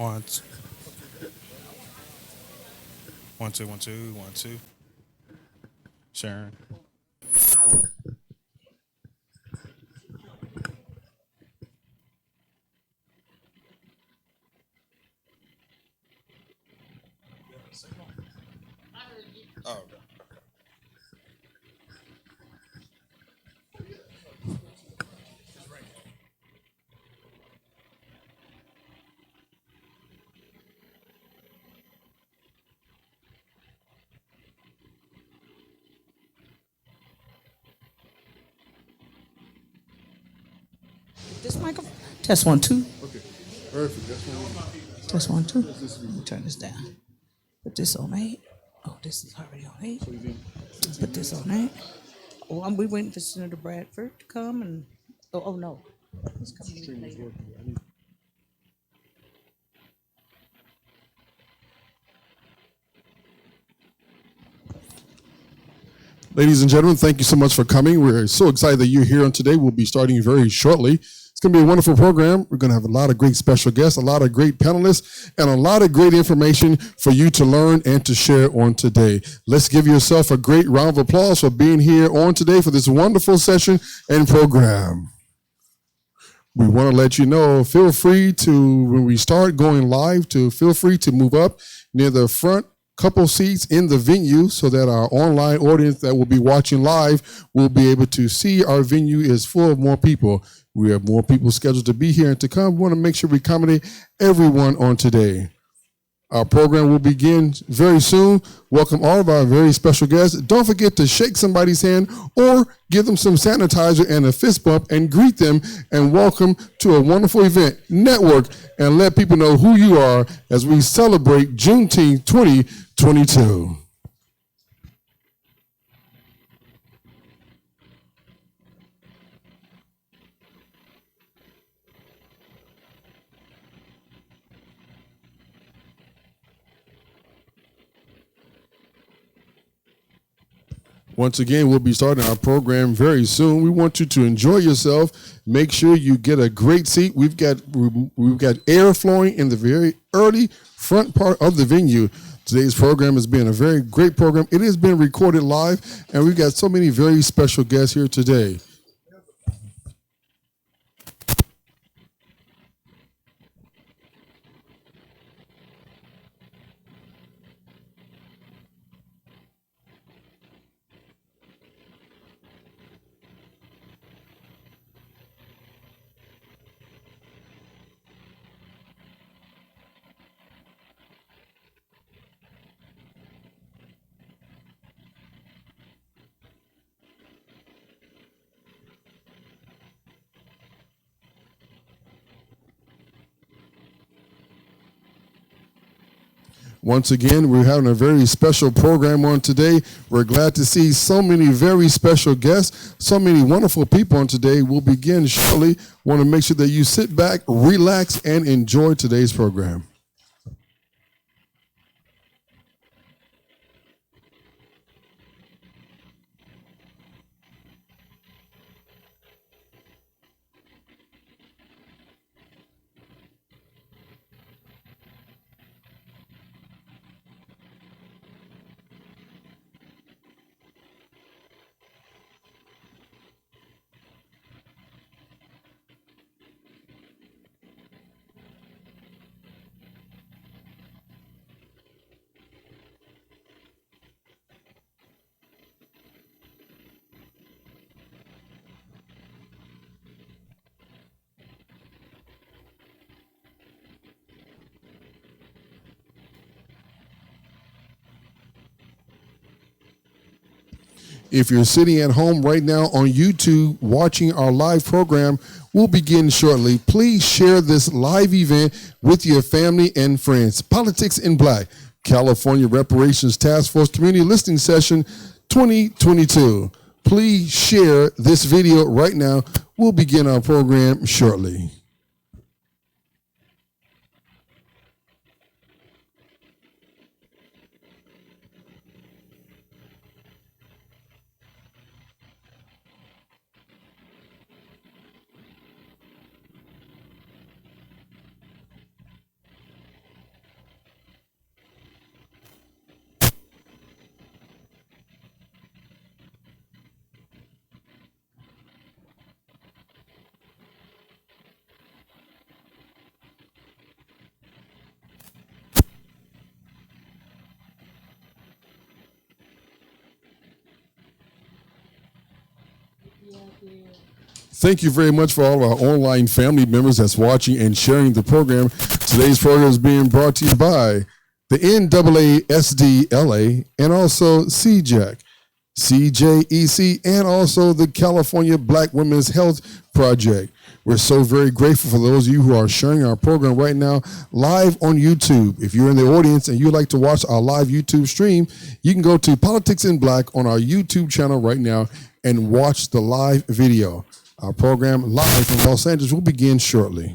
One, one, two, one, two, one, two. Sharon. Oh, This microphone. Test one, two. Okay, perfect. That's what Test one, two. Let me turn this down. Put this on eight. Oh, this is already on eight. we did. Put this on eight. Oh, we waiting for Senator Bradford to come and. Oh no. He's coming later. Ladies and gentlemen, thank you so much for coming. We're so excited that you're here on today. We'll be starting very shortly. It's going to be a wonderful program. We're going to have a lot of great special guests, a lot of great panelists, and a lot of great information for you to learn and to share on today. Let's give yourself a great round of applause for being here on today for this wonderful session and program. We want to let you know, feel free to, when we start going live, to feel free to move up near the front couple seats in the venue so that our online audience that will be watching live will be able to see our venue is full of more people. We have more people scheduled to be here and to come. We want to make sure we accommodate everyone on today. Our program will begin very soon. Welcome all of our very special guests. Don't forget to shake somebody's hand or give them some sanitizer and a fist bump and greet them and welcome to a wonderful event. Network and let people know who you are as we celebrate Juneteenth 2022. Once again, we'll be starting our program very soon. We want you to enjoy yourself. Make sure you get a great seat. We've got air flowing in the very early front part of the venue. Today's program has been a very great program. It has been recorded live, and we've got so many very special guests here today. Once again, we're having a very special program on today. We're glad to see so many very special guests, so many wonderful people on today. We'll begin shortly. Want to make sure that you sit back, relax, and enjoy today's program. If you're sitting at home right now on YouTube watching our live program, we'll begin shortly. Please share this live event with your family and friends. Politics in Black, California Reparations Task Force Community Listening Session 2022. Please share this video right now. We'll begin our program shortly. Thank you very much for all of our online family members that's watching and sharing the program. Today's program is being brought to you by the NAASDLA and also CJAC, CJEC, and also the California Black Women's Health Project. We're so very grateful for those of you who are sharing our program right now live on YouTube. If you're in the audience and you'd like to watch our live YouTube stream, you can go to Politics in Black on our YouTube channel right now and watch the live video. Our program live from Los Angeles will begin shortly.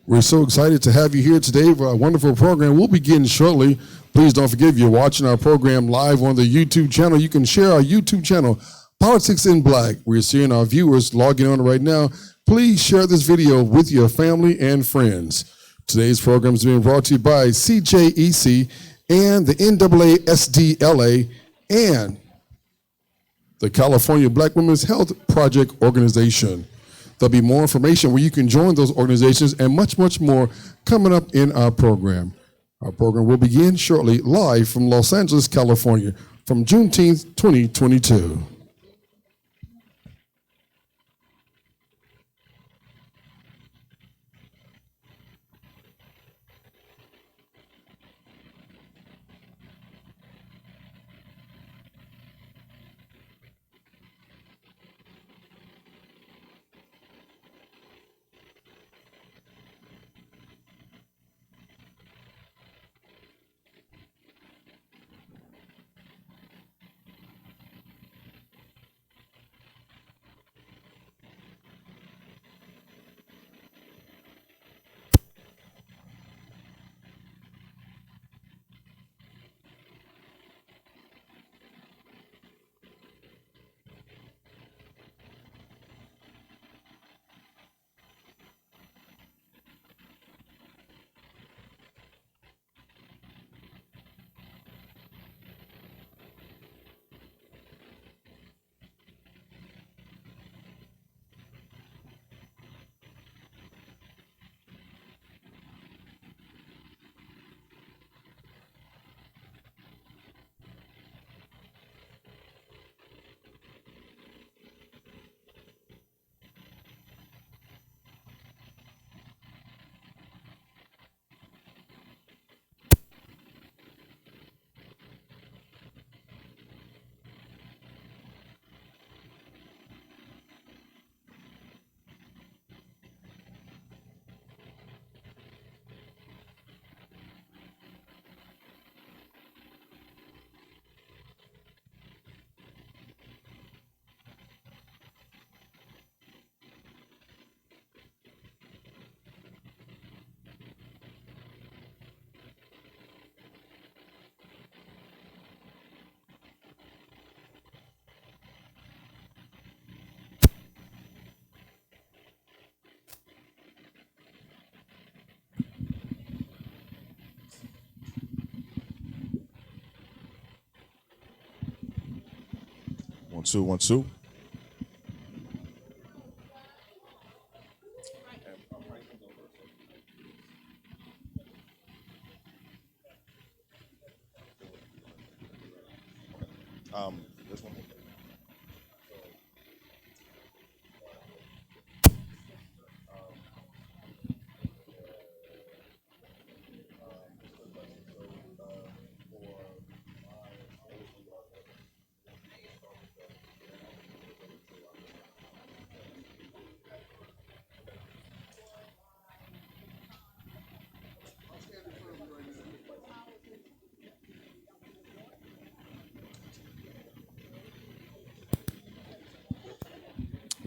We're so excited to have you here today for a wonderful program. We'll begin shortly. Please don't forget, if you're watching our program live on the YouTube channel, you can share our YouTube channel, Politics in Black. We're seeing our viewers logging on right now. Please share this video with your family and friends. Today's program is being brought to you by CJEC and the NAASDLA and the California Black Women's Health Project Organization. There'll be more information where you can join those organizations and much, much more coming up in our program. Our program will begin shortly, live from Los Angeles, California, from Juneteenth, 2022. One, two, one, two. This one.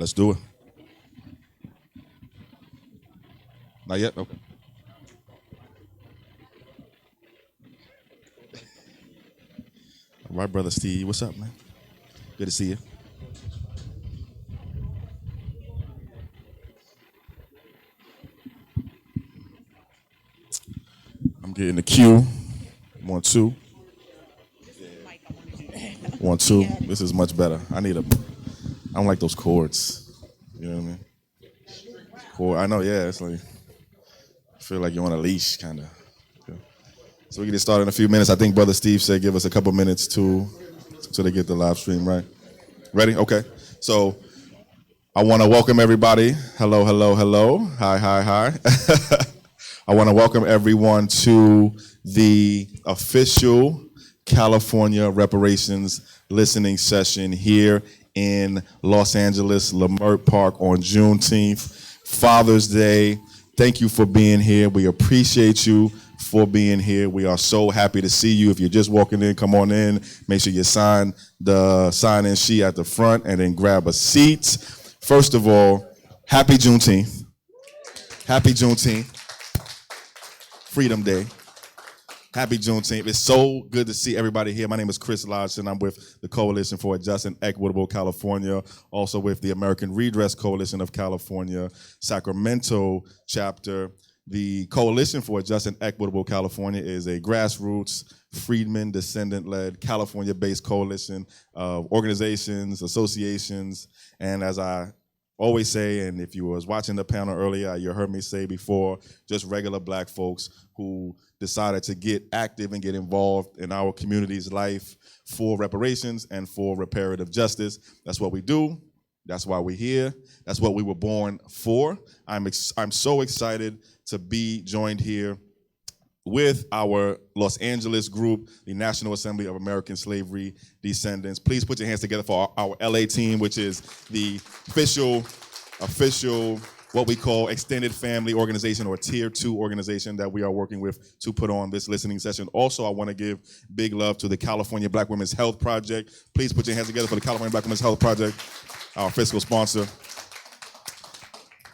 Let's do it. Not yet? Okay. All right, Brother Steve. What's up, man? Good to see you. Get in the queue. 1, 2. 1, 2. This is much better. I don't like those chords. You know what I mean? I know, yeah. It's like, I feel like you're on a leash, kind of. Okay. So we can get started in a few minutes. I think Brother Steve said give us a couple minutes to they get the live stream right. Ready? Okay. So I want to welcome everybody. Hello, hello, hello. Hi, hi, hi. I want to welcome everyone to the official California reparations listening session here in Los Angeles, Leimert Park on Juneteenth, Father's Day. Thank you for being here. We appreciate you for being here. We are so happy to see you. If you're just walking in, come on in. Make sure you sign the sign-in sheet at the front and then grab a seat. First of all, happy Juneteenth. Happy Juneteenth. Freedom Day. Happy Juneteenth. It's so good to see everybody here. My name is Chris Lodson. I'm with the Coalition for a Just and Equitable California, also with the American Redress Coalition of California, Sacramento chapter. The Coalition for a Just and Equitable California is a grassroots, freedmen, descendant-led, California-based coalition of organizations, associations, and as I always say, and if you was watching the panel earlier, you heard me say before, just regular black folks who decided to get active and get involved in our community's life for reparations and for reparative justice. That's what we do. That's why we're here. That's what we were born for. I'm so excited to be joined here with our Los Angeles group, the National Assembly of American Slavery Descendants. Please put your hands together for our LA team, which is the official, what we call extended family organization or tier 2 organization that we are working with to put on this listening session. Also, I want to give big love to the California Black Women's Health Project. Please put your hands together for the California Black Women's Health Project, our fiscal sponsor.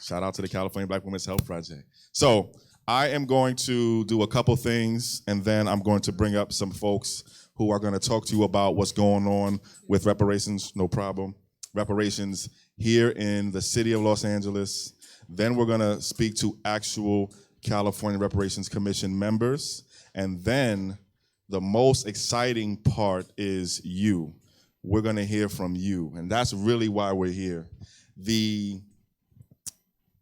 Shout out to the California Black Women's Health Project. So I am going to do a couple things, and then I'm going to bring up some folks who are going to talk to you about what's going on with reparations, no problem, reparations here in the city of Los Angeles. Then we're going to speak to actual California Reparations Commission members. And then the most exciting part is you. We're going to hear from you. And that's really why we're here. The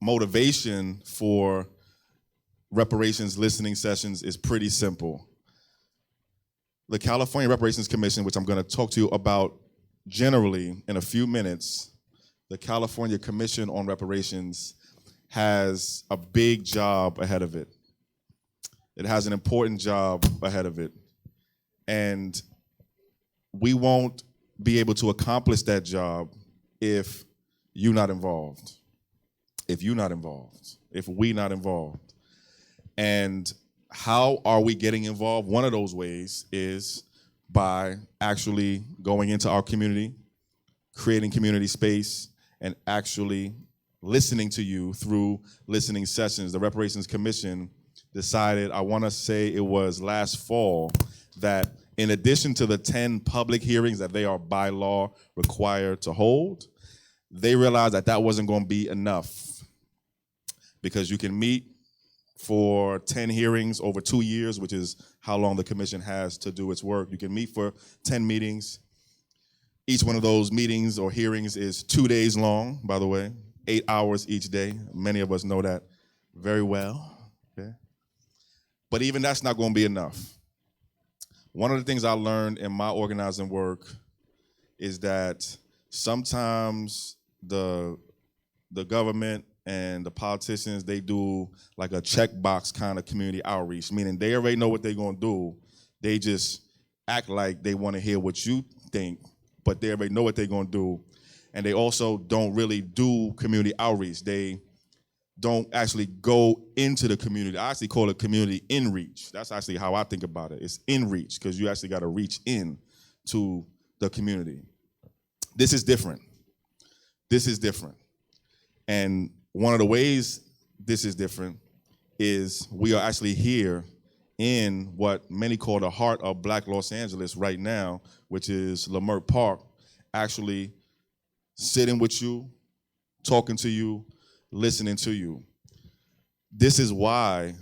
motivation for reparations listening sessions is pretty simple. The California Reparations Commission, which I'm going to talk to you about generally in a few minutes, the California Commission on Reparations has a big job ahead of it. It has an important job ahead of it. And we won't be able to accomplish that job if you're not involved. If you're not involved. If we're not involved. And how are we getting involved? One of those ways is by actually going into our community, creating community space, and actually listening to you through listening sessions. The Reparations Commission decided, I want to say it was last fall, that in addition to the 10 public hearings that they are by law required to hold, they realized that that wasn't going to be enough because you can meet for 10 hearings over 2 years, which is how long the commission has to do its work. You can meet for 10 meetings. Each one of those meetings or hearings is 2 days long, by the way, 8 hours each day. Many of us know that very well. Okay? But even that's not going to be enough. One of the things I learned in my organizing work is that sometimes the government and the politicians, they do like a checkbox kind of community outreach, meaning they already know what they're going to do. They just act like they want to hear what you think, but they already know what they're going to do. And they also don't really do community outreach. They don't actually go into the community. I actually call it community in-reach. That's actually how I think about it. It's in-reach, because you actually got to reach in to the community. This is different. This is different. And one of the ways this is different is we are actually here in what many call the heart of Black Los Angeles right now, which is Leimert Park, actually sitting with you, talking to you, listening to you. This is why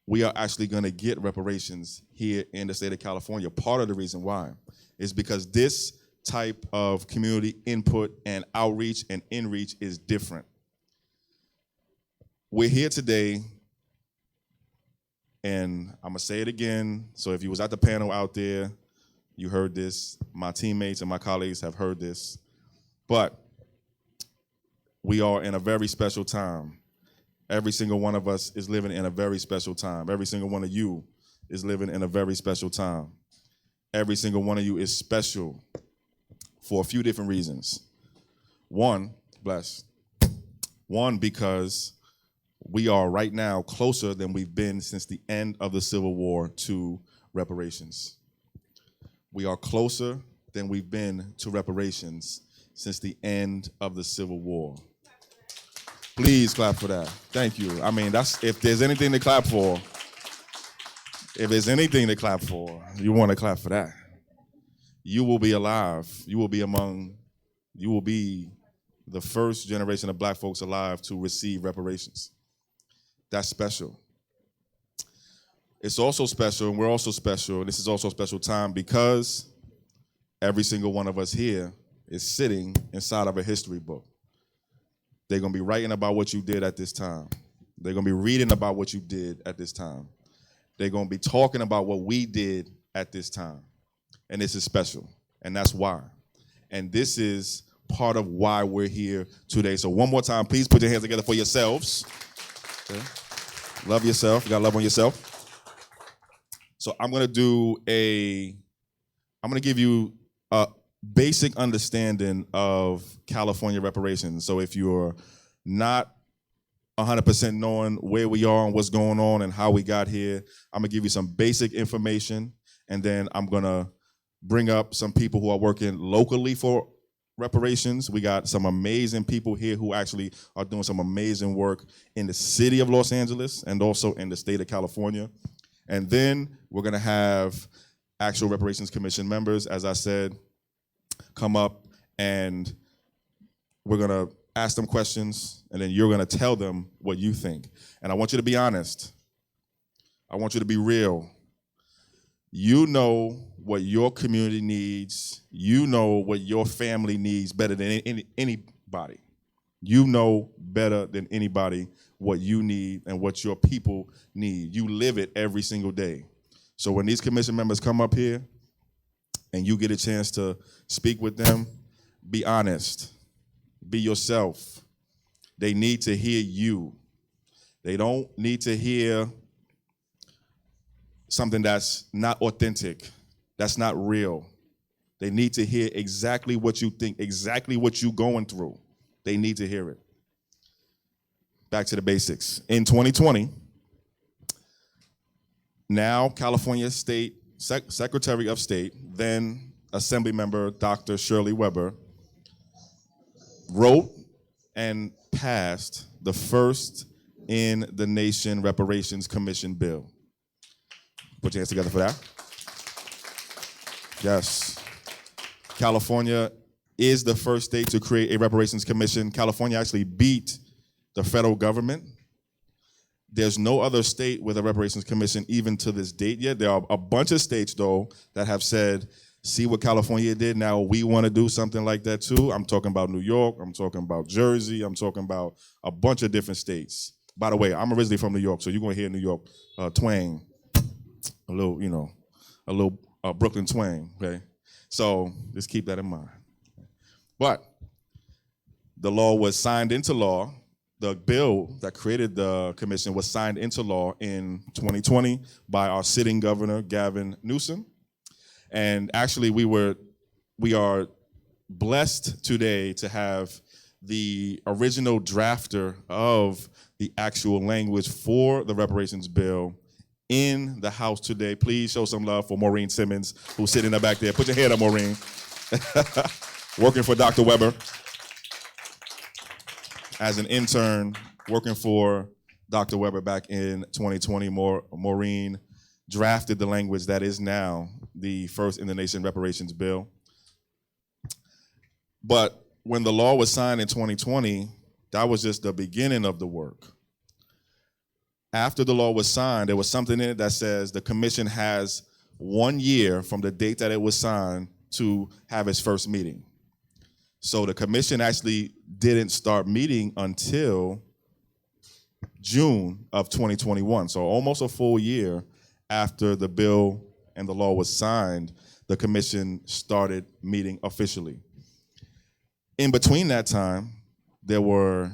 we are actually going to get reparations here in the state of California. Part of the reason why is because this type of community input and outreach and inreach is different. We're here today, and I'm going to say it again. So if you was at the panel out there, you heard this. My teammates and my colleagues have heard this. But we are in a very special time. Every single one of us is living in a very special time. Every single one of you is living in a very special time. Every single one of you is special for a few different reasons. One, because we are right now closer than we've been since the end of the Civil War to reparations. We are closer than we've been to reparations since the end of the Civil War. Please clap for that. Thank you. I mean, if there's anything to clap for, you want to clap for that. You will be alive. You will be the first generation of black folks alive to receive reparations. That's special. It's also special, and we're also special, and this is also a special time because every single one of us here is sitting inside of a history book. They're going to be writing about what you did at this time. They're going to be reading about what you did at this time. They're going to be talking about what we did at this time. And this is special, and that's why. And this is part of why we're here today. So one more time, please put your hands together for yourselves. Okay. Love yourself. You got to love on yourself. So I'm going to give you a basic understanding of California reparations. So if you're not 100% knowing where we are and what's going on and how we got here, I'm going to give you some basic information, and then I'm going to bring up some people who are working locally for reparations. We got some amazing people here who actually are doing some amazing work in the city of Los Angeles and also in the state of California. And then we're going to have actual Reparations Commission members, as I said, come up, and we're going to ask them questions, and then you're going to tell them what you think. And I want you to be honest. I want you to be real. You know what your community needs. You know what your family needs better than anybody. You know better than anybody what you need and what your people need. You live it every single day. So when these commission members come up here and you get a chance to speak with them, be honest. Be yourself. They need to hear you. They don't need to hear something that's not authentic, that's not real. They need to hear exactly what you think, exactly what you're going through. They need to hear it. Back to the basics. In 2020, now California State Secretary of State, then Assembly Member Dr. Shirley Weber, wrote and passed the first in the nation Reparations Commission bill. Put your hands together for that. Yes. California is the first state to create a reparations commission. California actually beat the federal government. There's no other state with a reparations commission even to this date yet. There are a bunch of states, though, that have said, see what California did, now we want to do something like that too. I'm talking about New York, I'm talking about Jersey, I'm talking about a bunch of different states. By the way, I'm originally from New York, so you're going to hear New York twang, a little Brooklyn twang, okay? So just keep that in mind. But the law was signed into law. The bill that created the commission was signed into law in 2020 by our sitting governor, Gavin Newsom. And actually, we are blessed today to have the original drafter of the actual language for the reparations bill in the House today. Please show some love for Maureen Simmons, who's sitting in the back there. Put your hand up, Maureen. Working for Dr. Weber as an intern, working for Dr. Weber back in 2020. Maureen drafted the language that is now the first in the nation reparations bill. But when the law was signed in 2020, that was just the beginning of the work. after the law was signed, there was something in it that says the commission has 1 year from the date that it was signed to have its first meeting. So the commission actually didn't start meeting until June of 2021. So almost a full year after the bill and the law was signed, the commission started meeting officially. In between that time, there were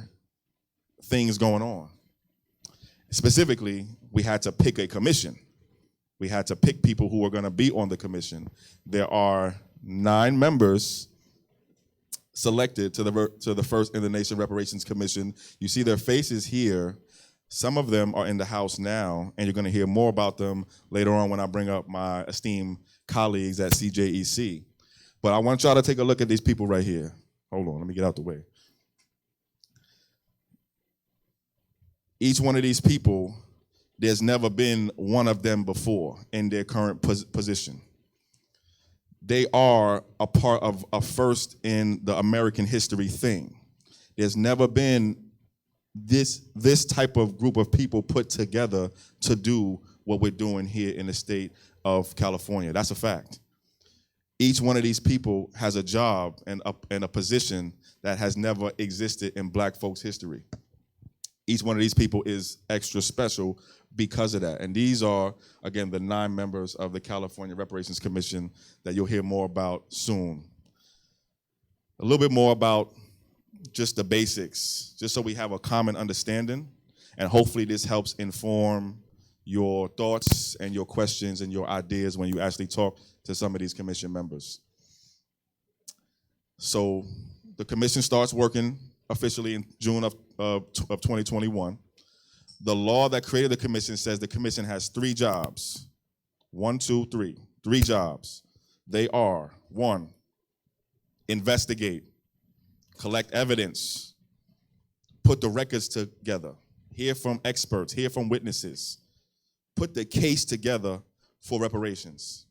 things going on. Specifically, we had to pick a commission. We had to pick people who were going to be on the commission. There are 9 members selected to the First in the Nation Reparations Commission. You see their faces here. Some of them are in the House now, and you're going to hear more about them later on when I bring up my esteemed colleagues at CJEC. But I want y'all to take a look at these people right here. Hold on, let me get out the way. Each one of these people, there's never been one of them before in their current position. They are a part of a first in the American history thing. There's never been this type of group of people put together to do what we're doing here in the state of California. That's a fact. Each one of these people has a job and a position that has never existed in Black folks' history. Each one of these people is extra special because of that. And these are, again, the 9 members of the California Reparations Commission that you'll hear more about soon. A little bit more about just the basics, just so we have a common understanding. And hopefully this helps inform your thoughts and your questions and your ideas when you actually talk to some of these commission members. So the commission starts working officially in June of 2021. The law that created the commission says the commission has 3 jobs. 1, 2, 3. 3 jobs. They are: 1, investigate, collect evidence, put the records together, hear from experts, hear from witnesses, put the case together for reparations.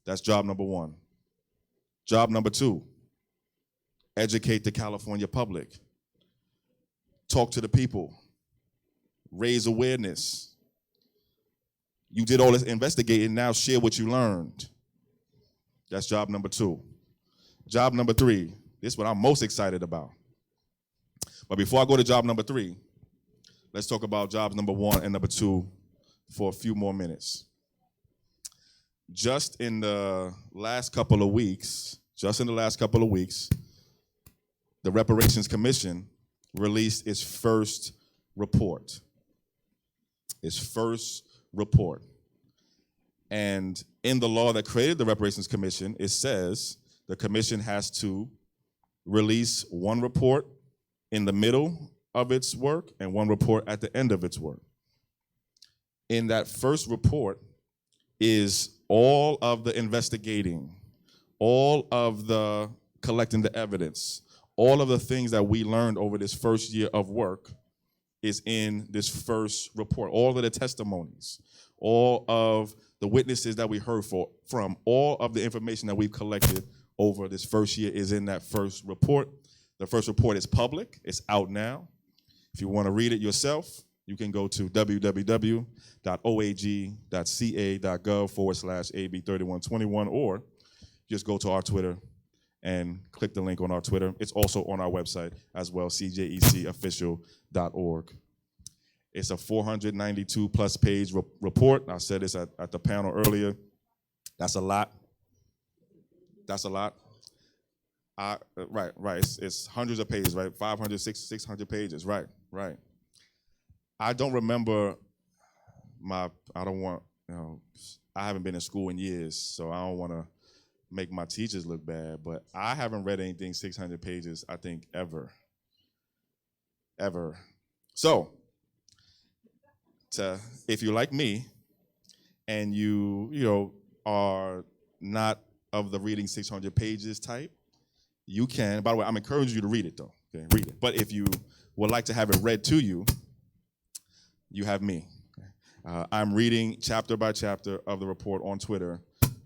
That's job number 1. Job number 2, educate the California public. Talk to the people. Raise awareness. You did all this investigating, now share what you learned. That's job number 2. Job number 3, this is what I'm most excited about. But before I go to job number 3, let's talk about jobs number 1 and number 2 for a few more minutes. Just in the last couple of weeks, the Reparations Commission released its first report. And in the law that created the Reparations Commission, it says the commission has to release 1 report in the middle of its work and 1 report at the end of its work. In that first report is all of the investigating, all of the collecting the evidence, all of the things that we learned over this first year of work is in this first report. All of the testimonies, all of the witnesses that we heard from, all of the information that we've collected over this first year is in that first report. The first report is public. It's out now. If you want to read it yourself, you can go to www.oag.ca.gov/AB3121, or just go to our Twitter and click the link on our Twitter. It's also on our website as well, cjecofficial.org. It's a 492-plus page report. I said this at the panel earlier. That's a lot. Right. It's hundreds of pages, right? 500, 600 pages, right. I don't remember I haven't been in school in years, so I don't want to make my teachers look bad, but I haven't read anything 600 pages, I think, ever. So, if you're like me and you are not of the reading 600 pages type, you can, by the way, I'm encouraging you to read it though, okay, read it. But if you would like to have it read to you, you have me. I'm reading chapter by chapter of the report on Twitter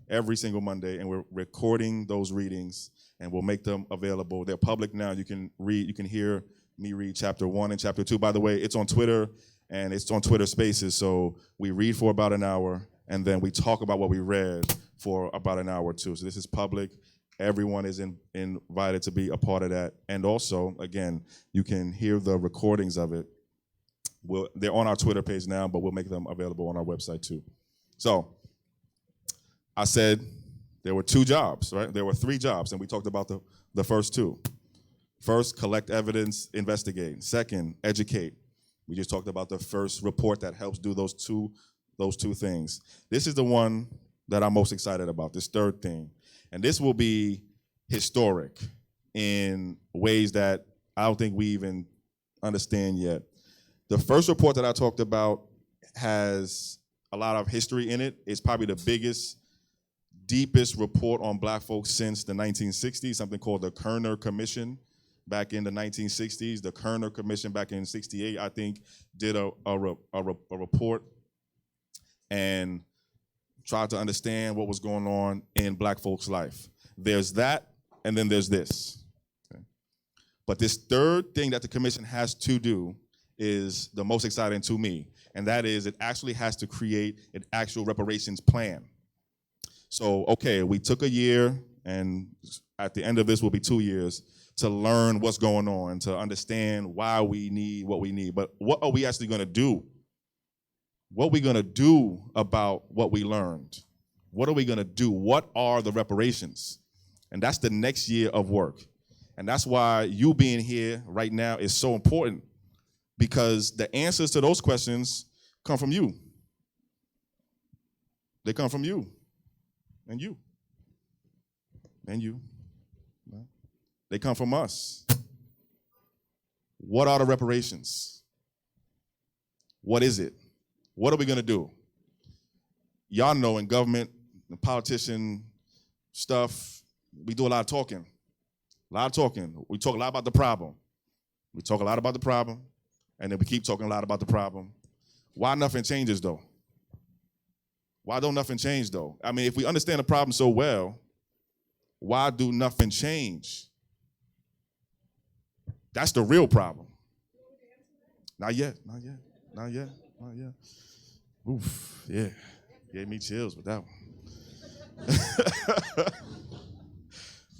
every single Monday, and we're recording those readings, and we'll make them available. They're public now. You can hear me read chapter 1 and chapter 2. By the way, it's on Twitter and it's on Twitter Spaces. So we read for about an hour, and then we talk about what we read for about an hour too. So this is public. Everyone is invited to be a part of that. And also, again, you can hear the recordings of it. They're on our Twitter page now, but we'll make them available on our website too. So I said there were 2 jobs, right? There were 3 jobs, and we talked about the first 2. First, collect evidence, investigate. Second, educate. We just talked about the first report that helps do those two things. This is the one that I'm most excited about, this third thing. And this will be historic in ways that I don't think we even understand yet. The first report that I talked about has a lot of history in it. It's probably the biggest, deepest report on black folks since the 1960s, something called the Kerner Commission back in the 1960s. The Kerner Commission back in 68, I think, did a report and tried to understand what was going on in black folks' life. There's that, and then there's this. Okay? But this third thing that the commission has to do is the most exciting to me, and that is it actually has to create an actual reparations plan. So, okay, we took a year, and at the end of this will be 2 years to learn what's going on, to understand why we need what we need. But what are we actually gonna do? What are we gonna do about what we learned? What are we gonna do? What are the reparations? And that's the next year of work. And that's why you being here right now is so important, because the answers to those questions come from you. They come from you, and you, and you. They come from us. What are the reparations? What is it? What are we gonna do? Y'all know in government, the politician stuff, we do a lot of talking. A lot of talking. We talk a lot about the problem. We talk a lot about the problem, and then we keep talking a lot about the problem. Why nothing changes though? Why don't nothing change though? I mean, if we understand the problem so well, why do nothing change? That's the real problem. Not yet, not yet, not yet, not yet. Oof, yeah, gave me chills with that one.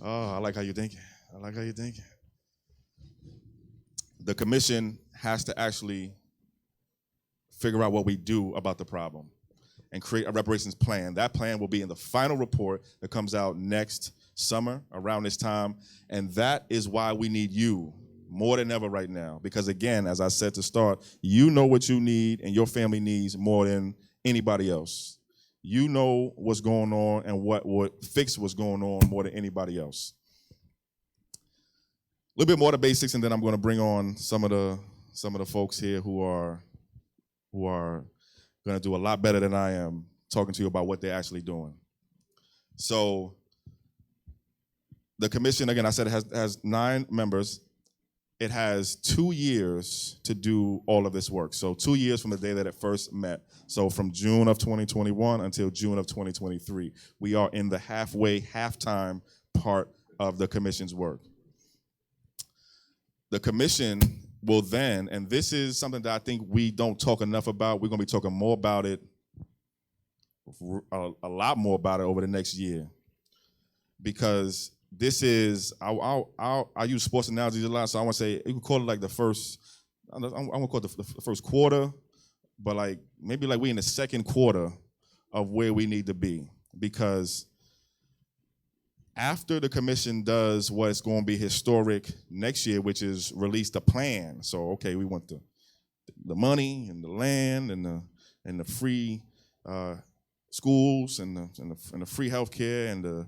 Oh, I like how you're thinking. I like how you're thinking. The commission has to actually figure out what we do about the problem and create a reparations plan. That plan will be in the final report that comes out next summer around this time. And that is why we need you more than ever right now. Because again, as I said to start, you know what you need and your family needs more than anybody else. You know what's going on and what would fix what's going on more than anybody else. A little bit more of the basics, and then I'm going to bring on some of the folks here who are going to do a lot better than I am talking to you about what they're actually doing. So the commission, again, I said it has 9 members. It has 2 years to do all of this work. So 2 years from the day that it first met. So from June of 2021 until June of 2023. We are in the halftime part of the commission's work. The commission will then, and this is something that I think we don't talk enough about, we're gonna be talking more about it, a lot more about it over the next year. Because this is, I use sports analogies a lot, so I want to say, you can call it like the first, I'm gonna call it the first quarter, but like, maybe like we in the second quarter of where we need to be. Because after the commission does what's going to be historic next year, which is release the plan. So, okay, we want the money and the land and the free schools and the free healthcare and the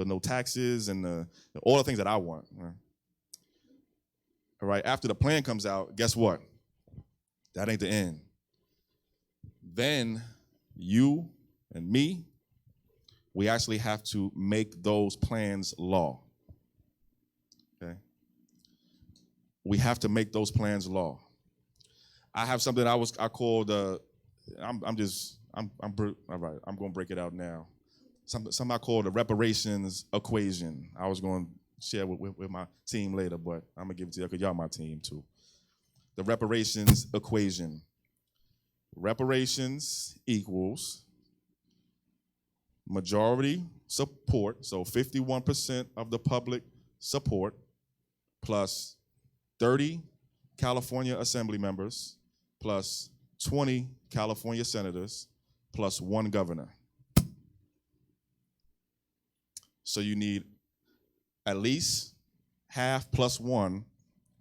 no taxes and all the things that I want. Right? All right. After the plan comes out, guess what? That ain't the end. Then you and me, we actually have to make those plans law. Okay? We have to make those plans law. I have something I call all right, I'm gonna break it out now. Something I call the reparations equation. I was gonna share with my team later, but I'm gonna give it to you because y'all my team too. the reparations equation. Reparations equals majority support, so 51% of the public support, plus 30 California Assembly members, plus 20 California senators, plus 1 governor. So you need at least half plus 1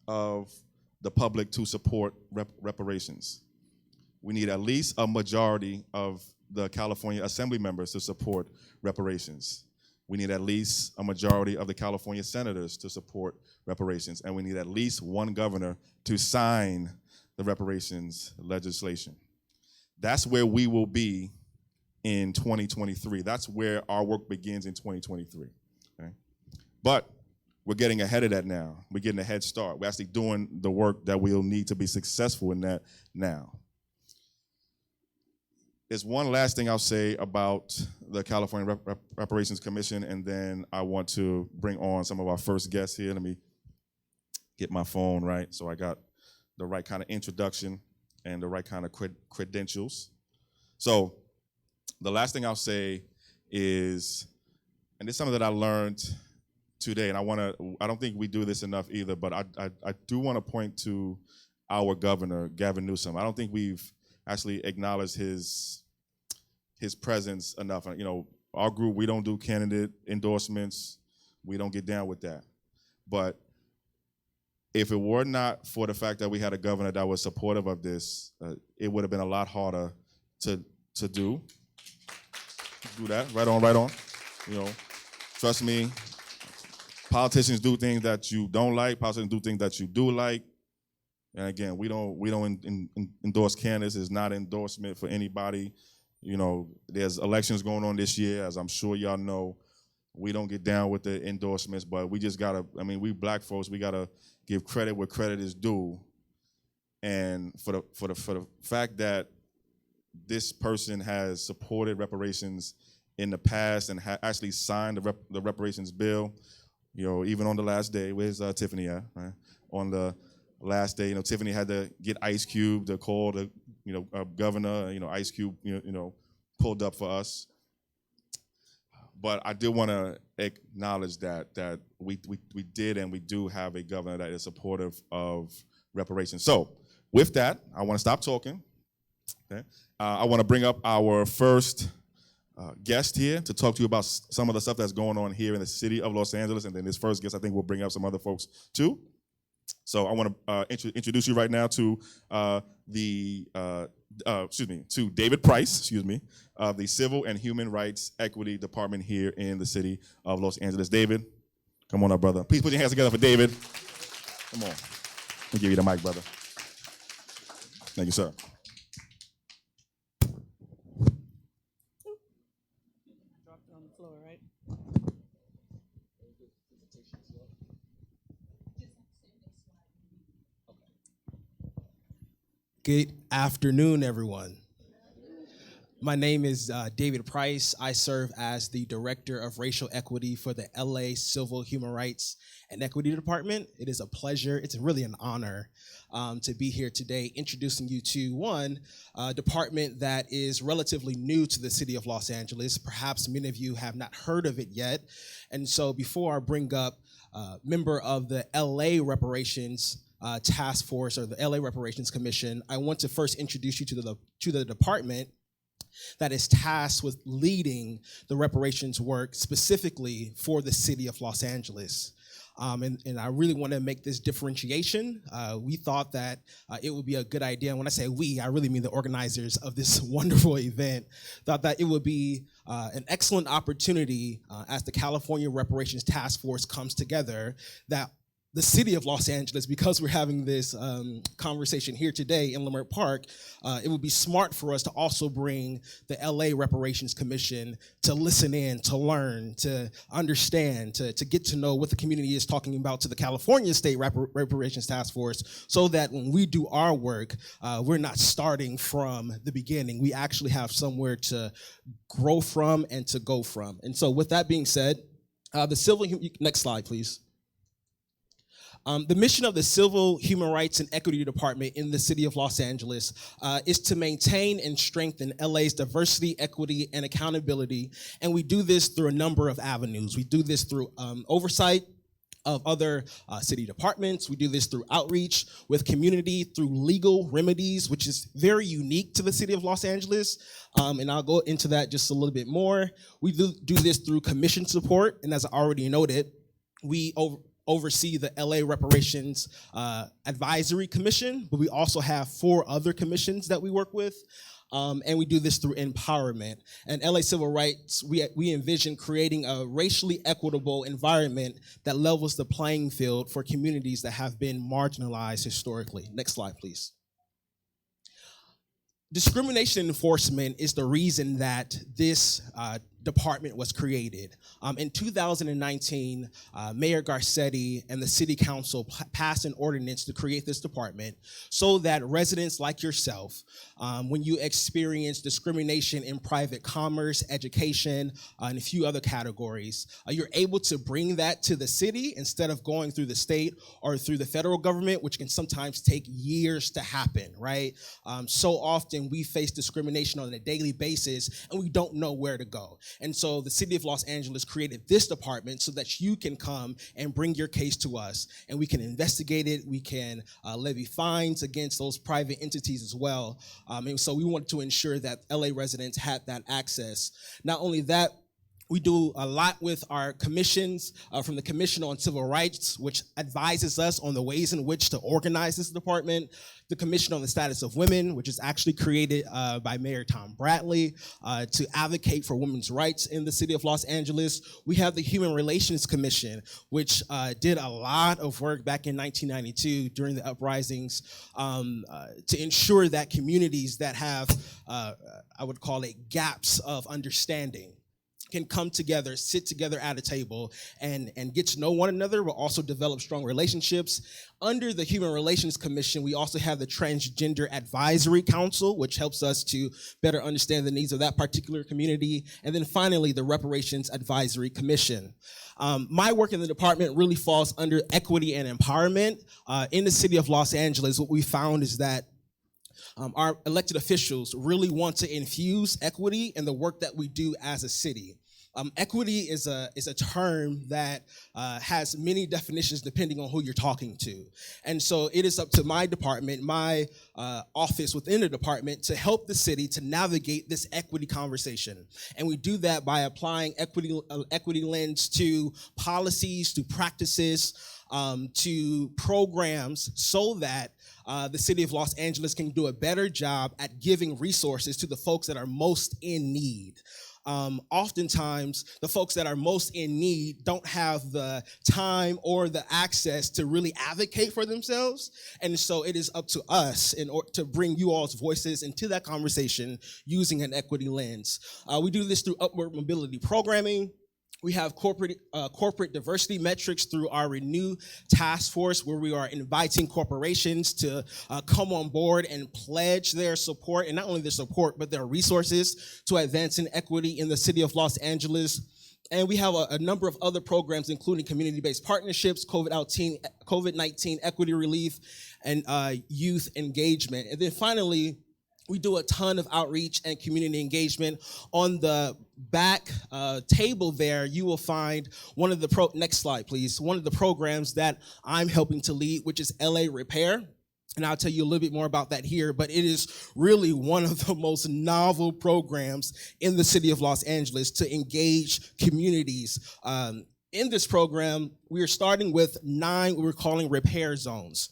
of the public to support reparations. We need at least a majority of the California Assembly members to support reparations. We need at least a majority of the California senators to support reparations. And we need at least 1 governor to sign the reparations legislation. That's where we will be in 2023. That's where our work begins in 2023. Okay? But we're getting ahead of that now. We're getting a head start. We're actually doing the work that we'll need to be successful in that now. There's one last thing I'll say about the California Reparations Commission, and then I want to bring on some of our first guests here. Let me get my phone right so I got the right kind of introduction and the right kind of credentials. So the last thing I'll say is, and this is something that I learned today, and I don't think we do this enough either, but I do want to point to our governor, Gavin Newsom. I don't think we've actually acknowledged his presence enough. You know, our group, we don't do candidate endorsements. We don't get down with that. But if it were not for the fact that we had a governor that was supportive of this, it would have been a lot harder to do. Do that, right on. You know, trust me, politicians do things that you don't like. Politicians do things that you do like. And again, we don't endorse candidates. It's not endorsement for anybody. You know, there's elections going on this year, as I'm sure y'all know. We don't get down with the endorsements, but we just gotta, we black folks, we gotta give credit where credit is due. And for the fact that this person has supported reparations in the past and actually signed the reparations bill, you know, even on the last day, where's Tiffany at? Right? On the last day, you know, Tiffany had to get Ice Cube to call the, governor. You know, Ice Cube, pulled up for us. But I did want to acknowledge that we did and we do have a governor that is supportive of reparations. So with that, I want to stop talking. Okay, I want to bring up our first guest here to talk to you about some of the stuff that's going on here in the city of Los Angeles, and then this first guest I think will bring up some other folks too. So I want to introduce you right now to to David Price, of the Civil and Human Rights Equity Department here in the city of Los Angeles. David, come on up, brother. Please put your hands together for David. Come on. Let me give you the mic, brother. Thank you, sir. Dropped it on the floor, right? Good afternoon, everyone. My name is David Price. I serve as the Director of Racial Equity for the LA Civil Human Rights and Equity Department. It is a pleasure, it's really an honor to be here today introducing you to one department that is relatively new to the city of Los Angeles. Perhaps many of you have not heard of it yet. And so before I bring up member of the LA Reparations Task Force or the LA Reparations Commission, I want to first introduce you to the department that is tasked with leading the reparations work specifically for the city of Los Angeles. And I really want to make this differentiation. We thought that it would be a good idea, and when I say we, I really mean the organizers of this wonderful event, thought that it would be an excellent opportunity as the California Reparations Task Force comes together, that the city of Los Angeles, because we're having this conversation here today in Leimert Park, it would be smart for us to also bring the LA Reparations Commission to listen in, to learn, to understand, to get to know what the community is talking about to the California State Reparations Task Force, so that when we do our work, we're not starting from the beginning. We actually have somewhere to grow from and to go from. And so with that being said, next slide, please. The mission of the Civil, Human Rights, and Equity Department in the city of Los Angeles is to maintain and strengthen LA's diversity, equity, and accountability. And we do this through a number of avenues. We do this through oversight of other city departments. We do this through outreach with community, through legal remedies, which is very unique to the city of Los Angeles. And I'll go into that just a little bit more. We do this through commission support. And as I already noted, we oversee the LA Reparations Advisory Commission, but we also have 4 other commissions that we work with. And we do this through empowerment. And LA Civil Rights, we envision creating a racially equitable environment that levels the playing field for communities that have been marginalized historically. Next slide, please. Discrimination enforcement is the reason that this department was created. In 2019, Mayor Garcetti and the City Council passed an ordinance to create this department so that residents like yourself, when you experience discrimination in private commerce, education, and a few other categories, you're able to bring that to the city instead of going through the state or through the federal government, which can sometimes take years to happen, right? So often we face discrimination on a daily basis and we don't know where to go. And so the city of Los Angeles created this department so that you can come and bring your case to us and we can investigate it. We can levy fines against those private entities as well. And so we wanted to ensure that LA residents had that access. Not only that, we do a lot with our commissions, from the Commission on Civil Rights, which advises us on the ways in which to organize this department, the Commission on the Status of Women, which is actually created by Mayor Tom Bradley to advocate for women's rights in the city of Los Angeles. We have the Human Relations Commission, which did a lot of work back in 1992 during the uprisings to ensure that communities that have, I would call it, gaps of understanding can come together, sit together at a table, and get to know one another, but also develop strong relationships. Under the Human Relations Commission, we also have the Transgender Advisory Council, which helps us to better understand the needs of that particular community. And then finally, the Reparations Advisory Commission. My work in the department really falls under equity and empowerment. In the city of Los Angeles, what we found is that our elected officials really want to infuse equity in the work that we do as a city. Equity is a term that has many definitions depending on who you're talking to. And so it is up to my department, my office within the department, to help the city to navigate this equity conversation. And we do that by applying equity lens to policies, to practices, to programs, so that the city of Los Angeles can do a better job at giving resources to the folks that are most in need. Oftentimes, the folks that are most in need don't have the time or the access to really advocate for themselves. And so it is up to us to bring you all's voices into that conversation using an equity lens. We do this through upward mobility programming. We have corporate diversity metrics through our Renew task force, where we are inviting corporations to come on board and pledge their support, and not only their support, but their resources to advancing equity in the city of Los Angeles. And we have a number of other programs, including community-based partnerships, COVID-19 equity relief, and youth engagement. And then finally, we do a ton of outreach and community engagement. On the back table there, you will find one of the next slide, please. One of the programs that I'm helping to lead, which is LA Repair. And I'll tell you a little bit more about that here, but it is really one of the most novel programs in the city of Los Angeles to engage communities. In this program, we are starting with 9 what we're calling repair zones.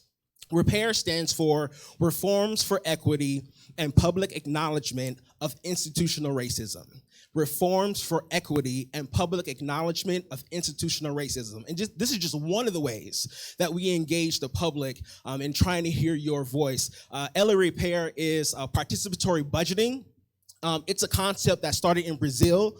REPAIR stands for Reforms for Equity and Public Acknowledgement of Institutional Racism. Reforms for Equity and Public Acknowledgement of Institutional Racism. And this is just one of the ways that we engage the public in trying to hear your voice. LA Repair is participatory budgeting. It's a concept that started in Brazil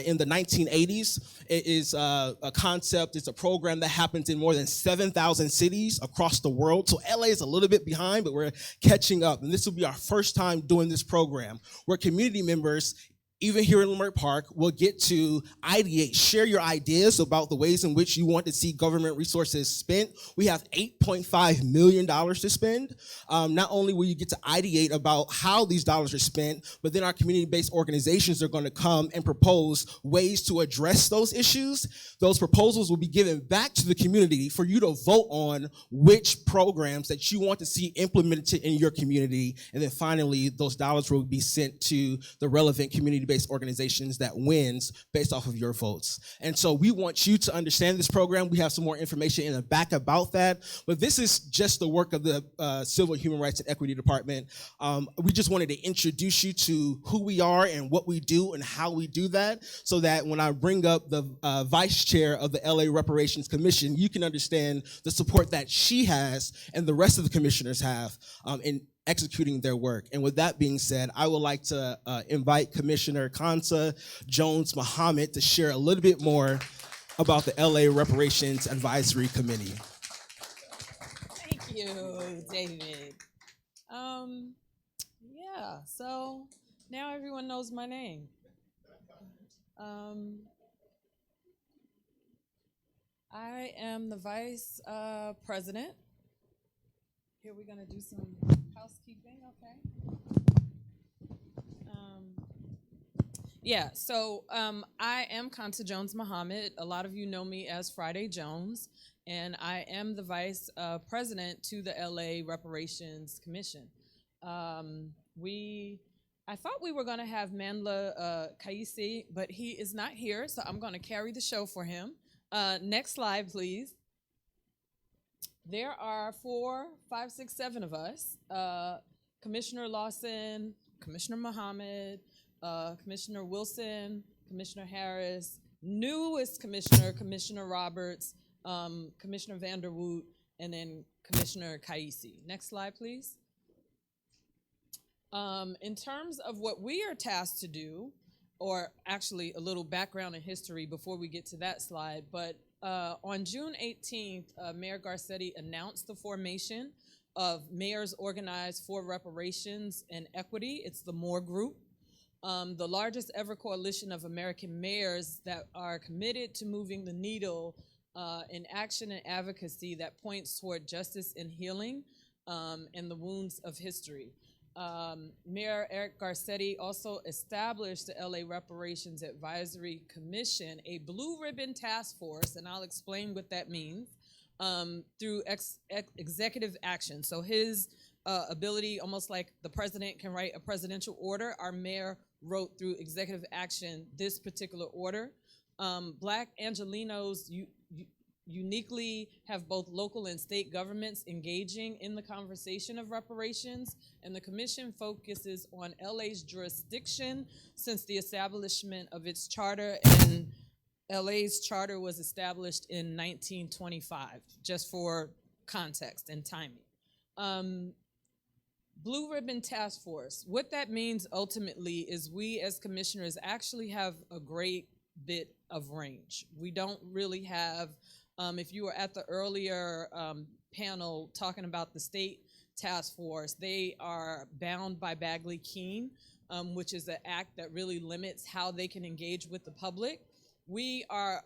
in the 1980s. It is a concept, it's a program that happens in more than 7,000 cities across the world. So LA is a little bit behind, but we're catching up. And this will be our first time doing this program, where community members even here in Leimert Park, will get to ideate, share your ideas about the ways in which you want to see government resources spent. We have $8.5 million to spend. Not only will you get to ideate about how these dollars are spent, but then our community-based organizations are going to come and propose ways to address those issues. Those proposals will be given back to the community for you to vote on which programs that you want to see implemented in your community. And then finally, those dollars will be sent to the relevant community-based organizations that wins based off of your votes. And so we want you to understand this program. We have some more information in the back about that, but this is just the work of the Civil Human Rights and Equity Department. We just wanted to introduce you to who we are and what we do and how we do that, so that when I bring up the vice chair of the LA Reparations Commission, you can understand the support that she has and the rest of the commissioners have in executing their work. And with that being said, I would like to invite Commissioner Kansa Jones Muhammad to share a little bit more about the LA Reparations Advisory Committee. Thank you, David. Yeah, so now everyone knows my name. I am the vice president. Here we're gonna do some housekeeping, okay? Yeah, so I am Kansa Jones Muhammad. A lot of you know me as Friday Jones, and I am the vice president to the LA Reparations Commission. I thought we were gonna have Manla Kaisi, but he is not here, so I'm gonna carry the show for him. Next slide, please. There are 4, 5, 6, 7 of us. Commissioner Lawson, Commissioner Muhammad, Commissioner Wilson, Commissioner Harris, newest commissioner, Commissioner Roberts, Commissioner Vanderwoot, and then Commissioner Kaisi. Next slide, please. In terms of what we are tasked to do, or actually a little background and history before we get to that slide, but on June 18th, Mayor Garcetti announced the formation of Mayors Organized for Reparations and Equity. It's the MORE Group, the largest ever coalition of American mayors that are committed to moving the needle in action and advocacy that points toward justice and healing and the wounds of history. Mayor Eric Garcetti also established the LA Reparations Advisory Commission, a blue ribbon task force, and I'll explain what that means, through executive action. So his ability, almost like the president can write a presidential order, our mayor wrote through executive action this particular order. Black Angelenos uniquely have both local and state governments engaging in the conversation of reparations, and the commission focuses on LA's jurisdiction since the establishment of its charter, and LA's charter was established in 1925, just for context and timing. Blue Ribbon Task Force, what that means ultimately is we as commissioners actually have a great bit of range. We don't really have, if you were at the earlier panel talking about the state task force, they are bound by Bagley-Keene, which is an act that really limits how they can engage with the public. We are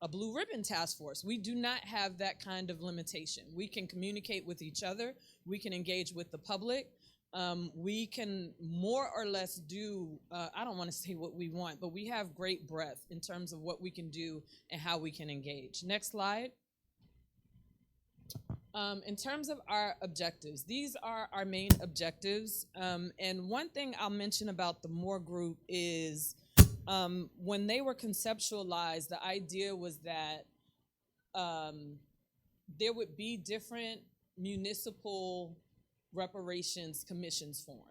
a blue ribbon task force. We do not have that kind of limitation. We can communicate with each other. We can engage with the public. We can more or less do, I don't want to say what we want, but we have great breadth in terms of what we can do and how we can engage. Next slide. In terms of our objectives, these are our main objectives. And one thing I'll mention about the MORE Group is when they were conceptualized, the idea was that there would be different municipal reparations commissions formed,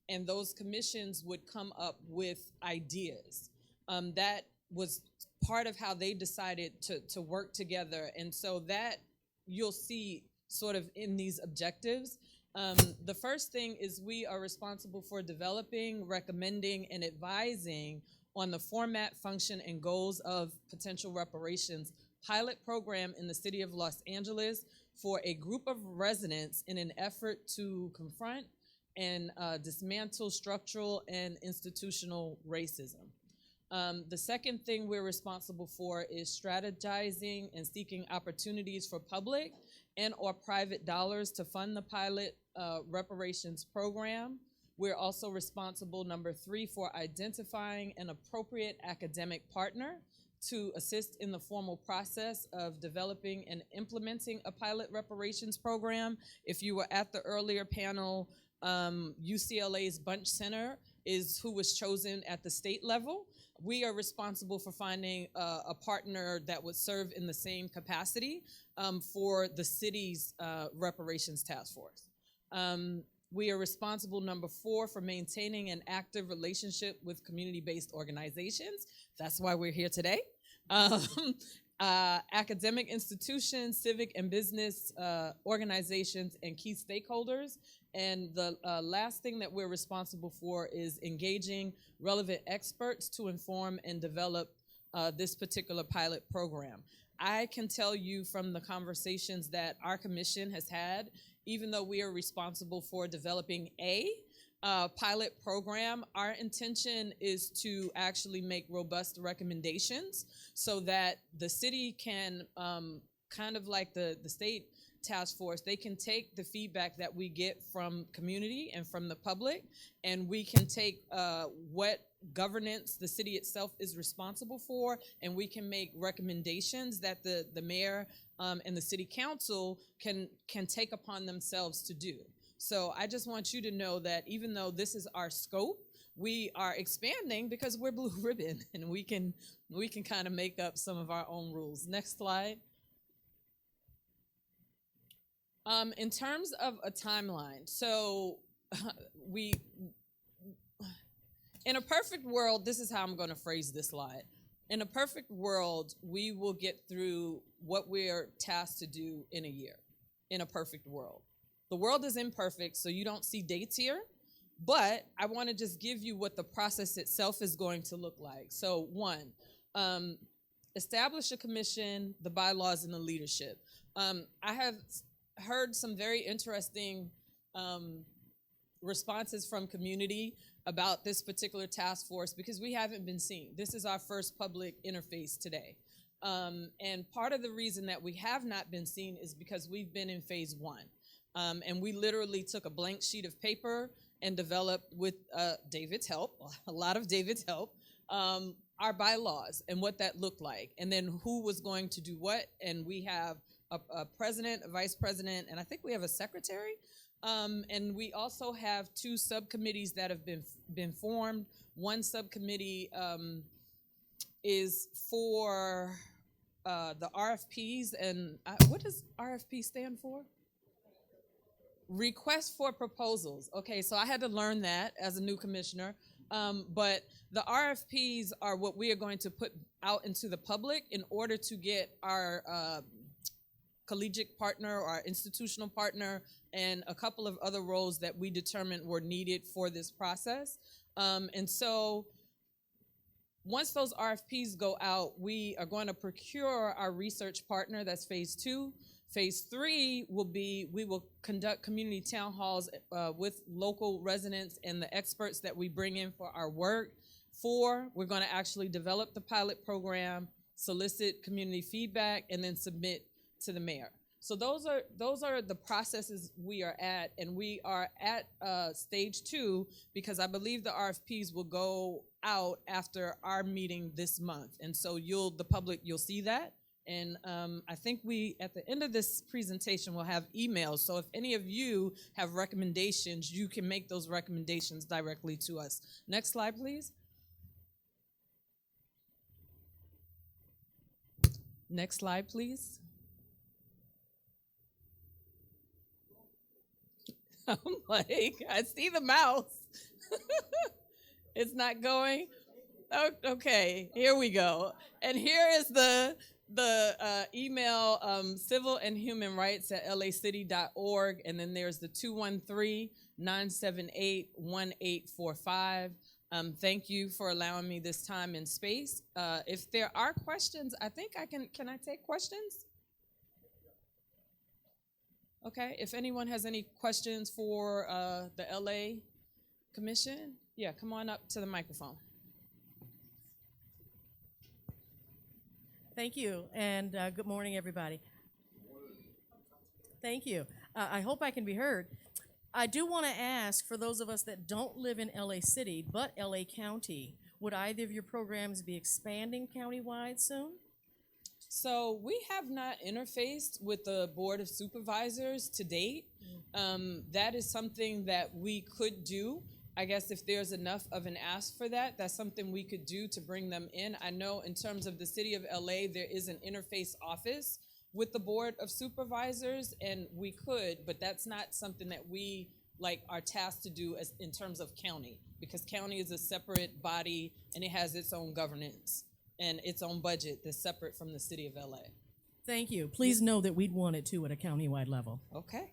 and those commissions would come up with ideas. That was part of how they decided to work together, and so that you'll see sort of in these objectives. The first thing is we are responsible for developing, recommending, and advising on the format, function, and goals of potential reparations pilot program in the city of Los Angeles for a group of residents in an effort to confront and dismantle structural and institutional racism. The second thing we're responsible for is strategizing and seeking opportunities for public and or private dollars to fund the pilot reparations program. We're also responsible, number 3, for identifying an appropriate academic partner to assist in the formal process of developing and implementing a pilot reparations program. If you were at the earlier panel, UCLA's Bunch Center is who was chosen at the state level. We are responsible for finding a partner that would serve in the same capacity for the city's reparations task force. We are responsible, number 4, for maintaining an active relationship with community-based organizations. That's why we're here today. Academic institutions, civic and business organizations, and key stakeholders. And the last thing that we're responsible for is engaging relevant experts to inform and develop this particular pilot program. I can tell you from the conversations that our commission has had, even though we are responsible for developing a pilot program, our intention is to actually make robust recommendations so that the city can, kind of like the state task force, they can take the feedback that we get from community and from the public, and we can take what governance the city itself is responsible for, and we can make recommendations that the mayor and the city council can take upon themselves to do. So I just want you to know that even though this is our scope, we are expanding because we're Blue Ribbon, and we can kind of make up some of our own rules. Next slide. In terms of a timeline, so in a perfect world, this is how I'm going to phrase this slide. In a perfect world, we will get through what we're tasked to do in a year, in a perfect world. The world is imperfect, so you don't see dates here, but I want to just give you what the process itself is going to look like. So 1, establish a commission, the bylaws, and the leadership. I have heard some very interesting responses from community about this particular task force because we haven't been seen. This is our first public interface today. And part of the reason that we have not been seen is because we've been in phase 1. And we literally took a blank sheet of paper and developed with David's help, a lot of David's help, our bylaws and what that looked like, and then who was going to do what. And we have a president, a vice president, and I think we have a secretary. And we also have 2 subcommittees that have been formed. One subcommittee is for the RFPs, and what does RFP stand for? Request for proposals. Okay, so I had to learn that as a new commissioner. But the RFPs are what we are going to put out into the public in order to get our collegiate partner, our institutional partner, and a couple of other roles that we determined were needed for this process. And so once those RFPs go out, we are going to procure our research partner. That's phase 2. Phase 3 will be, we will conduct community town halls with local residents and the experts that we bring in for our work. 4, we're going to actually develop the pilot program, solicit community feedback, and then submit to the mayor. So those are the processes we are at, and we are at stage 2 because I believe the RFPs will go out after our meeting this month, and so you'll see that. And I think at the end of this presentation, we'll have emails. So if any of you have recommendations, you can make those recommendations directly to us. Next slide, please. Next slide, please. I'm like, I see the mouse. It's not going. Oh, okay, here we go. And here is the email, civil and human rights at lacity.org. And then there's the 213-978-1845. Thank you for allowing me this time and space. If there are questions, I think can I take questions? Okay, if anyone has any questions for the LA Commission, yeah, come on up to the microphone. Thank you, and good morning, everybody. Thank you. I hope I can be heard. I do want to ask, for those of us that don't live in LA City, but LA County, would either of your programs be expanding countywide soon? So we have not interfaced with the Board of Supervisors to date. That is something that we could do. I guess if there's enough of an ask for that, that's something we could do to bring them in. I know in terms of the city of LA, there is an interface office with the Board of Supervisors, and we could, but that's not something that we are tasked to do as in terms of county, because county is a separate body and it has its own governance and its own budget that's separate from the city of LA. Thank you. Please know that we'd want it too at a countywide level. Okay.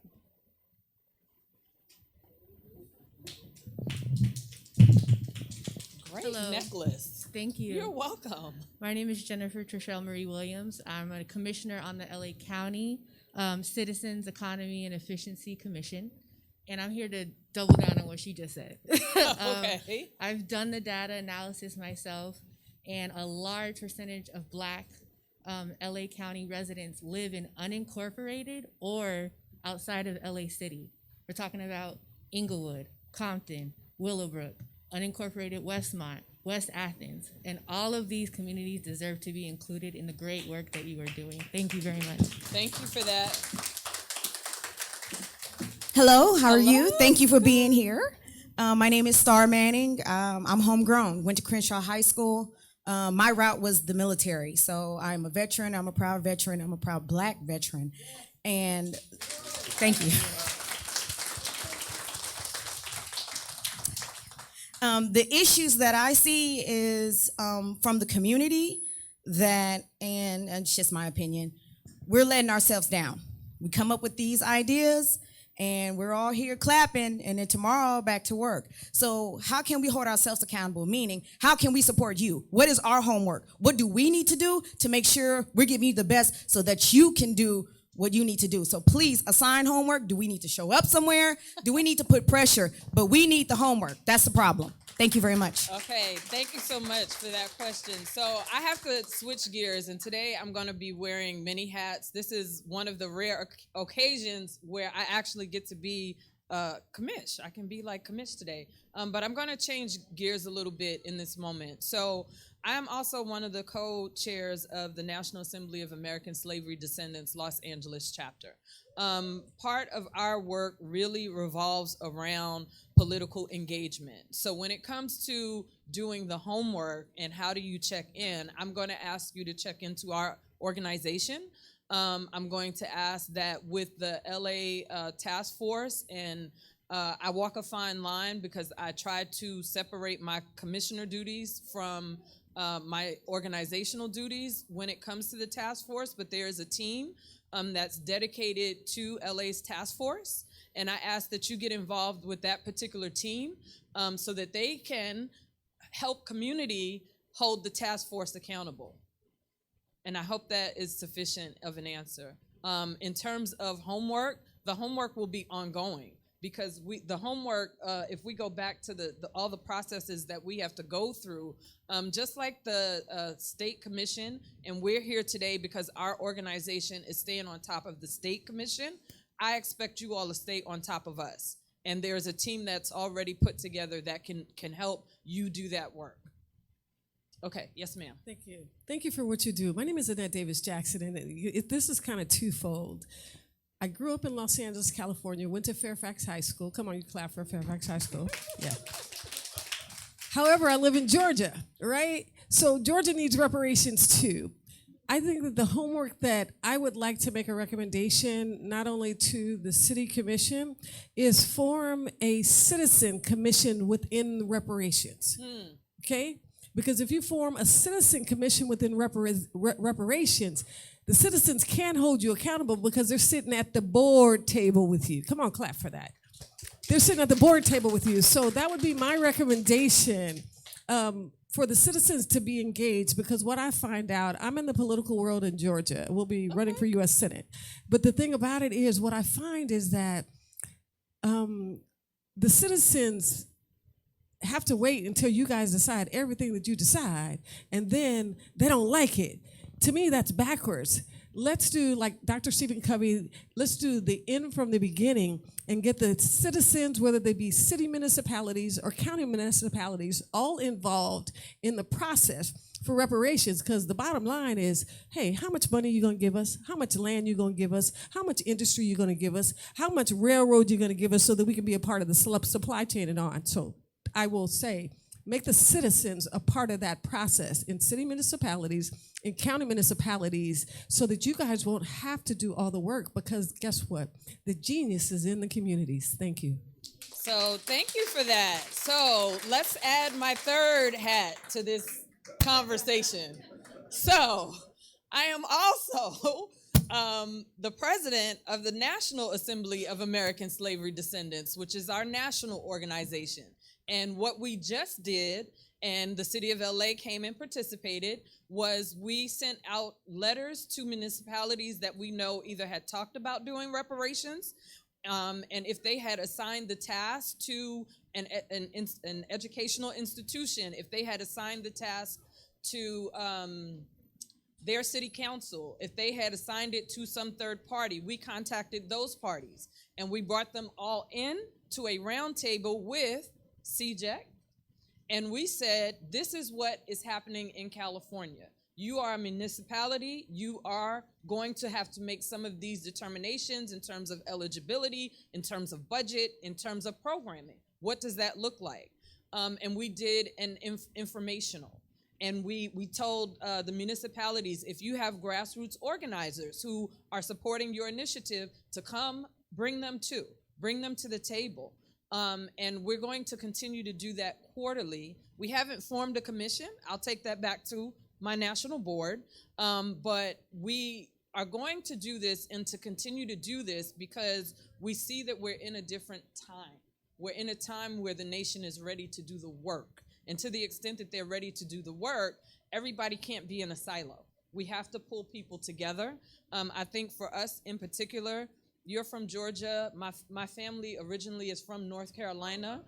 Great Hello. necklace. Thank you. You're welcome. My name is Jennifer Trishelle Marie Williams. I'm a commissioner on the LA County Citizens Economy and Efficiency Commission, and I'm here to double down on what she just said. Okay. I've done the data analysis myself, and a large percentage of Black LA County residents live in unincorporated or outside of LA City. We're talking about Inglewood, Compton, Willowbrook, unincorporated Westmont, West Athens, and all of these communities deserve to be included in the great work that you are doing. Thank you very much. Thank you for that. Hello, how are you? Hello. Thank you for being here. My name is Star Manning. I'm homegrown, went to Crenshaw High School. My route was the military, so I'm a veteran, I'm a proud veteran, I'm a proud Black veteran, and thank you. The issues that I see is from the community that, and it's just my opinion, we're letting ourselves down. We come up with these ideas and we're all here clapping and then tomorrow back to work. So how can we hold ourselves accountable? Meaning, how can we support you? What is our homework? What do we need to do to make sure we're giving you the best so that you can do what you need to do? So please assign homework. Do we need to show up somewhere? Do we need to put pressure? But we need the homework. That's the problem. Thank you very much. Okay, thank you so much for that question. So I have to switch gears, and today I'm going to be wearing many hats. This is one of the rare occasions where I actually get to be commish. I can be like commish today. But I'm going to change gears a little bit in this moment. So I am also one of the co-chairs of the National Assembly of American Slavery Descendants Los Angeles chapter. Part of our work really revolves around political engagement. So when it comes to doing the homework and how do you check in, I'm going to ask you to check into our organization. I'm going to ask that with the LA task force, and I walk a fine line because I try to separate my commissioner duties from my organizational duties when it comes to the task force, but there is a team that's dedicated to LA's task force, and I ask that you get involved with that particular team so that they can help community hold the task force accountable. And I hope that is sufficient of an answer. In terms of homework, the homework will be ongoing. Because the homework, if we go back to all the processes that we have to go through, just like the state commission, and we're here today because our organization is staying on top of the state commission, I expect you all to stay on top of us. And there's a team that's already put together that can help you do that work. Okay, yes, ma'am. Thank you. Thank you for what you do. My name is Annette Davis Jackson, and this is kind of twofold. I grew up in Los Angeles, California, went to Fairfax High School. Come on, you clap for Fairfax High School. Yeah. However, I live in Georgia, right? So Georgia needs reparations too. I think that the homework that I would like to make a recommendation, not only to the city commission, is form a citizen commission within reparations, okay? Because if you form a citizen commission within reparations, the citizens can hold you accountable because they're sitting at the board table with you. Come on, clap for that. They're sitting at the board table with you. So that would be my recommendation for the citizens to be engaged, because what I find out, I'm in the political world in Georgia. We'll be running for U.S. Senate. But the thing about it is, what I find is that the citizens have to wait until you guys decide everything that you decide, and then they don't like it. To me, that's backwards. Let's do, like Dr. Stephen Covey, let's do the end from the beginning and get the citizens, whether they be city municipalities or county municipalities, all involved in the process for reparations. Because the bottom line is, hey, how much money are you going to give us? How much land you going to give us? How much industry you going to give us? How much railroad you going to give us so that we can be a part of the supply chain and on? So I will say, make the citizens a part of that process in city municipalities, in county municipalities, so that you guys won't have to do all the work, because guess what? The genius is in the communities. Thank you. So thank you for that. So let's add my third hat to this conversation. So I am also the president of the National Assembly of American Slavery Descendants, which is our national organization. And what we just did, and the city of LA came and participated, was we sent out letters to municipalities that we know either had talked about doing reparations, and if they had assigned the task to an educational institution, if they had assigned the task to their city council, if they had assigned it to some third party, we contacted those parties, and we brought them all in to a round table with CJEC, and we said, this is what is happening in California. You are a municipality. You are going to have to make some of these determinations in terms of eligibility, in terms of budget, in terms of programming. What does that look like? And we did an informational. And we told the municipalities, if you have grassroots organizers who are supporting your initiative, to come, bring them to the table. And we're going to continue to do that quarterly. We haven't formed a commission. I'll take that back to my national board. But we are going to do this and to continue to do this because we see that we're in a different time. We're in a time where the nation is ready to do the work. And to the extent that they're ready to do the work, everybody can't be in a silo. We have to pull people together. I think for us in particular, you're from Georgia. My family originally is from North Carolina.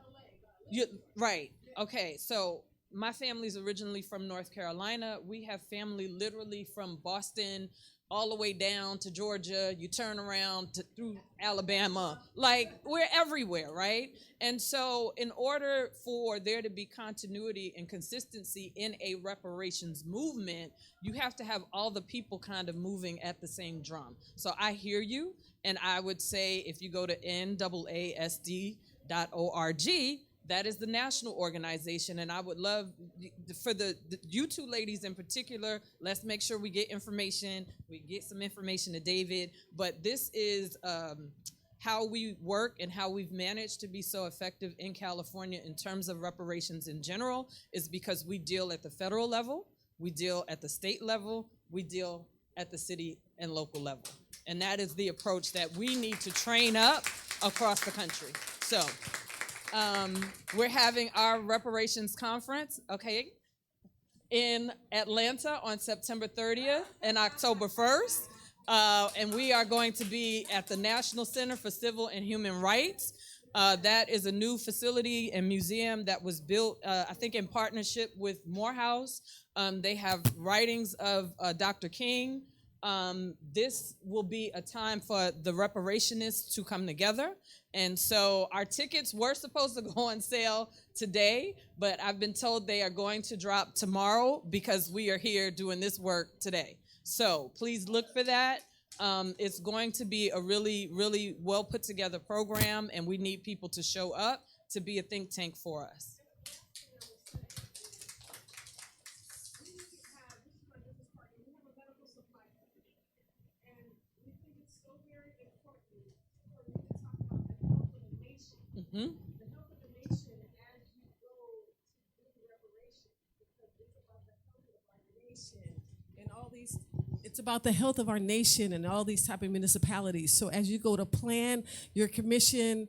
Right. Okay. So my family's originally from North Carolina. We have family literally from Boston all the way down to Georgia. You turn around through Alabama. Like, we're everywhere, right? And so in order for there to be continuity and consistency in a reparations movement, you have to have all the people kind of moving at the same drum. So I hear you. And I would say if you go to NAASD.org, that is the national organization. And I would love for you two ladies in particular, let's make sure we get information. We get some information to David. But this is how we work and how we've managed to be so effective in California in terms of reparations in general is because we deal at the federal level, we deal at the state level, we deal at the city and local level. And that is the approach that we need to train up across the country. So we're having our reparations conference, okay, in Atlanta on September 30th and October 1st. And we are going to be at the National Center for Civil and Human Rights. That is a new facility and museum that was built, I think, in partnership with Morehouse. They have writings of Dr. King. This will be a time for the reparationists to come together. And so our tickets were supposed to go on sale today, but I've been told they are going to drop tomorrow because we are here doing this work today. So please look for that. It's going to be a really, really well put together program, and we need people to show up to be a think tank for us. Mm-hmm. The health of the nation as you go to do reparations, because it's about the health of our nation and all these. It's about the health of our nation and all these type of municipalities. So as you go to plan your commission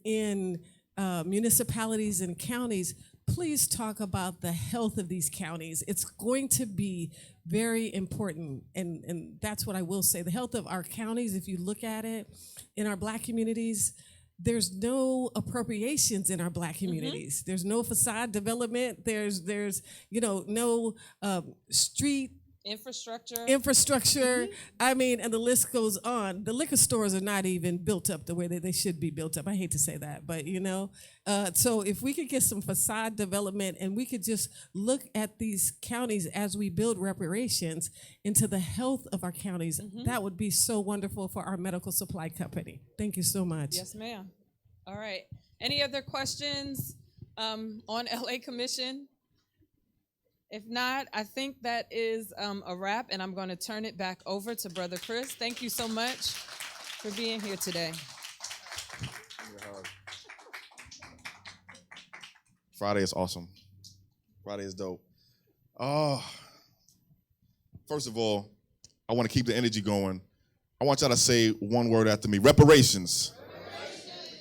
in municipalities and counties, please talk about the health of these counties. It's going to be very important, and that's what I will say. The health of our counties, if you look at it, in our Black communities, there's no appropriations in our Black communities. There's no facade development. There's no street infrastructure. I mean, and the list goes on. The liquor stores are not even built up the way that they should be built up. I hate to say that, but so if we could get some facade development and we could just look at these counties as we build reparations into the health of our counties, that would be so wonderful for our medical supply company. Thank you so much. Yes, ma'am. All right. Any other questions on LA Commission? If not, I think that is a wrap, and I'm going to turn it back over to Brother Chris. Thank you so much for being here today. Friday is awesome. Friday is dope. Oh, first of all, I want to keep the energy going. I want y'all to say one word after me. Reparations.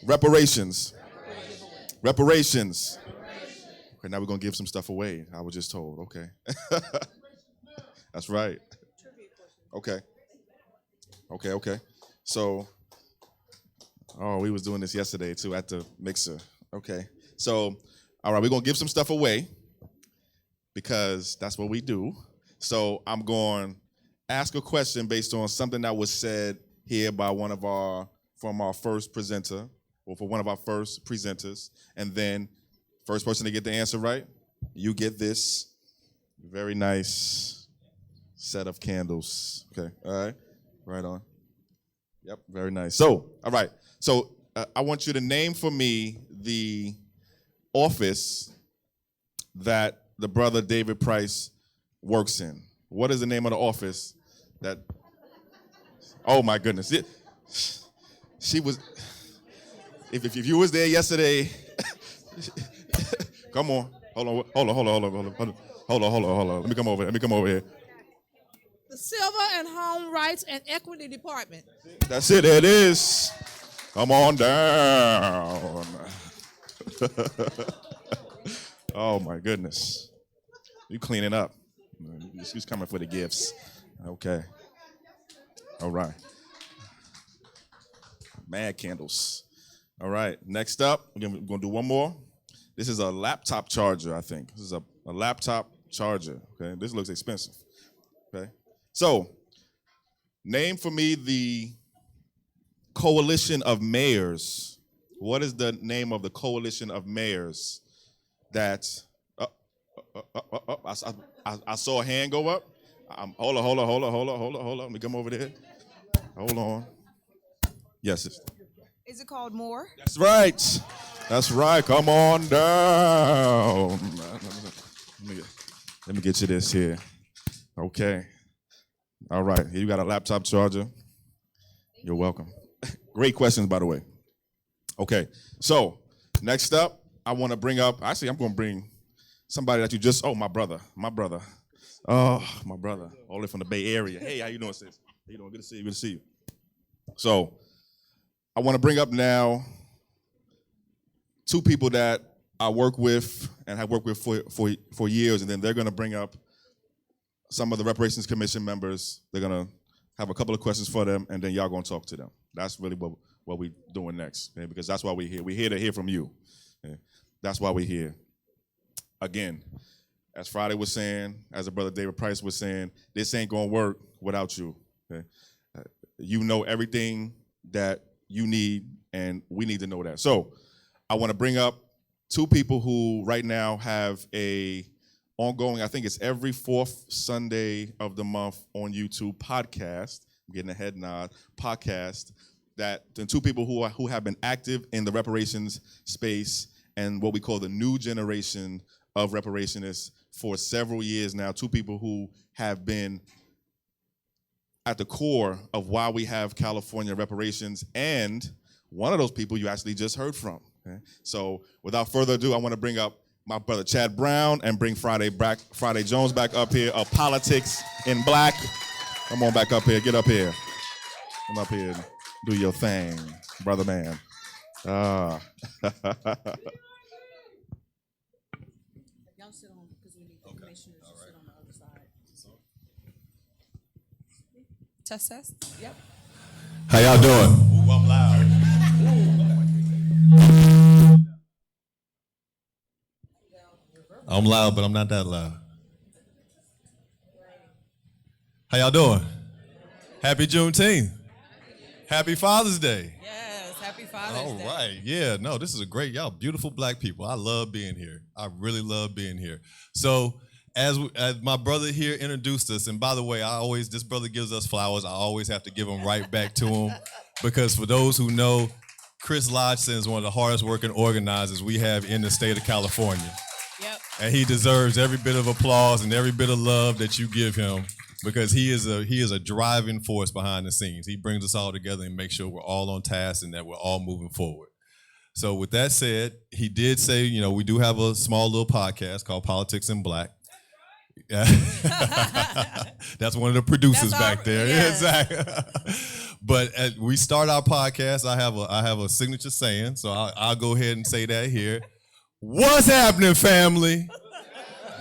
Reparations. Reparations. Okay, now we're going to give some stuff away. I was just told. Okay. That's right. Okay. So, we was doing this yesterday, too, at the mixer. Okay. So, all right, we're going to give some stuff away because that's what we do. So, I'm going to ask a question based on something that was said here by one of our first presenter, or for one of our first presenters, and then first person to get the answer right, you get this very nice set of candles. Okay, all right, right on. Yep, very nice. So, all right, so I want you to name for me the office that the brother David Price works in. What is the name of the office that, oh my goodness. She was, if you was there yesterday, come on. Hold on. Let me come over here. The Civil and Home Rights and Equity Department. That's it. There it is. Come on down. Oh my goodness. You cleaning up. She's coming for the gifts. Okay. All right. Mad candles. All right. Next up, we're going to do one more. This is a laptop charger, I think. This is a laptop charger, okay? This looks expensive, okay? So, name for me the coalition of mayors. What is the name of the coalition of mayors that, I saw a hand go up. Hold on. Let me come over there. Hold on. Yes. Is it called More? That's right. That's right. Come on down. Let me get you this here. Okay. All right. Here you got a laptop charger. You're welcome. Great questions, by the way. Okay. So, next up, I want to bring up, actually, I'm going to bring somebody that you just, my brother. Oh, my brother. All the way from the Bay Area. Hey, how you doing, sis? How you doing? Good to see you. So, I want to bring up now two people that I work with and have worked with for years, and then they're going to bring up some of the Reparations Commission members. They're going to have a couple of questions for them, and then y'all going to talk to them. That's really what we're doing next, okay? Because that's why we're here. We're here to hear from you. Okay? That's why we're here. Again, as Friday was saying, as the brother David Price was saying, this ain't going to work without you. Okay? You know everything that you need, and we need to know that. So I want to bring up two people who right now have a ongoing, I think it's every fourth Sunday of the month on YouTube podcast, I'm getting a head nod, podcast, that the two people who have been active in the reparations space and what we call the new generation of reparationists for several years now, two people who have been at the core of why we have California reparations, and one of those people you actually just heard from. Okay? So without further ado, I want to bring up my brother Chad Brown and bring Friday Jones back up here of Politics in Black. Come on back up here, get up here. Come up here and do your thing, brother man. Test, test. Yep. How y'all doing? Ooh, I'm loud. I'm loud, but I'm not that loud. How y'all doing? Happy Juneteenth. Happy Father's Day. Yes, happy Father's All Day. right. Yeah, no, this is a great, y'all beautiful black people. I love being here. I really love being here. So as my brother here introduced us, and by the way, this brother gives us flowers. I always have to give them right back to him because for those who know, Chris Lodgson is one of the hardest working organizers we have in the state of California. Yep. And he deserves every bit of applause and every bit of love that you give him because he is a driving force behind the scenes. He brings us all together and makes sure we're all on task and that we're all moving forward. So with that said, he did say, we do have a small little podcast called Politics in Black. That's one of the producers back there. Yeah. Exactly. But as we start our podcast, I have a signature saying, so I'll go ahead and say that here. What's happening, family?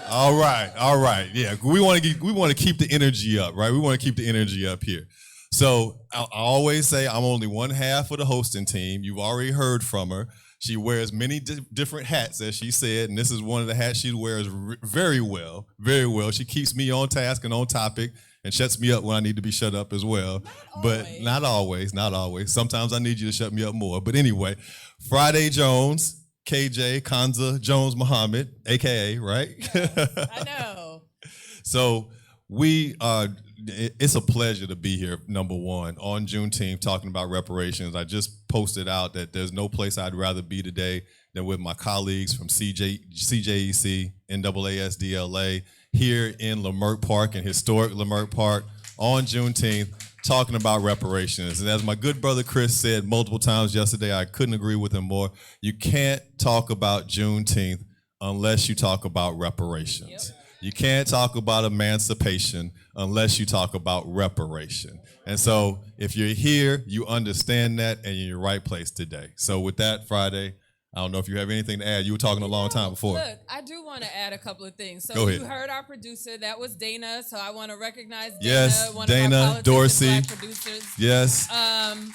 All right. Yeah, we want to keep the energy up, right? We want to keep the energy up here. So I always say I'm only one half of the hosting team. You've already heard from her. She wears many different hats, as she said, and this is one of the hats she wears very well, very well. She keeps me on task and on topic and shuts me up when I need to be shut up as well. Not always. Sometimes I need you to shut me up more. But anyway, Friday Jones, KJ, Kanza, Jones Muhammad, AKA, right? I know. So it's a pleasure to be here, number one, on Juneteenth talking about reparations. I just posted out that there's no place I'd rather be today than with my colleagues from CJEC, NAASDLA, here in Leimert Park, in historic Leimert Park, on Juneteenth, talking about reparations. And as my good brother Chris said multiple times yesterday, I couldn't agree with him more. You can't talk about Juneteenth unless you talk about reparations. Yep. You can't talk about emancipation unless you talk about reparation. And so if you're here, you understand that and you're in the right place today. So with that, Friday, I don't know if you have anything to add. You were talking a long time before. Look, I do want to add a couple of things. So Go ahead. You heard our producer. That was Dana. So I want to recognize Dana, Yes, one Dana, of our Politics Dorsey. and Black producers. Yes.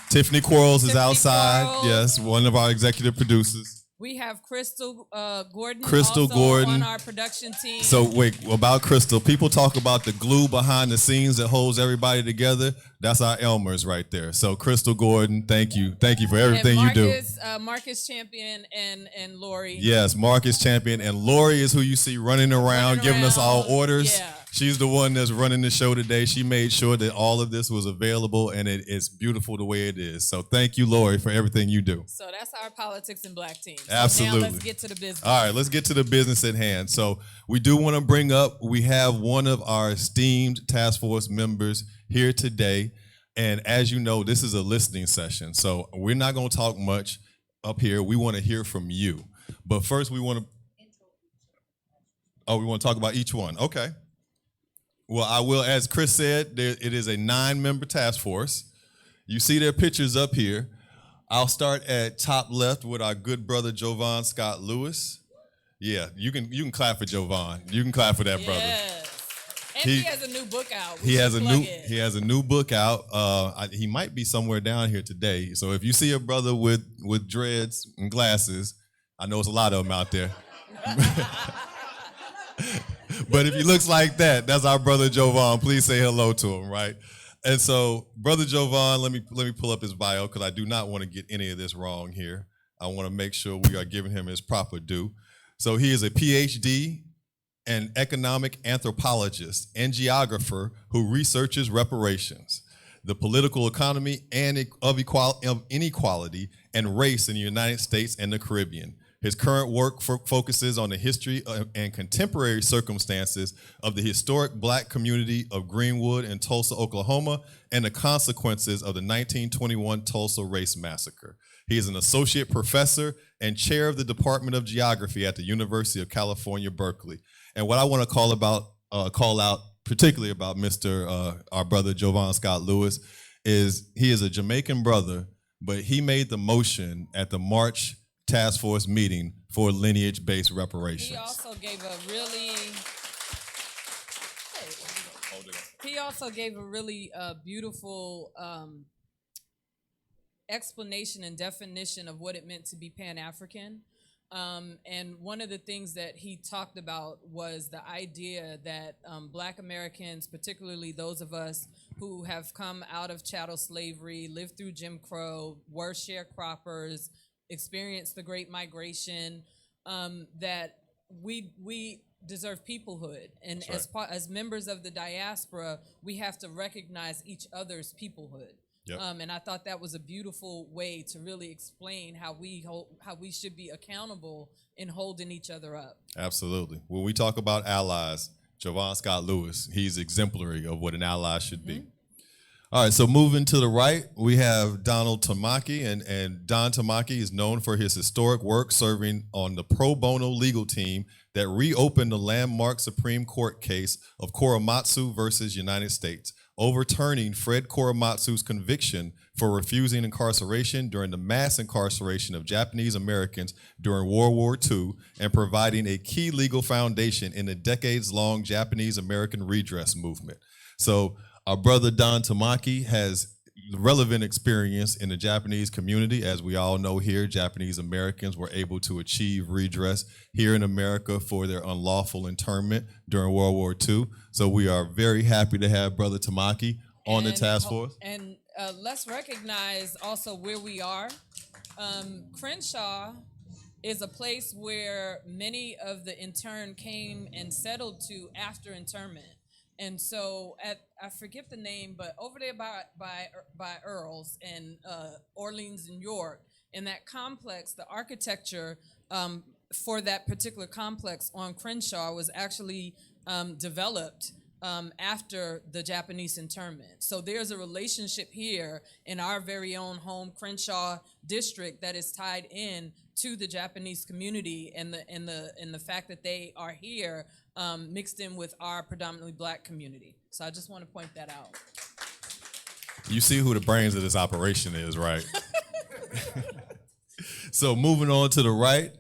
Tiffany Quarles is Tiffany outside. Quarles. Yes, one of our executive producers. We have Crystal Gordon Crystal also Gordon. on our production team. So wait, about Crystal, people talk about the glue behind the scenes that holds everybody together. That's our Elmers right there. So Crystal Gordon, thank you for everything you do. Marcus Champion and Lori. Yes, Marcus Champion and Lori is who you see running around giving us all orders. Yeah. She's the one that's running the show today. She made sure that all of this was available and it's beautiful the way it is. So thank you, Lori, for everything you do. So that's our Politics and Black team. So Absolutely. Now let's get to the business. All right, let's get to the business at hand. So we do want to bring up, we have one of our esteemed task force members here today. And as you know, this is a listening session. So we're not going to talk much up here. We want to hear from you. But first we want to talk about each one. Okay. Well, I will, as Chris said, it is a 9-member task force. You see their pictures up here. I'll start at top left with our good brother, Jovan Scott Lewis. Yeah, you can clap for Jovan. You can clap for that brother. And he has a new book out. He has a new book out. He might be somewhere down here today. So if you see a brother with dreads and glasses, I know it's a lot of them out there. But if he looks like that, that's our brother Jovan. Please say hello to him, right? And so, brother Jovan, let me pull up his bio because I do not want to get any of this wrong here. I want to make sure we are giving him his proper due. So he is a PhD and economic anthropologist and geographer who researches reparations, the political economy of inequality and race in the United States and the Caribbean. His current work focuses on the history and contemporary circumstances of the historic Black community of Greenwood and Tulsa, Oklahoma, and the consequences of the 1921 Tulsa Race Massacre. He is an associate professor and chair of the Department of Geography at the University of California, Berkeley. And what I want to call out particularly about our brother Jovan Scott Lewis is he is a Jamaican brother, but he made the motion at the March task force meeting for lineage-based reparations. He also gave a really He also gave a really beautiful explanation and definition of what it meant to be Pan-African. And one of the things that he talked about was the idea that Black Americans, particularly those of us who have come out of chattel slavery, lived through Jim Crow, were sharecroppers, experienced the Great Migration, that we deserve peoplehood, and as members of the diaspora, we have to recognize each other's peoplehood. Yep. And I thought that was a beautiful way to really explain how we should be accountable in holding each other up. Absolutely. When we talk about allies, Javon Scott Lewis, he's exemplary of what an ally should be. All right, so moving to the right, we have Donald Tamaki, and Don Tamaki is known for his historic work serving on the pro bono legal team that reopened the landmark Supreme Court case of Korematsu versus United States, overturning Fred Korematsu's conviction for refusing incarceration during the mass incarceration of Japanese Americans during World War II and providing a key legal foundation in the decades-long Japanese American redress movement. So our brother Don Tamaki has relevant experience in the Japanese community. As we all know here, Japanese Americans were able to achieve redress here in America for their unlawful internment during World War II. So we are very happy to have Brother Tamaki on the task force. And let's recognize also where we are. Crenshaw is a place where many of the interned came and settled to after internment. And so I forget the name, but over there by Earl's and Orleans and York, in that complex, the architecture for that particular complex on Crenshaw was actually developed after the Japanese internment. So there's a relationship here in our very own home Crenshaw district that is tied in to the Japanese community and the fact that they are here mixed in with our predominantly Black community. So I just want to point that out. You see who the brains of this operation is, right? So moving on to the right,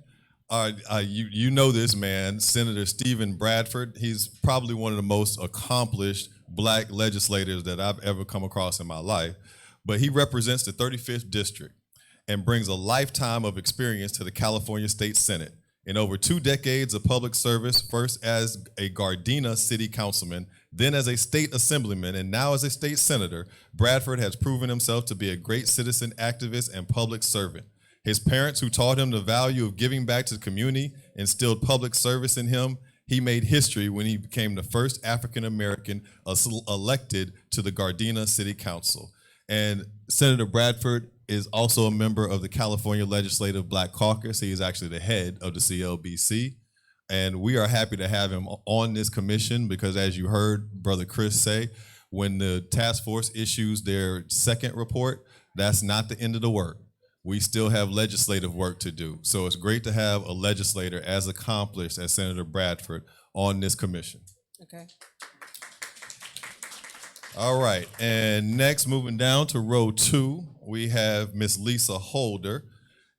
you know this man, Senator Stephen Bradford. He's probably one of the most accomplished Black legislators that I've ever come across in my life. But he represents the 35th District and brings a lifetime of experience to the California State Senate. In over 2 decades of public service, first as a Gardena city councilman, then as a state assemblyman, and now as a state senator, Bradford has proven himself to be a great citizen activist and public servant. His parents, who taught him the value of giving back to the community, instilled public service in him. He made history when he became the first African American elected to the Gardena City Council. And Senator Bradford is also a member of the California Legislative Black Caucus. He is actually the head of the CLBC. And we are happy to have him on this commission because, as you heard Brother Chris say, when the task force issues their second report, that's not the end of the work. We still have legislative work to do. So it's great to have a legislator as accomplished as Senator Bradford on this commission. Okay. All right, and next, moving down to row 2, we have Miss Lisa Holder.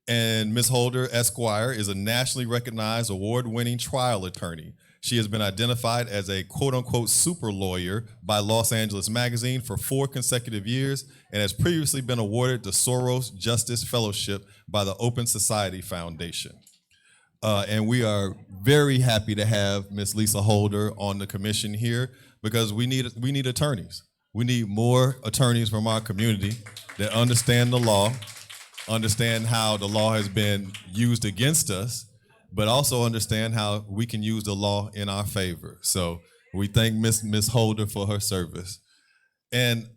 And Ms. Holder, Esquire, is a nationally recognized award-winning trial attorney. She has been identified as a quote-unquote super lawyer by Los Angeles Magazine for 4 consecutive years and has previously been awarded the Soros Justice Fellowship by the Open Society Foundation. And we are very happy to have Ms. Lisa Holder on the commission here because we need attorneys. We need more attorneys from our community that understand the law, understand how the law has been used against us, but also understand how we can use the law in our favor. So we thank Ms. Holder for her service. And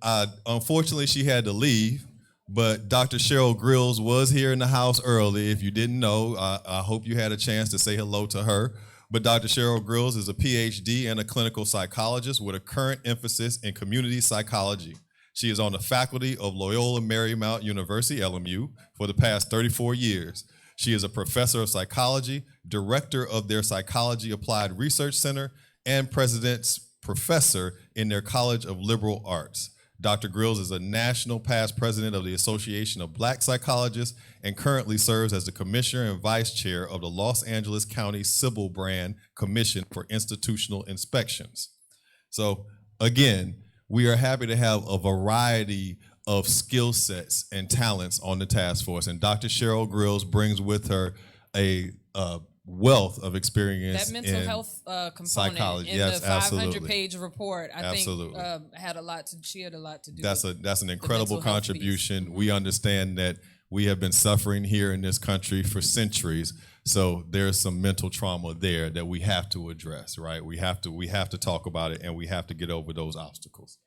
unfortunately, she had to leave, but Dr. Cheryl Grills was here in the house early. If you didn't know, I hope you had a chance to say hello to her. But Dr. Cheryl Grills is a PhD and a clinical psychologist with a current emphasis in community psychology. She is on the faculty of Loyola Marymount University, LMU, for the past 34 years. She is a professor of psychology, director of their Psychology Applied Research Center, and president's professor in their College of Liberal Arts. Dr. Grills is a national past president of the Association of Black Psychologists and currently serves as the commissioner and vice chair of the Los Angeles County Civil Brand Commission for Institutional Inspections. So again, we are happy to have a variety of skill sets and talents on the task force. And Dr. Cheryl Grills brings with her a wealth of experience That mental in health component psychology. in Yes, the 500 absolutely. page report, I Absolutely. think had a lot to. She had a lot to do. That's with an the incredible mental health piece. contribution. We understand that we have been suffering here in this country for centuries. So there's some mental trauma there that we have to address, right? We have to talk about it, and we have to get over those obstacles.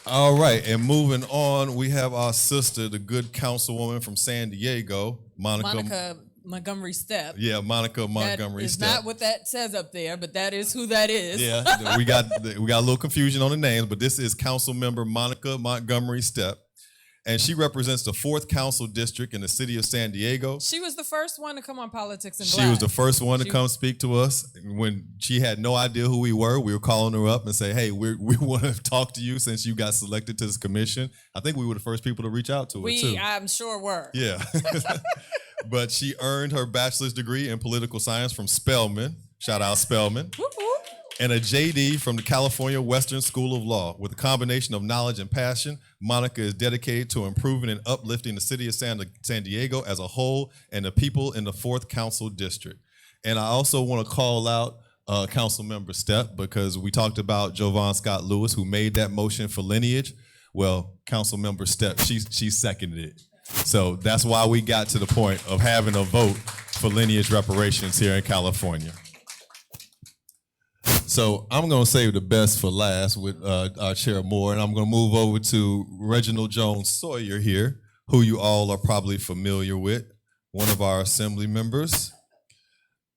All right, and moving on, we have our sister, the good councilwoman from San Diego, Monica Montgomery Stepp. Yeah, Monica Montgomery That is Stepp. not what that says up there, but that is who that is. Yeah, we got a little confusion on the names, but this is Council Member Monica Montgomery Stepp, and she represents the 4th Council District in the city of San Diego. She was the first one to come on Politics in She Black. was the first one to She- come speak to us when she had no idea who we were. We were calling her up and say, "Hey, we want to talk to you since you got selected to this commission." I think we were the first people to reach out to her too. I'm sure were. Yeah. But she earned her bachelor's degree in political science from Spelman. Shout out Spelman. Whoop, whoop. And a JD from the California Western School of Law. With a combination of knowledge and passion, Monica is dedicated to improving and uplifting the city of San Diego as a whole and the people in the 4th Council District. And I also want to call out Council Member Stepp, because we talked about Jovan Scott Lewis, who made that motion for lineage. Well, Council Member Stepp, she seconded it. So that's why we got to the point of having a vote for lineage reparations here in California. So I'm going to save the best for last with our Chair Moore, and I'm going to move over to Reginald Jones Sawyer here, who you all are probably familiar with, one of our assembly members.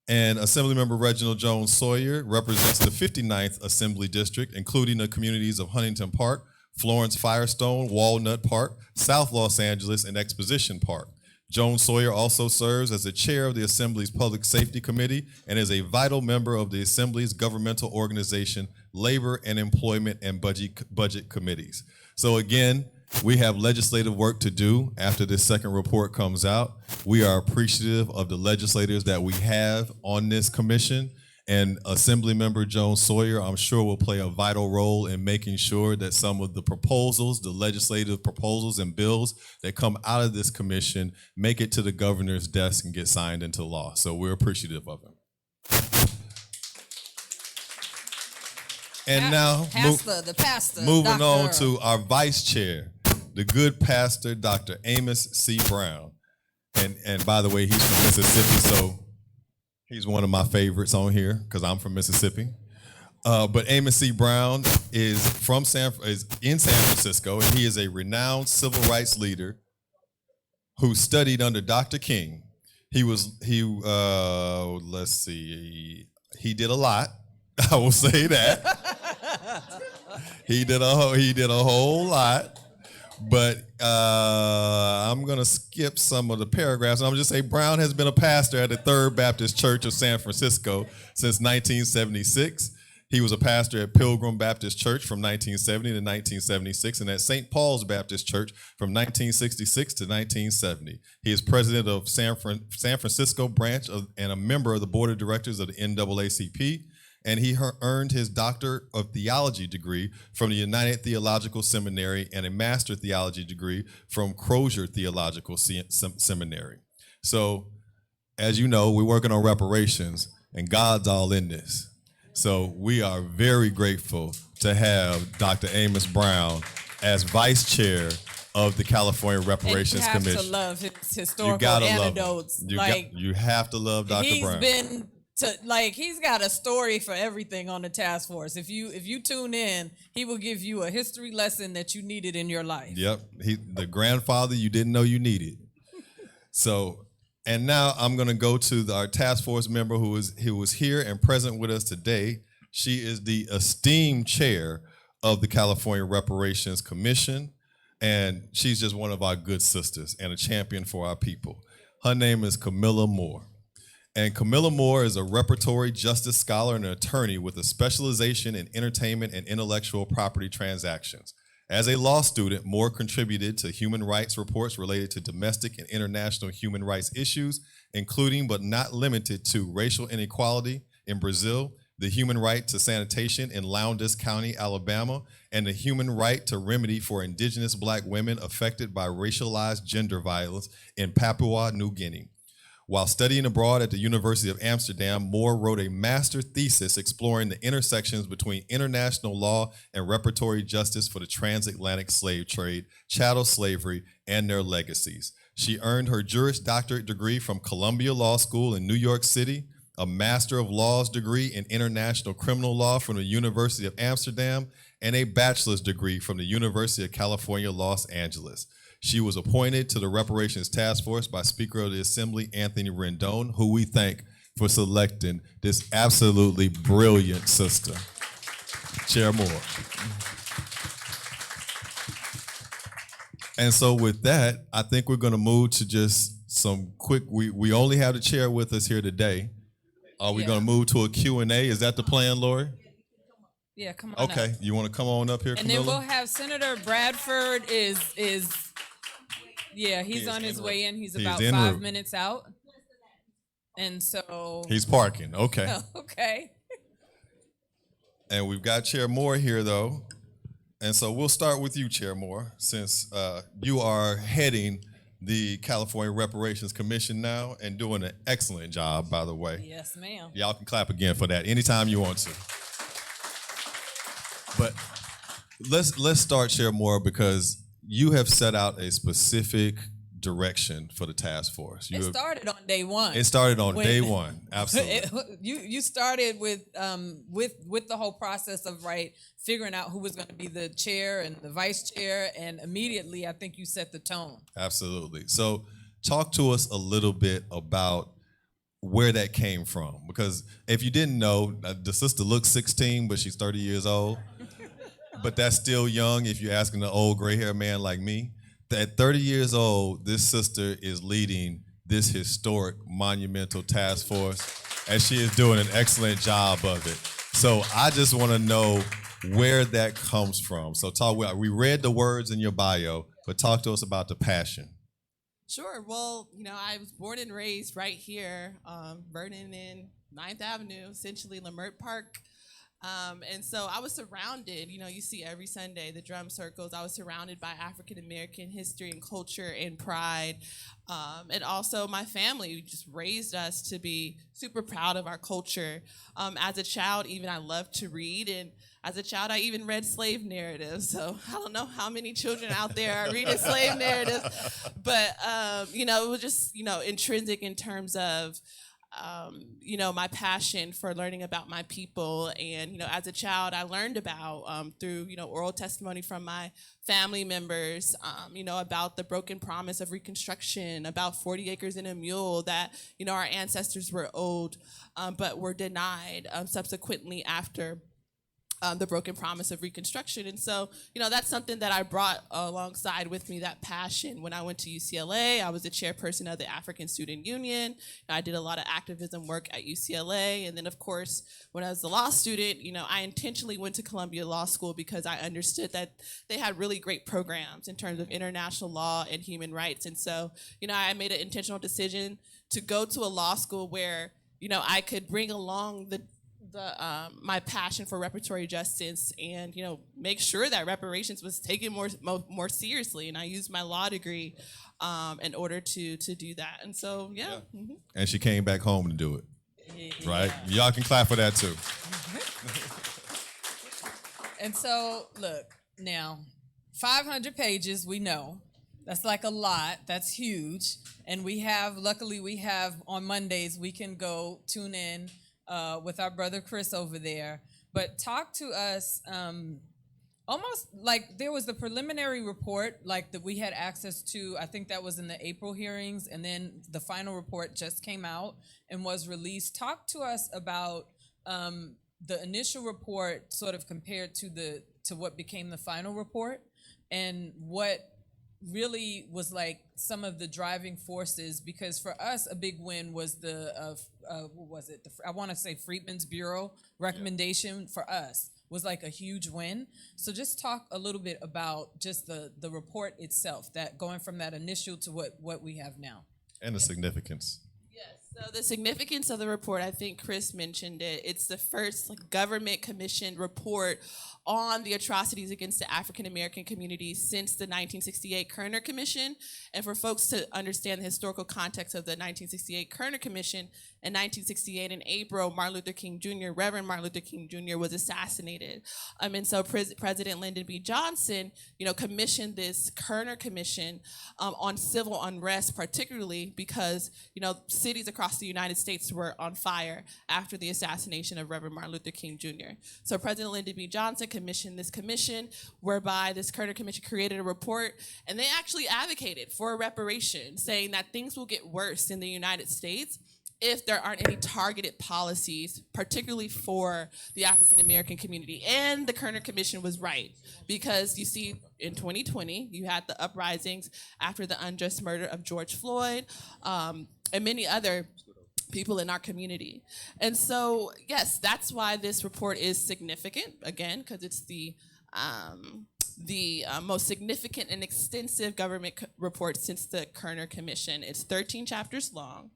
And Assemblymember Reginald Jones Sawyer represents the 59th Assembly District, including the communities of Huntington Park, Florence Firestone, Walnut Park, South Los Angeles, and Exposition Park. Jones Sawyer also serves as the chair of the Assembly's Public Safety Committee and is a vital member of the Assembly's governmental organization, Labor and Employment and Budget Committees. So again, we have legislative work to do after this second report comes out. We are appreciative of the legislators that we have on this commission. And Assemblymember Jones Sawyer, I'm sure, will play a vital role in making sure that some of the proposals, the legislative proposals and bills that come out of this commission make it to the governor's desk and get signed into law. So we're appreciative of him. And now, the pastor, moving Dr. on to our vice chair, the good pastor, Dr. Amos C. Brown. And by the way, he's from Mississippi, so he's one of my favorites on here because I'm from Mississippi. But Amos C. Brown is in San Francisco, and he is a renowned civil rights leader who studied under Dr. King. He did a lot. I will say that. He did a whole lot. But I'm going to skip some of the paragraphs. And I'm just say Brown has been a pastor at the Third Baptist Church of San Francisco since 1976. He was a pastor at Pilgrim Baptist Church from 1970 to 1976 and at St. Paul's Baptist Church from 1966 to 1970. He is president of San Francisco branch and a member of the board of directors of the NAACP. And he earned his Doctor of Theology degree from the United Theological Seminary and a Master Theology degree from Crozier Theological Seminary. So, as you know, we're working on reparations, and God's all in this. So we are very grateful to have Dr. Amos Brown as vice chair of the California Reparations And you have Commission. to love his You historical gotta love him. anecdotes. You have to love Dr. He's Brown. he's got a story for everything on the task force. If you tune in, he will give you a history lesson that you needed in your life. Yep, the grandfather you didn't know you needed. So, and now I'm going to go to our task force member who was here and present with us today. She is the esteemed chair of the California Reparations Commission, and she's just one of our good sisters and a champion for our people. Her name is Camilla Moore. And Camilla Moore is a repertory justice scholar and an attorney with a specialization in entertainment and intellectual property transactions. As a law student, Moore contributed to human rights reports related to domestic and international human rights issues, including but not limited to racial inequality in Brazil, the human right to sanitation in Lowndes County, Alabama, and the human right to remedy for indigenous black women affected by racialized gender violence in Papua New Guinea. While studying abroad at the University of Amsterdam, Moore wrote a master thesis exploring the intersections between international law and reparatory justice for the transatlantic slave trade, chattel slavery, and their legacies. She earned her Juris Doctorate degree from Columbia Law School in New York City, a Master of Laws degree in International Criminal Law from the University of Amsterdam, and a bachelor's degree from the University of California, Los Angeles. She was appointed to the Reparations Task Force by Speaker of the Assembly, Anthony Rendon, who we thank for selecting this absolutely brilliant sister. Chair Moore. And so with that, I think we're gonna move to just some quick, we only have the chair with us here today. Are we gonna move to a Q&A? Is that the plan, Lori? Yeah, come on Okay, up. you wanna come on up here, And Camilla? then we'll have Senator Bradford he's He is on his en way route. in. He's He is about en 5 route. minutes out. And so He's parking, okay. okay. And we've got Chair Moore here, though. And so we'll start with you, Chair Moore, since you are heading the California Reparations Commission now and doing an excellent job, by the way. Yes, ma'am. Y'all can clap again for that anytime you want to. But let's start, Chair Moore, because you have set out a specific direction for the task force. It started on day one. It started on When- day one, absolutely. You started with the whole process of figuring out who was going to be the chair and the vice chair, and immediately I think you set the tone. Absolutely. So talk to us a little bit about where that came from. Because if you didn't know, the sister looks 16, but she's 30 years old. But that's still young if you're asking an old gray haired man like me. At 30 years old, this sister is leading this historic monumental task force, and she is doing an excellent job of it. So I just want to know where that comes from. So we read the words in your bio, but talk to us about the passion. Sure. Well, I was born and raised right here, Vernon and 9th Avenue, essentially Lamert Park. And so I was surrounded, you see every Sunday, the drum circles, I was surrounded by African-American history and culture and pride. And also my family just raised us to be super proud of our culture. As a child, even I loved to read, and as a child, I even read slave narratives. So I don't know how many children out there are reading slave narratives, but, it was just, intrinsic in terms of, my passion for learning about my people. And, as a child, I learned about through, oral testimony from my family members, about the broken promise of Reconstruction, about 40 acres and a mule that, our ancestors were owed, but were denied subsequently after the broken promise of Reconstruction. And so, that's something that I brought alongside with me, that passion. When I went to UCLA, I was the chairperson of the African Student Union. I did a lot of activism work at UCLA. And then, of course, when I was a law student, I intentionally went to Columbia Law School because I understood that they had really great programs in terms of international law and human rights. And so, I made an intentional decision to go to a law school where, I could bring along my passion for reparatory justice and make sure that reparations was taken more seriously, and I used my law degree in order to do that. And so Mm-hmm. And she came back home to do it, right? Y'all can clap for that too. And so, look, now, 500 pages, we know. That's like a lot. That's huge. And luckily we have on Mondays, we can go tune in with our brother Chris over there. But talk to us, almost like there was the preliminary report that we had access to. I think that was in the April hearings, and then the final report just came out and was released. Talk to us about the initial report sort of compared to what became the final report, and what really was some of the driving forces, because for us a big win was what was it? I want to say Freedmen's Bureau recommendation for us was a huge win. So just talk a little bit about just the report itself, that going from that initial to what we have now. And the significance. Yes. So the significance of the report, I think Chris mentioned it. It's the first government commissioned report on the atrocities against the African American community since the 1968 Kerner Commission. And for folks to understand the historical context of the 1968 Kerner Commission, in 1968 in April, Martin Luther King Jr., Reverend Martin Luther King Jr. was assassinated. And so President Lyndon B. Johnson, commissioned this Kerner Commission on civil unrest, particularly because, cities across the United States were on fire after the assassination of Reverend Martin Luther King Jr. So President Lyndon B. Johnson commissioned this commission, whereby this Kerner Commission created a report, and they actually advocated for a reparation, saying that things will get worse in the United States if there aren't any targeted policies, particularly for the African American community. And the Kerner Commission was right, because you see, in 2020, you had the uprisings after the unjust murder of George Floyd, and many other people in our community. And so, yes, that's why this report is significant, again, because it's the most significant and extensive government report since the Kerner Commission. It's 13 chapters long.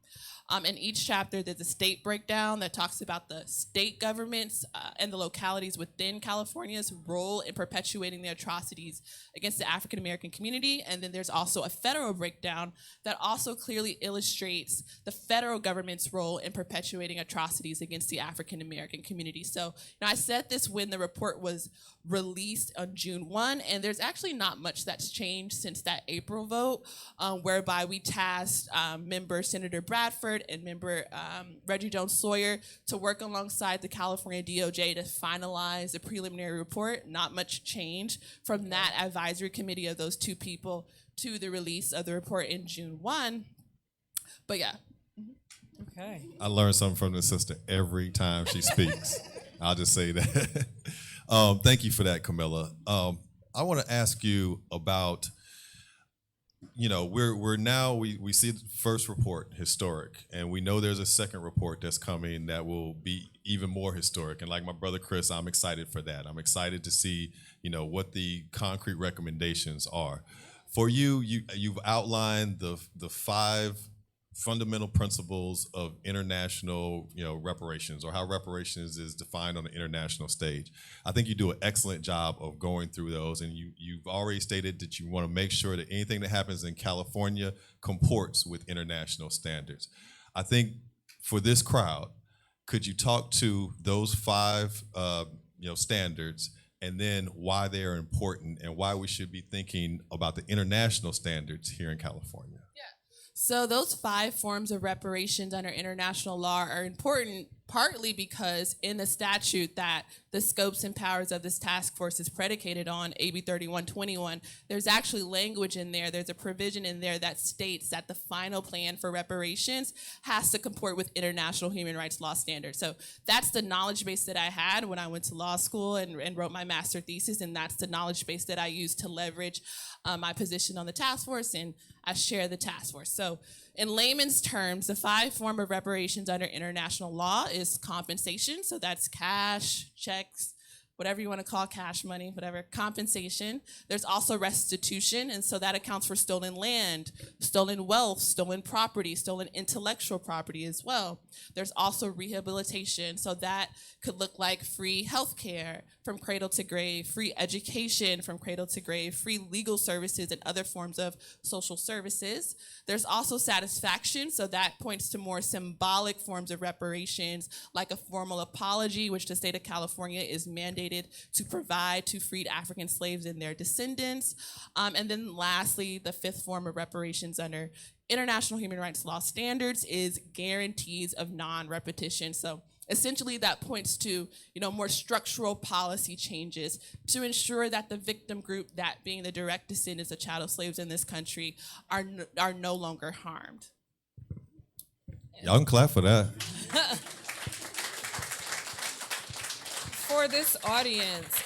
In each chapter, there's a state breakdown that talks about the state governments and the localities within California's role in perpetuating the atrocities against the African American community. And then there's also a federal breakdown that also clearly illustrates the federal government's role in perpetuating atrocities against the African American community. So, I said this when the report was released on June 1, and there's actually not much that's changed since that April vote, whereby we tasked member Senator Bradford and member Reggie Jones Sawyer to work alongside the California DOJ to finalize the preliminary report. Not much change from that advisory committee of those two people to the release of the report in June 1. But yeah. Okay. I learn something from the sister every time she speaks. I'll just say that. Thank you for that, Camilla. I want to ask you about, we're now, we see the first report, historic, and we know there's a second report that's coming that will be even more historic. And like my brother Chris, I'm excited for that. I'm excited to see, what the concrete recommendations are. For you've outlined the 5 fundamental principles of international, reparations, or how reparations is defined on the international stage. I think you do an excellent job of going through those, and you've already stated that you want to make sure that anything that happens in California comports with international standards. I think for this crowd, could you talk to those 5, standards, and then why they are important and why we should be thinking about the international standards here in California? So those 5 forms of reparations under international law are important, partly because in the statute that the scopes and powers of this task force is predicated on, AB 3121, there's actually language in there, there's a provision in there that states that the final plan for reparations has to comport with international human rights law standards. So that's the knowledge base that I had when I went to law school and wrote my master thesis, and that's the knowledge base that I used to leverage my position on the task force, and I share the task force. So in layman's terms, the 5 forms of reparations under international law is compensation. So that's cash, checks, whatever you want to call cash money, whatever, compensation. There's also restitution, and so that accounts for stolen land, stolen wealth, stolen property, stolen intellectual property as well. There's also rehabilitation, so that could look like free health care from cradle to grave, free education from cradle to grave, free legal services and other forms of social services. There's also satisfaction, so that points to more symbolic forms of reparations, like a formal apology, which the state of California is mandated to provide to freed African slaves and their descendants. And then lastly, the 5th form of reparations under international human rights law standards is guarantees of non-repetition. So essentially that points to, more structural policy changes to ensure that the victim group, that being the direct descendants of chattel slaves in this country, are no longer harmed. Y'all can clap for that. For this audience,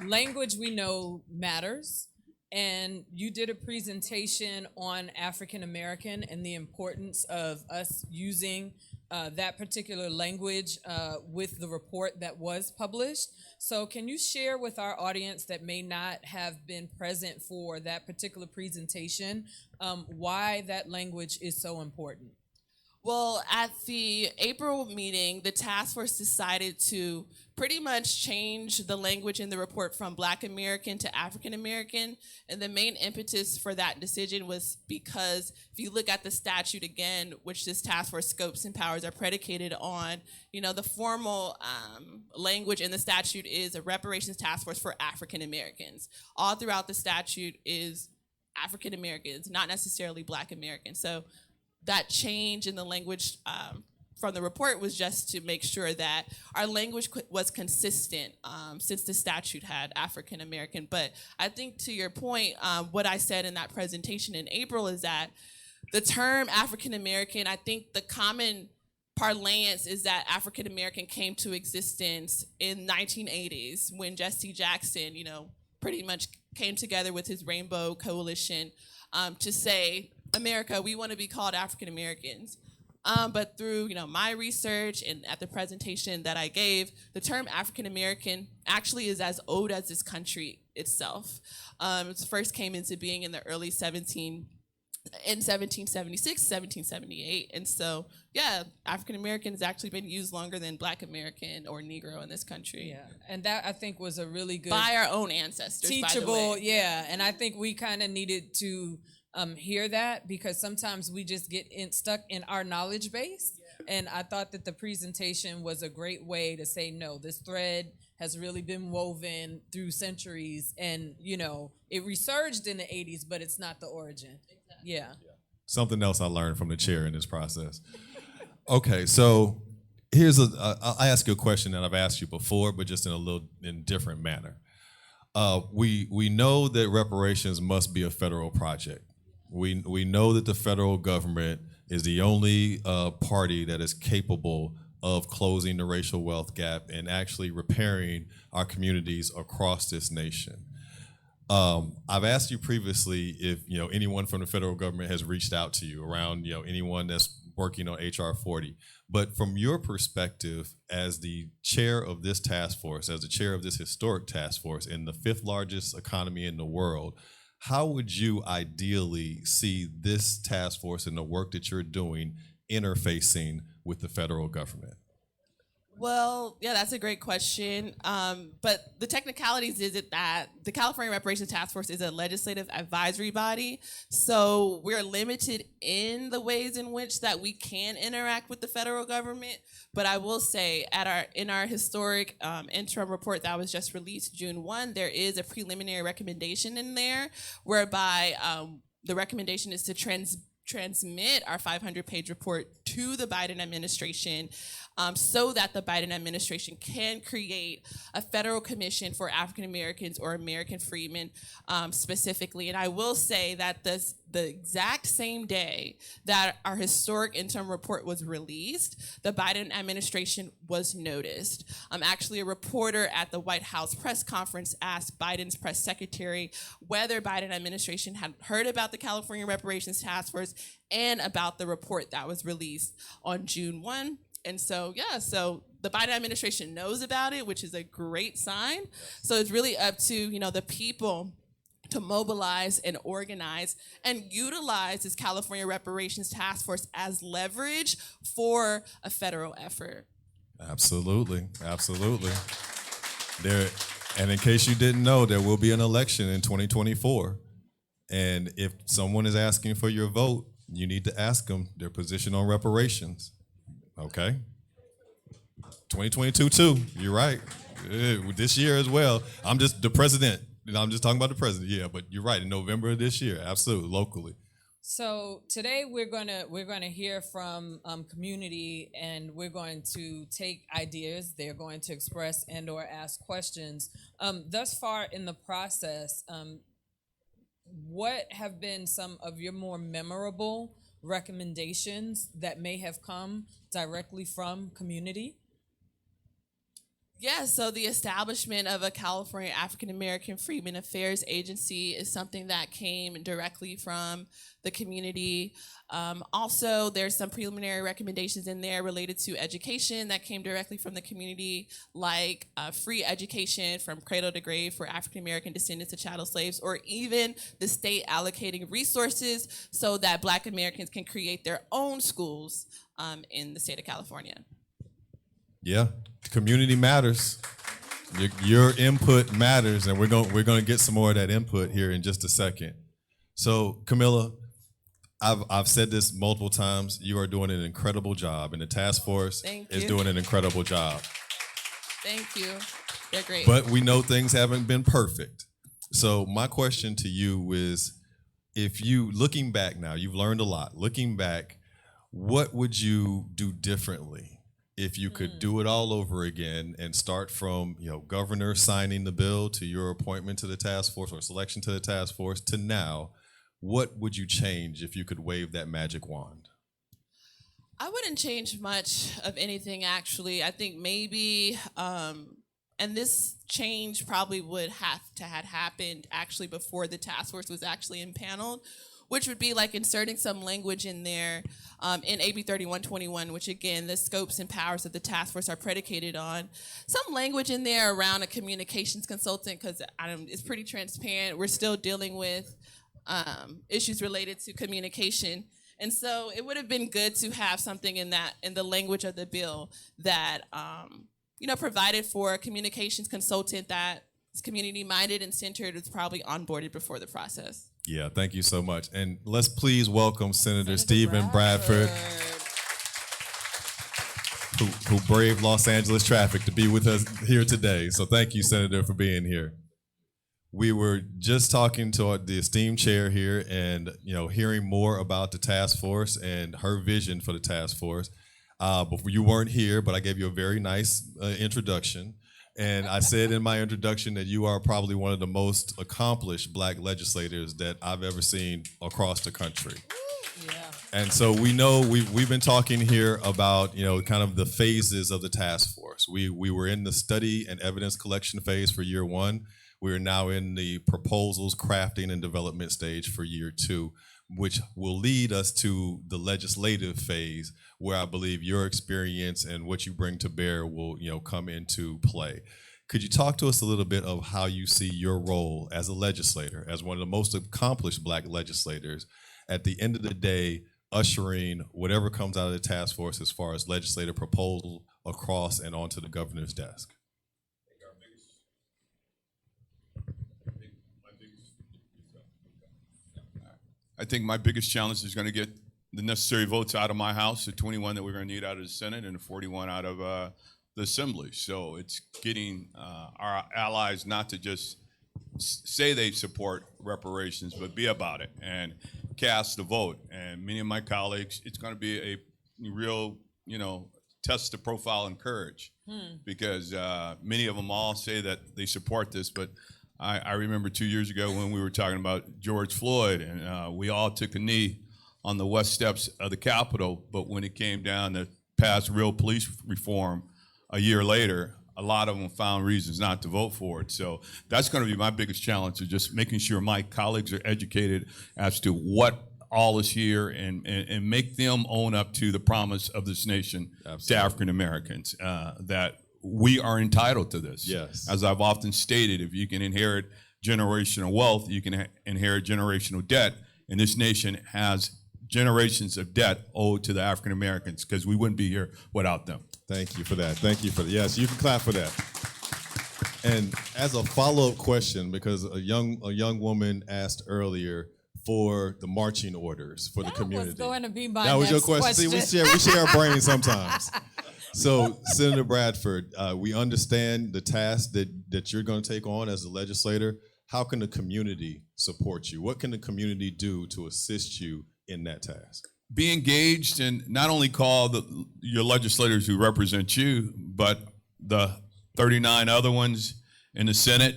language we know matters, and you did a presentation on African American and the importance of us using that particular language with the report that was published. So can you share with our audience that may not have been present for that particular presentation why that language is so important? Well, at the April meeting, the task force decided to pretty much change the language in the report from Black American to African American. And the main impetus for that decision was because if you look at the statute again, which this task force scopes and powers are predicated on, the formal language in the statute is a reparations task force for African Americans. All throughout the statute is African Americans, not necessarily Black Americans. So that change in the language from the report was just to make sure that our language was consistent since the statute had African American. But I think to your point, what I said in that presentation in April is that the term African American, I think the common parlance is that African American came to existence in 1980s when Jesse Jackson, pretty much came together with his Rainbow Coalition to say, America, we want to be called African Americans. But through my research and at the presentation that I gave, the term African American actually is as old as this country itself. It first came into being in the early 1776, 1778. And so, African American has actually been used longer than Black American or Negro in this country. Yeah, and that I think was a really good by our own ancestors. Teachable, by the way. yeah. And I think we kind of needed to hear that because sometimes we just get stuck in our knowledge base. Yeah. And I thought that the presentation was a great way to say, no, this thread has really been woven through centuries, and it resurged in the 80s, but it's not the origin. Exactly. Yeah. Something else I learned from the chair in this process. Okay, so I'll ask you a question that I've asked you before, but just in different manner. We know that reparations must be a federal project. We know that the federal government is the only party that is capable of closing the racial wealth gap and actually repairing our communities across this nation. I've asked you previously if anyone from the federal government has reached out to you around anyone that's working on HR 40. But from your perspective as the chair of this task force, as the chair of this historic task force in the 5th largest economy in the world, how would you ideally see this task force and the work that you're doing interfacing with the federal government? Well, that's a great question. But the technicalities is that the California Reparations Task Force is a legislative advisory body. So we're limited in the ways in which that we can interact with the federal government. But I will say in our historic interim report that was just released June 1, there is a preliminary recommendation in there whereby the recommendation is to transmit our 500-page report to the Biden administration so that the Biden administration can create a federal commission for African Americans or American freedmen specifically. And I will say that the exact same day that our historic interim report was released, the Biden administration was noticed. Actually, a reporter at the White House press conference asked Biden's press secretary whether Biden administration had heard about the California Reparations Task Force and about the report that was released on June 1. And so, so the Biden administration knows about it, which is a great sign. So it's really up to, the people to mobilize and organize and utilize this California Reparations Task Force as leverage for a federal effort. Absolutely. And in case you didn't know, there will be an election in 2024. And if someone is asking for your vote, you need to ask them their position on reparations. Okay. 2022 too. You're right. This year as well. I'm just the president. I'm just talking about the president. Yeah, but you're right. In November of this year, absolutely, locally. So today we're gonna hear from community, and we're going to take ideas. They're going to express and/or ask questions. Thus far in the process, what have been some of your more memorable recommendations that may have come directly from community? Yeah, so the establishment of a California African American Freedmen Affairs Agency is something that came directly from the community. Also, there's some preliminary recommendations in there related to education that came directly from the community, like free education from cradle to grave for African American descendants of chattel slaves, or even the state allocating resources so that Black Americans can create their own schools in the state of California. Yeah, community matters. Your input matters, and we're going to get some more of that input here in just a second. So, Camilla, I've said this multiple times. You are doing an incredible job, and the task force is doing an incredible job. Thank you. They're great. But we know things haven't been perfect. So my question to you is, if you, looking back now, you've learned a lot. Looking back, what would you do differently if you could do it all over again and start from, governor signing the bill to your appointment to the task force or selection to the task force to now? What would you change if you could wave that magic wand? I wouldn't change much of anything, actually. I think maybe, and this change probably would have to have happened actually before the task force was actually impaneled, which would be like inserting some language in there in AB 3121, which again, the scopes and powers of the task force are predicated on. Some language in there around a communications consultant, because it's pretty transparent. We're still dealing with issues related to communication. And so it would have been good to have something in the language of the bill that, provided for a communications consultant that is community-minded and centered, is probably onboarded before the process. Yeah, thank you so much. And let's please welcome Senator Stephen Bradford, who braved Los Angeles traffic to be with us here today. So thank you, Senator, for being here. We were just talking to the esteemed chair here and, hearing more about the task force and her vision for the task force. Before you weren't here, but I gave you a very nice introduction. And I said in my introduction that you are probably one of the most accomplished Black legislators that I've ever seen across the country. Yeah. And so we know we've been talking here about, kind of the phases of the task force. We were in the study and evidence collection phase for year one. We are now in the proposals, crafting, and development stage for year two, which will lead us to the legislative phase, where I believe your experience and what you bring to bear will, come into play. Could you talk to us a little bit of how you see your role as a legislator, as one of the most accomplished Black legislators, at the end of the day, ushering whatever comes out of the task force as far as legislative proposal across and onto the governor's desk? I think my biggest challenge is going to get the necessary votes out of my House, the 21 that we're going to need out of the Senate and the 41 out of the Assembly. So it's getting our allies not to just say they support reparations, but be about it and cast the vote. And many of my colleagues, it's going to be a real, test of profile and courage, because many of them all say that they support this, but I remember 2 years ago when we were talking about George Floyd, and we all took a knee on the west steps of the Capitol, but when it came down to pass real police reform a year later, a lot of them found reasons not to vote for it. So that's going to be my biggest challenge, is just making sure my colleagues are educated as to what all is here, and make them own up to the promise of this nation to African Americans, that we are entitled to this. Yes. As I've often stated, if you can inherit generational wealth, you can inherit generational debt. And this nation has generations of debt owed to the African Americans, because we wouldn't be here without them. Thank you for that. Thank you for that. Yes, you can clap for that. And as a follow-up question, because a young woman asked earlier for the marching orders for the community. That was going to be my That was your question. See, we share our brains sometimes. So, Senator Bradford, we understand the task that you're going to take on as a legislator. How can the community support you? What can the community do to assist you in that task? Be engaged, and not only call your legislators who represent you, but the 39 other ones in the Senate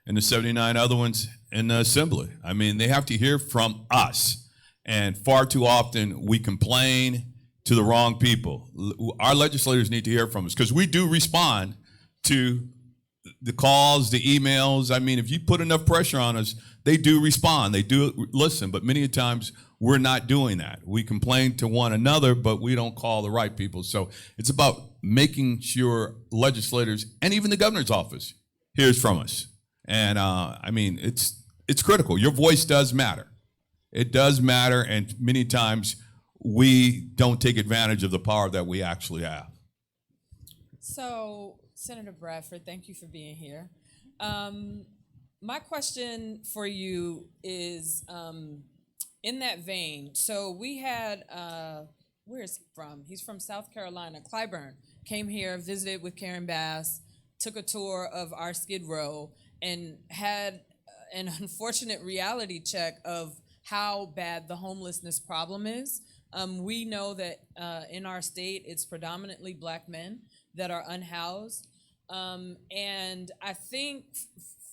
and the 79 other ones in the Assembly. I mean, they have to hear from us. And far too often we complain to the wrong people. Our legislators need to hear from us, because we do respond to the calls, the emails. I mean, if you put enough pressure on us, they do respond. They do listen. But many times we're not doing that. We complain to one another, but we don't call the right people. So it's about making sure legislators and even the governor's office hears from us. And I mean, it's critical. Your voice does matter. It does matter, and many times we don't take advantage of the power that we actually have. So, Senator Bradford, thank you for being here. My question for you is in that vein. So we had, where is he from? He's from South Carolina. Clyburn came here, visited with Karen Bass, took a tour of our Skid Row, and had an unfortunate reality check of how bad the homelessness problem is. We know that in our state, it's predominantly Black men that are unhoused. And I think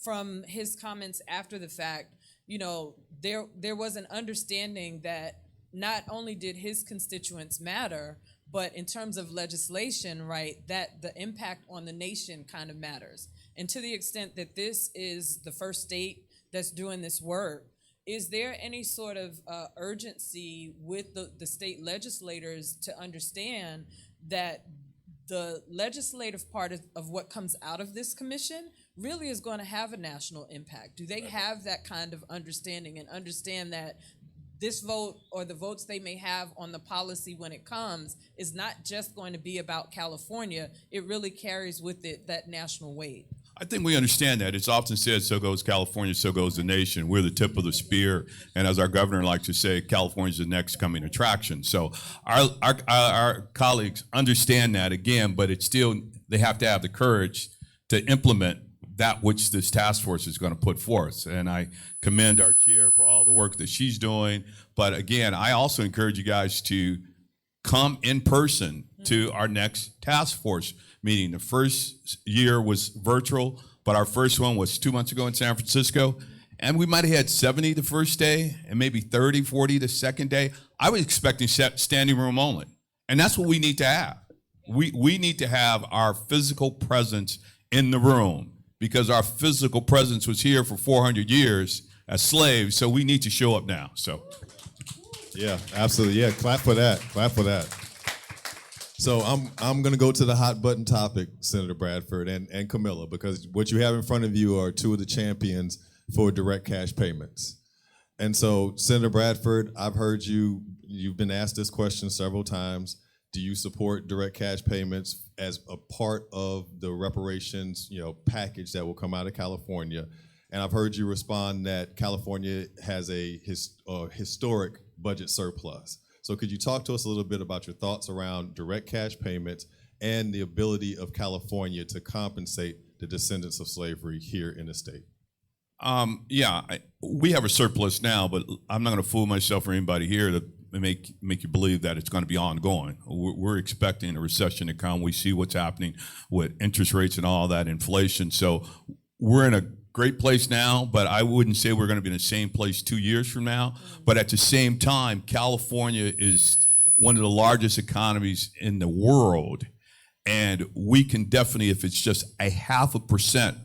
from his comments after the fact, you know, there was an understanding that not only did his constituents matter, but in terms of legislation, right, that the impact on the nation kind of matters. And to the extent that this is the first state that's doing this work, is there any sort of urgency with the state legislators to understand that the legislative part of what comes out of this commission really is going to have a national impact? Do they have that kind of understanding and understand that this vote or the votes they may have on the policy when it comes is not just going to be about California, it really carries with it that national weight? I think we understand that. It's often said, so goes California, so goes the nation. We're the tip of the spear. And as our governor likes to say, California's the next coming attraction. So our colleagues understand that again, but it's still, they have to have the courage to implement that which this task force is going to put forth. And I commend our chair for all the work that she's doing. But again, I also encourage you guys to come in person to our next task force meeting. The first year was virtual, but our first one was 2 months ago in San Francisco. And we might have had 70 the first day and maybe 30, 40 the second day. I was expecting standing room only. And that's what we need to have. We need to have our physical presence in the room because our physical presence was here for 400 years as slaves. So we need to show up now. So. Yeah, absolutely. Yeah, clap for that. Clap for that. So I'm going to go to the hot button topic, Senator Bradford and Camilla, because what you have in front of you are two of the champions for direct cash payments. And so, Senator Bradford, I've heard you've been asked this question several times. Do you support direct cash payments as a part of the reparations, package that will come out of California? And I've heard you respond that California has a historic budget surplus. So could you talk to us a little bit about your thoughts around direct cash payments and the ability of California to compensate the descendants of slavery here in the state? We have a surplus now, but I'm not going to fool myself or anybody here to make you believe that it's going to be ongoing. We're expecting a recession to come. We see what's happening with interest rates and all that inflation. So we're in a great place now, but I wouldn't say we're going to be in the same place 2 years from now. But at the same time, California is one of the largest economies in the world. And we can definitely, if it's just 0.5%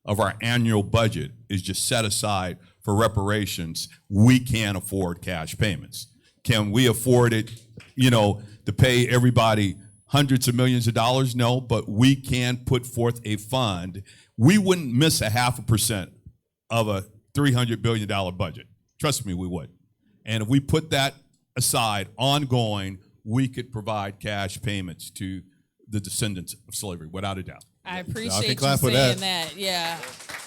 of our annual budget is just set aside for reparations, we can afford cash payments. Can we afford it, to pay everybody hundreds of millions of dollars? No, but we can put forth a fund. We wouldn't miss 0.5% of a $300 billion budget. Trust me, we would. And if we put that aside ongoing, we could provide cash payments to the descendants of slavery, without a doubt. I appreciate you saying that. Yeah,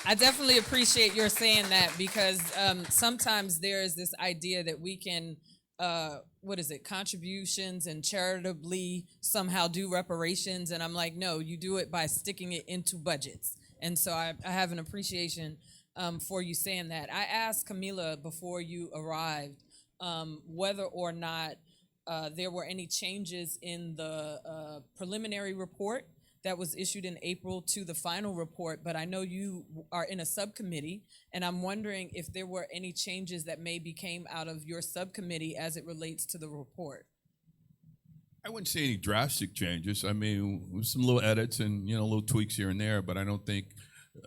I definitely appreciate your saying that because sometimes there is this idea that we can, contributions and charitably somehow do reparations. And I'm like, no, you do it by sticking it into budgets. And so I have an appreciation for you saying that. I asked Camilla before you arrived whether or not there were any changes in the preliminary report that was issued in April to the final report, but I know you are in a subcommittee, and I'm wondering if there were any changes that maybe came out of your subcommittee as it relates to the report. I wouldn't say any drastic changes. I mean, some little edits and little tweaks here and there, but I don't think.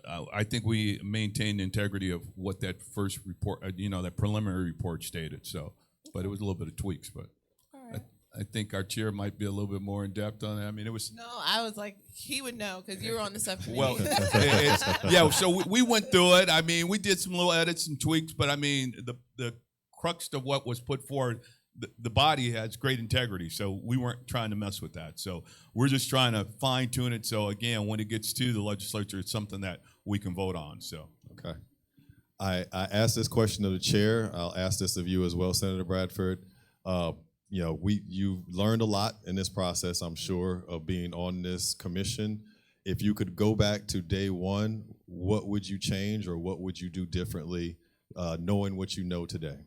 I think we maintained the integrity of what that first report, that preliminary report stated. So, but it was a little bit of tweaks. But I think our chair might be a little bit more in depth on that. I mean, it was. No, I was like, he would know because you were on the subcommittee. Well, yeah. So we went through it. I mean, we did some little edits and tweaks, but I mean, the crux of what was put forward. The body has great integrity, so we weren't trying to mess with that. So we're just trying to fine tune it. So again, when it gets to the legislature, it's something that we can vote on. So okay, I asked this question of the chair. I'll ask this of you as well, Senator Bradford. You've learned a lot in this process, I'm sure, of being on this commission. If you could go back to day one, what would you change or what would you do differently, knowing what you know today?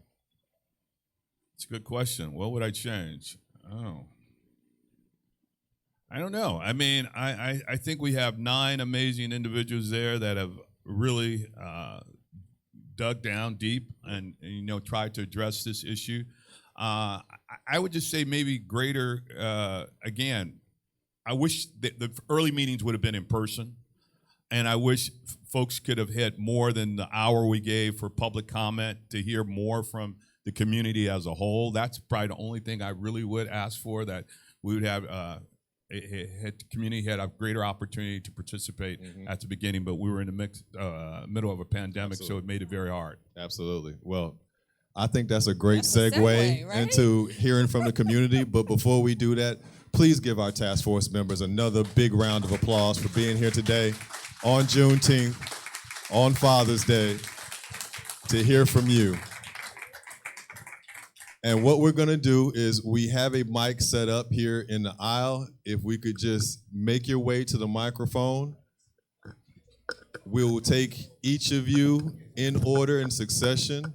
it's a good question. What would I change? Oh, I don't know. I mean, I think we have 9 amazing individuals there that have really dug down deep and tried to address this issue. I would just say maybe greater, again, I wish that the early meetings would have been in person, and I wish folks could have had more than the hour we gave for public comment to hear more from the community as a whole. That's probably the only thing I really would ask for, that we would have the community had a greater opportunity to participate at the beginning, but we were in the middle of a pandemic, so it made it very hard. Absolutely. Well, I think that's a great That's a segue, right? into hearing from the community. But before we do that, please give our task force members another big round of applause for being here today on Juneteenth, on Father's Day, to hear from you. And what we're going to do is we have a mic set up here in the aisle. If we could just make your way to the microphone, we'll take each of you in order in succession.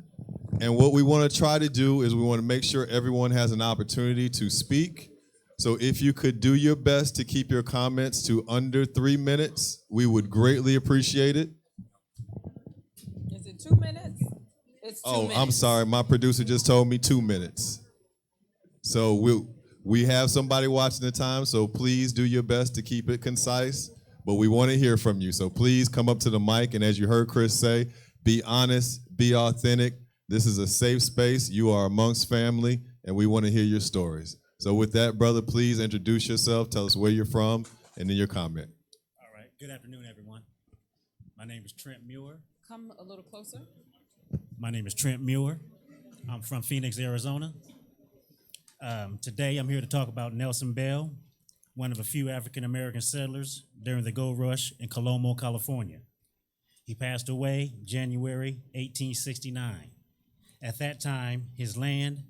And what we want to try to do is we want to make sure everyone has an opportunity to speak. So if you could do your best to keep your comments to under 3 minutes, we would greatly appreciate it. Is it 2 minutes? It's 2 minutes. I'm sorry. My producer just told me 2 minutes. So we have somebody watching the time, so please do your best to keep it concise. But we want to hear from you. So please come up to the mic, and as you heard Chris say, be honest, be authentic. This is a safe space. You are amongst family, and we want to hear your stories. So with that, brother, please introduce yourself. Tell us where you're from, and then your comment. All right. Good afternoon, everyone. My name is Trent Muir. Come a little closer. My name is Trent Muir. I'm from Phoenix, Arizona. Today, I'm here to talk about Nelson Bell, one of a few African-American settlers during the gold rush in Coloma, California. He passed away January 1869. At that time, his land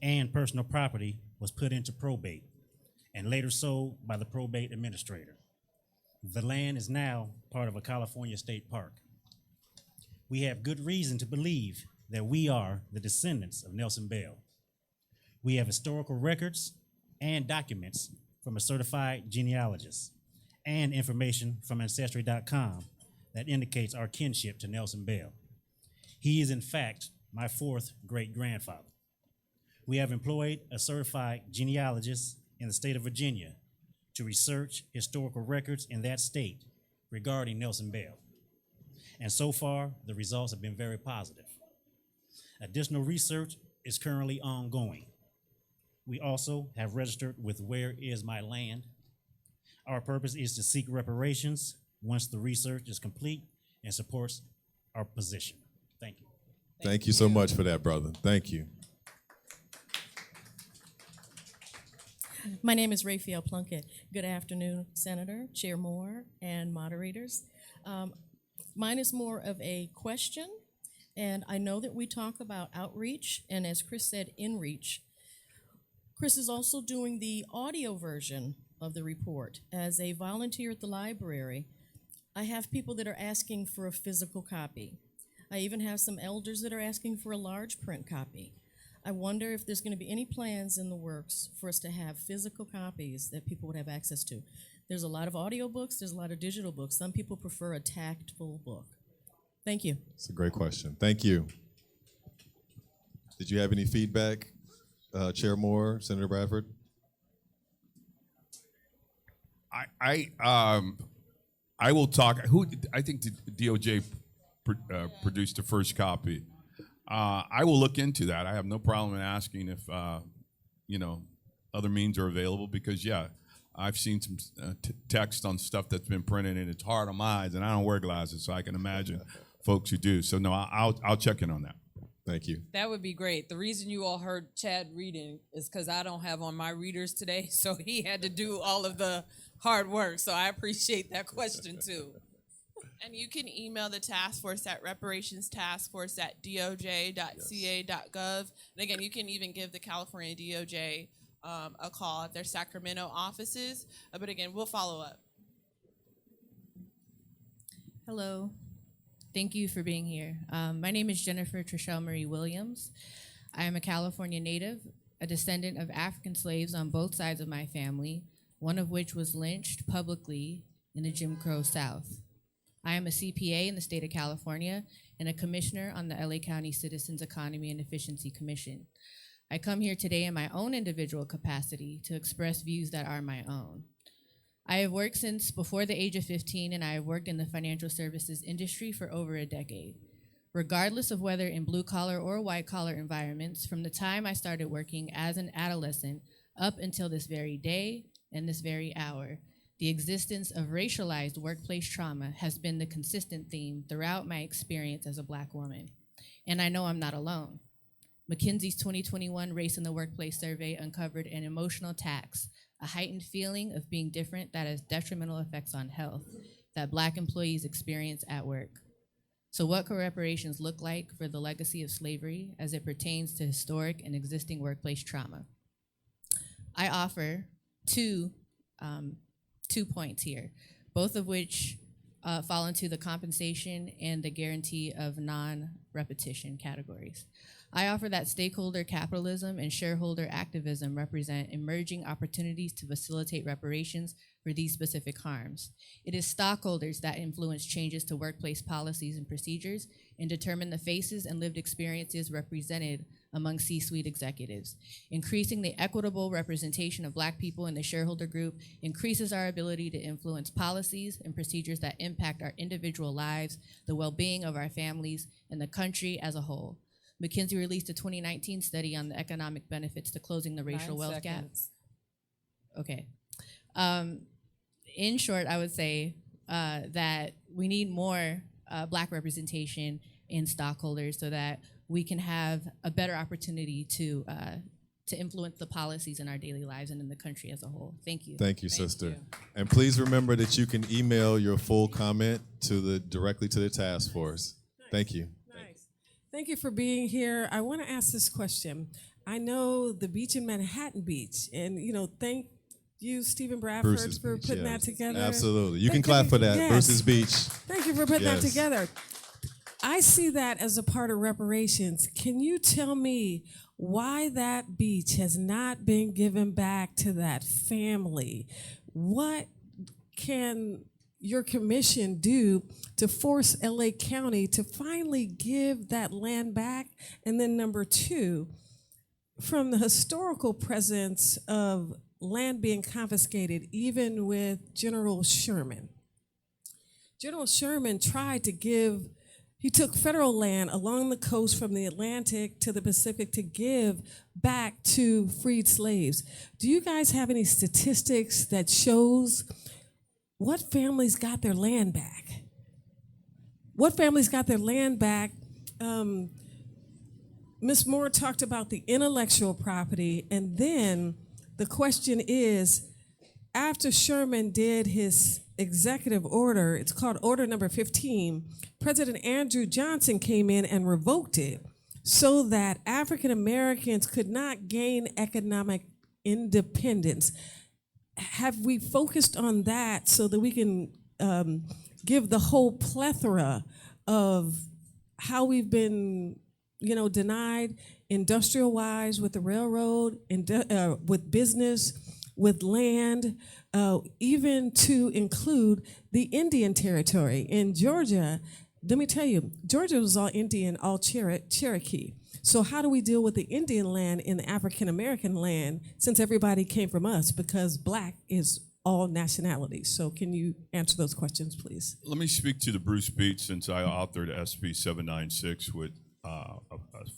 and personal property was put into probate and later sold by the probate administrator. The land is now part of a California state park. We have good reason to believe that we are the descendants of Nelson Bell. We have historical records and documents from a certified genealogist and information from Ancestry.com that indicates our kinship to Nelson Bell. He is, in fact, my 4th great-grandfather. We have employed a certified genealogist in the state of Virginia to research historical records in that state regarding Nelson Bell. And so far, the results have been very positive. Additional research is currently ongoing. We also have registered with Where Is My Land? Our purpose is to seek reparations once the research is complete and supports our position. Thank you. Thank you so much for that, brother. Thank you. My name is Raphael Plunkett. Good afternoon, Senator, Chair Moore, and moderators. Mine is more of a question, and I know that we talk about outreach, and as Chris said, in-reach. Chris is also doing the audio version of the report. As a volunteer at the library, I have people that are asking for a physical copy. I even have some elders that are asking for a large print copy. I wonder if there's going to be any plans in the works for us to have physical copies that people would have access to. There's a lot of audio books, there's a lot of digital books. Some people prefer a tactile book. Thank you. It's a great question. Thank you. Did you have any feedback, Chair Moore, Senator Bradford? I will talk. I think the DOJ produced the first copy. I will look into that. I have no problem in asking if other means are available, because I've seen some text on stuff that's been printed and it's hard on my eyes, and I don't wear glasses, so I can imagine folks who do. So no, I'll check in on that. Thank you. That would be great. The reason you all heard Chad reading is because I don't have on my readers today, so he had to do all of the hard work. So I appreciate that question too. And you can email the task force at reparationstaskforce@doj.ca.gov. And again, you can even give the California DOJ a call at their Sacramento offices. But again, we'll follow up. Hello. Thank you for being here. My name is Jennifer Trishelle Marie Williams. I am a California native, a descendant of African slaves on both sides of my family, one of which was lynched publicly in the Jim Crow South. I am a CPA in the state of California and a commissioner on the LA County Citizens Economy and Efficiency Commission. I come here today in my own individual capacity to express views that are my own. I have worked since before the age of 15, and I have worked in the financial services industry for over a decade. Regardless of whether in blue-collar or white-collar environments, from the time I started working as an adolescent up until this very day and this very hour, the existence of racialized workplace trauma has been the consistent theme throughout my experience as a Black woman. And I know I'm not alone. McKinsey's 2021 Race in the Workplace survey uncovered an emotional tax, a heightened feeling of being different that has detrimental effects on health that Black employees experience at work. So what could reparations look like for the legacy of slavery as it pertains to historic and existing workplace trauma? I offer two points here, both of which fall into the compensation and the guarantee of non-repetition categories. I offer that stakeholder capitalism and shareholder activism represent emerging opportunities to facilitate reparations for these specific harms. It is stockholders that influence changes to workplace policies and procedures and determine the faces and lived experiences represented among C-suite executives. Increasing the equitable representation of Black people in the shareholder group increases our ability to influence policies and procedures that impact our individual lives, the well-being of our families, and the country as a whole. McKinsey released a 2019 study on the economic benefits to closing the racial wealth gap. Okay. In short, I would say that we need more Black representation in stockholders so that we can have a better opportunity to influence the policies in our daily lives and in the country as a whole. Thank you. Thank you, sister. And please remember that you can email your full comment directly to the task force. Thank you. Thank you for being here. I want to ask this question. I know the beach in Manhattan Beach, and thank you, Stephen Bradford, Bruce's for Beach, putting yes. that together. Absolutely. You can clap for that. Yes. Bruce's Beach. Thank you for putting that Yes. together. I see that as a part of reparations. Can you tell me why that beach has not been given back to that family? What can your commission do to force LA County to finally give that land back? And then number two, from the historical presence of land being confiscated, even with General Sherman. General Sherman tried to he took federal land along the coast from the Atlantic to the Pacific to give back to freed slaves. Do you guys have any statistics that shows what families got their land back? What families got their land back? Ms. Moore talked about the intellectual property, and then the question is, after Sherman did his executive order, it's called Order Number 15, President Andrew Johnson came in and revoked it so that African Americans could not gain economic independence. Have we focused on that so that we can give the whole plethora of how we've been, denied industrial-wise with the railroad, with business, with land, even to include the Indian territory in Georgia? Let me tell you, Georgia was all Indian, all Cherokee. So how do we deal with the Indian land in the African American land since everybody came from us? Because Black is all nationalities. So can you answer those questions, please? Let me speak to the Bruce Beach since I authored SB 796, which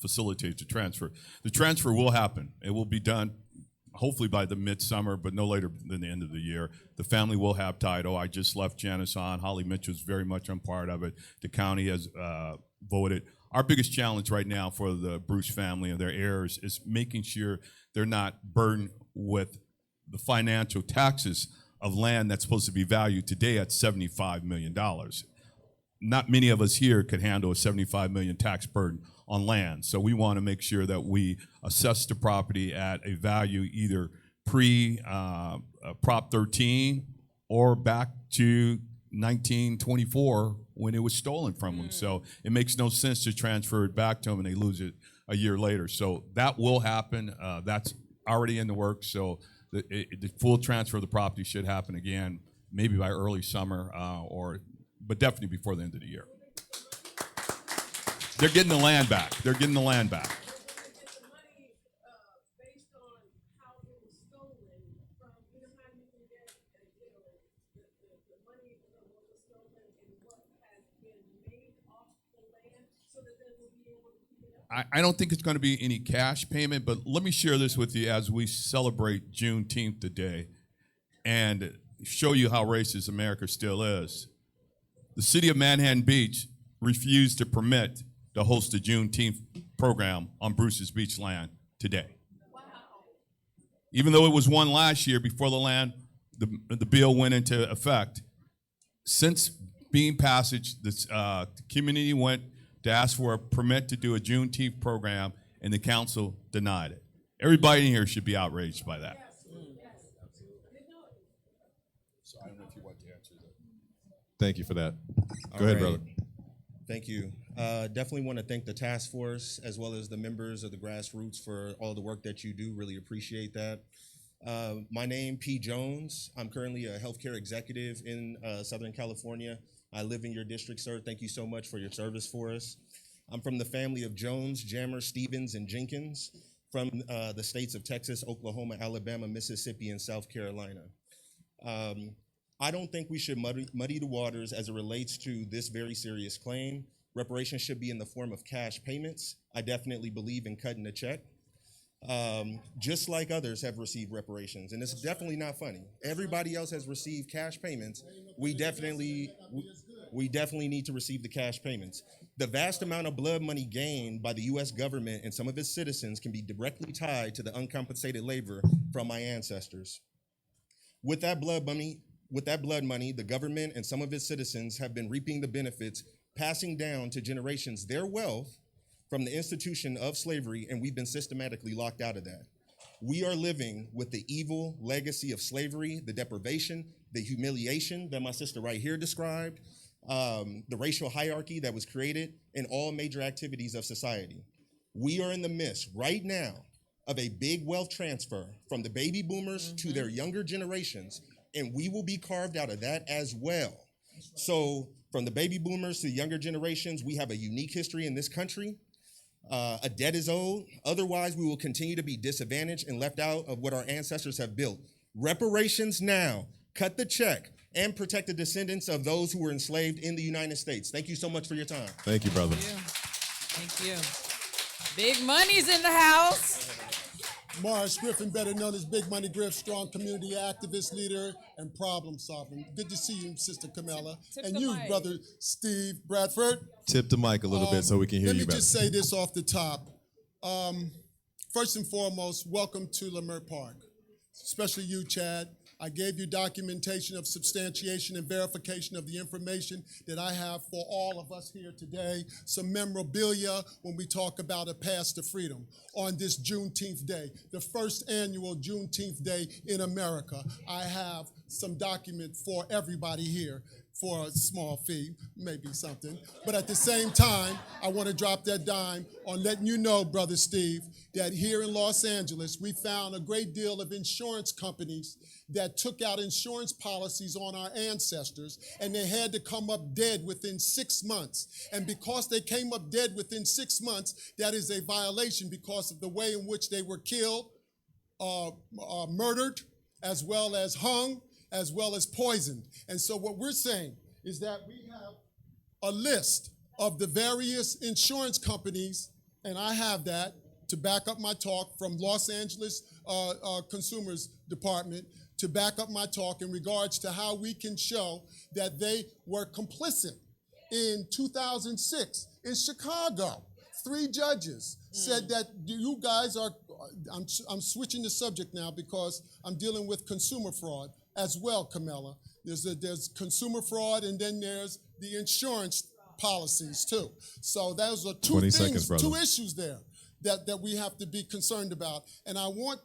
facilitates the transfer. The transfer will happen. It will be done hopefully by the midsummer, but no later than the end of the year. The family will have title. I just left Janice on. Holly Mitchell's very much on part of it. The county has voted. Our biggest challenge right now for the Bruce family and their heirs is making sure they're not burdened with the financial taxes of land that's supposed to be valued today at $75 million. Not many of us here could handle a $75 million tax burden on land. So we want to make sure that we assess the property at a value either pre-Prop 13 or back to 1924 when it was stolen from them. So it makes no sense to transfer it back to them and they lose it a year later. So that will happen. That's already in the works. So the full transfer of the property should happen again, maybe by early summer but definitely before the end of the year. They're getting the land back. They're getting the land back. I don't think it's going to be any cash payment, but let me share this with you as we celebrate Juneteenth today and show you how racist America still is. The city of Manhattan Beach refused to permit to host a Juneteenth program on Bruce's Beach land today. Even though it was won last year before the bill went into effect, since being passage, the community went to ask for a permit to do a Juneteenth program, and the council denied it. Everybody in here should be outraged by that. So I don't know if you want to answer that. Thank you for that. Go ahead, brother. Thank you. Definitely want to thank the task force as well as the members of the grassroots for all the work that you do. Really appreciate that. My name, P. Jones. I'm currently a healthcare executive in Southern California. I live in your district, sir. Thank you so much for your service for us. I'm from the family of Jones, Jammer, Stevens, and Jenkins from the states of Texas, Oklahoma, Alabama, Mississippi, and South Carolina. I don't think we should muddy the waters as it relates to this very serious claim. Reparations should be in the form of cash payments. I definitely believe in cutting a check. Just like others have received reparations, and it's definitely not funny. Everybody else has received cash payments. We definitely need to receive the cash payments. The vast amount of blood money gained by the U.S. government and some of its citizens can be directly tied to the uncompensated labor from my ancestors. With that blood money, the government and some of its citizens have been reaping the benefits, passing down to generations their wealth from the institution of slavery, and we've been systematically locked out of that. We are living with the evil legacy of slavery, the deprivation, the humiliation that my sister right here described, the racial hierarchy that was created in all major activities of society. We are in the midst right now of a big wealth transfer from the baby boomers to their younger generations, and we will be carved out of that as well. So from the baby boomers to the younger generations, we have a unique history in this country. A debt is owed. Otherwise, we will continue to be disadvantaged and left out of what our ancestors have built. Reparations now. Cut the check and protect the descendants of those who were enslaved in the United States. Thank you so much for your time. Thank you, brother. Thank you. Big money's in the house. Morris Griffin, better known as Big Money Griff, strong community activist, leader, and problem solver. Good to see you, Sister Camilla. And you, Brother Steve Bradford. Tip the mic a little bit so we can hear you better. Let me just say this off the top. First and foremost, welcome to Leimert Park, especially you, Chad. I gave you documentation of substantiation and verification of the information that I have for all of us here today. Some memorabilia when we talk about a path to freedom on this Juneteenth day, the first annual Juneteenth day in America. I have some document for everybody here for a small fee, maybe something. But at the same time, I want to drop that dime on letting you know, Brother Steve, that here in Los Angeles, we found a great deal of insurance companies that took out insurance policies on our ancestors, and they had to come up dead within 6 months. And because they came up dead within 6 months, that is a violation because of the way in which they were killed, murdered, as well as hung, as well as poisoned. And so what we're saying is that we have a list of the various insurance companies, and I have that to back up my talk from Los Angeles Consumers Department, to back up my talk in regards to how we can show that they were complicit. In 2006, in Chicago, 3 judges said that you guys are, I'm switching the subject now because I'm dealing with consumer fraud as well, Camilla. There's consumer fraud, and then there's the insurance policies too. So those are 2 things, 2 issues there that we have to be concerned about. And I want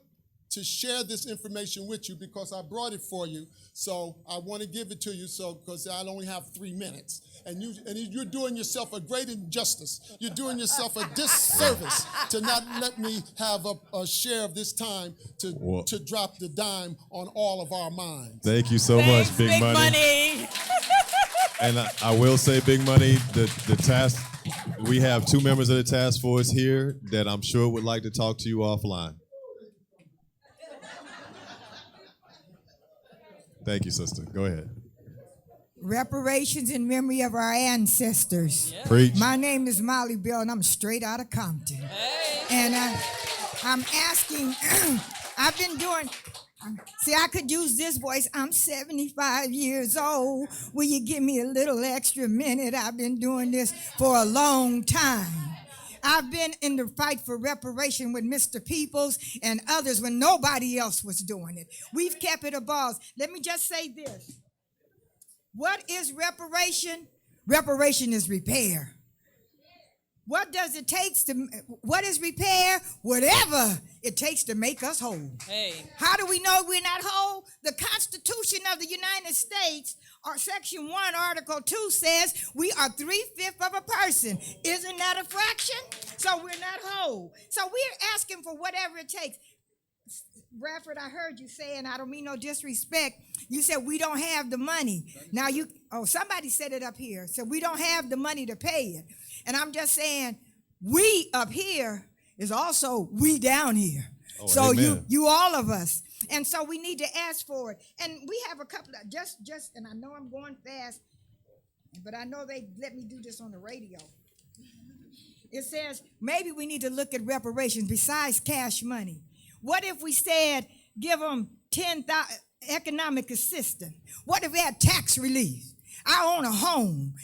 to share this information with you because I brought it for you. So I want to give it to you because I only have 3 minutes. And you're doing yourself a great injustice. You're doing yourself a disservice to not let me have a share of this time to drop the dime on all of our minds. Thank you so much, Big Money. And I will say, Big Money, the task, we have 2 members of the task force here that I'm sure would like to talk to you offline. Thank you, sister. Go ahead. Reparations in memory of our ancestors. Yeah. Preach. My name is Molly Bell, and I'm straight out of Compton. Hey. And I'm asking, I've been doing, see, I could use this voice. I'm 75 years old. Will you give me a little extra minute? I've been doing this for a long time. I've been in the fight for reparation with Mr. Peoples and others when nobody else was doing it. We've kept it above. Let me just say this. What is reparation? Reparation is repair. What does it take what is repair? Whatever it takes to make us whole. Hey. How do we know we're not whole? The Constitution of the United States, Section 1, Article 2 says we are 3/5 of a person. Isn't that a fraction? So we're not whole. So we're asking for whatever it takes. Bradford, I heard you say, and I don't mean no disrespect, you said we don't have the money. Now somebody said it up here. So we don't have the money to pay it. And I'm just saying, we up here is also we down here. Oh, so amen. you all of us. And so we need to ask for it. And we have a couple of, and I know I'm going fast, but I know they let me do this on the radio. It says, maybe we need to look at reparations besides cash money. What if we said, give them 10,000 economic assistance? What if we had tax relief? I own a home.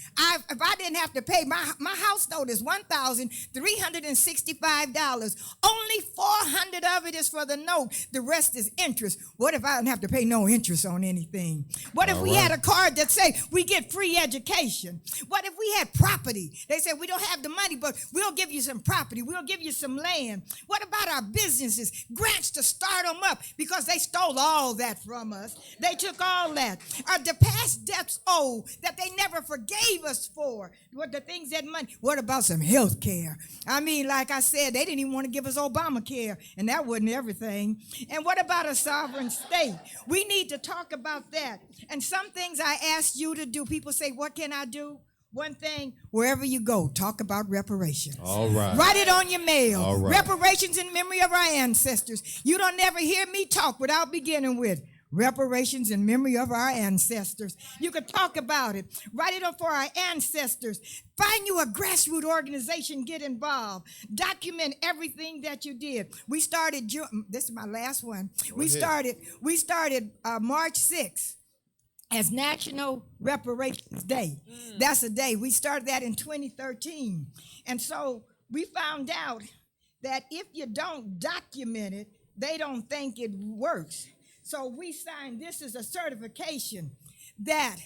If I didn't have to pay, my house note is $1,365. Only $400 of it is for the note. The rest is interest. What if I didn't have to pay no interest on anything? What if we had a card that say we get free education? What if we had property? They said we don't have the money, but we'll give you some property. We'll give you some land. What about our businesses? Grants to start them up because they stole all that from us. They took all that. Are the past debts owed that they never forgave us for? What the things that money? What about some health care? I mean, like I said, they didn't even want to give us Obamacare, and that wasn't everything. And what about a sovereign state? We need to talk about that. And some things I asked you to do, people say, what can I do? One thing, wherever you go, talk about reparations. All right. Write it on your mail. All right. Reparations in memory of our ancestors. You don't never hear me talk without beginning with reparations in memory of our ancestors. You could talk about it. Write it up for our ancestors. Find you a grassroots organization, get involved. Document everything that you did. We started, this is my last one. We started March 6th as National Reparations Day. That's a day. We started that in 2013. And so we found out that if you don't document it, they don't think it works. So we signed, this is a certification that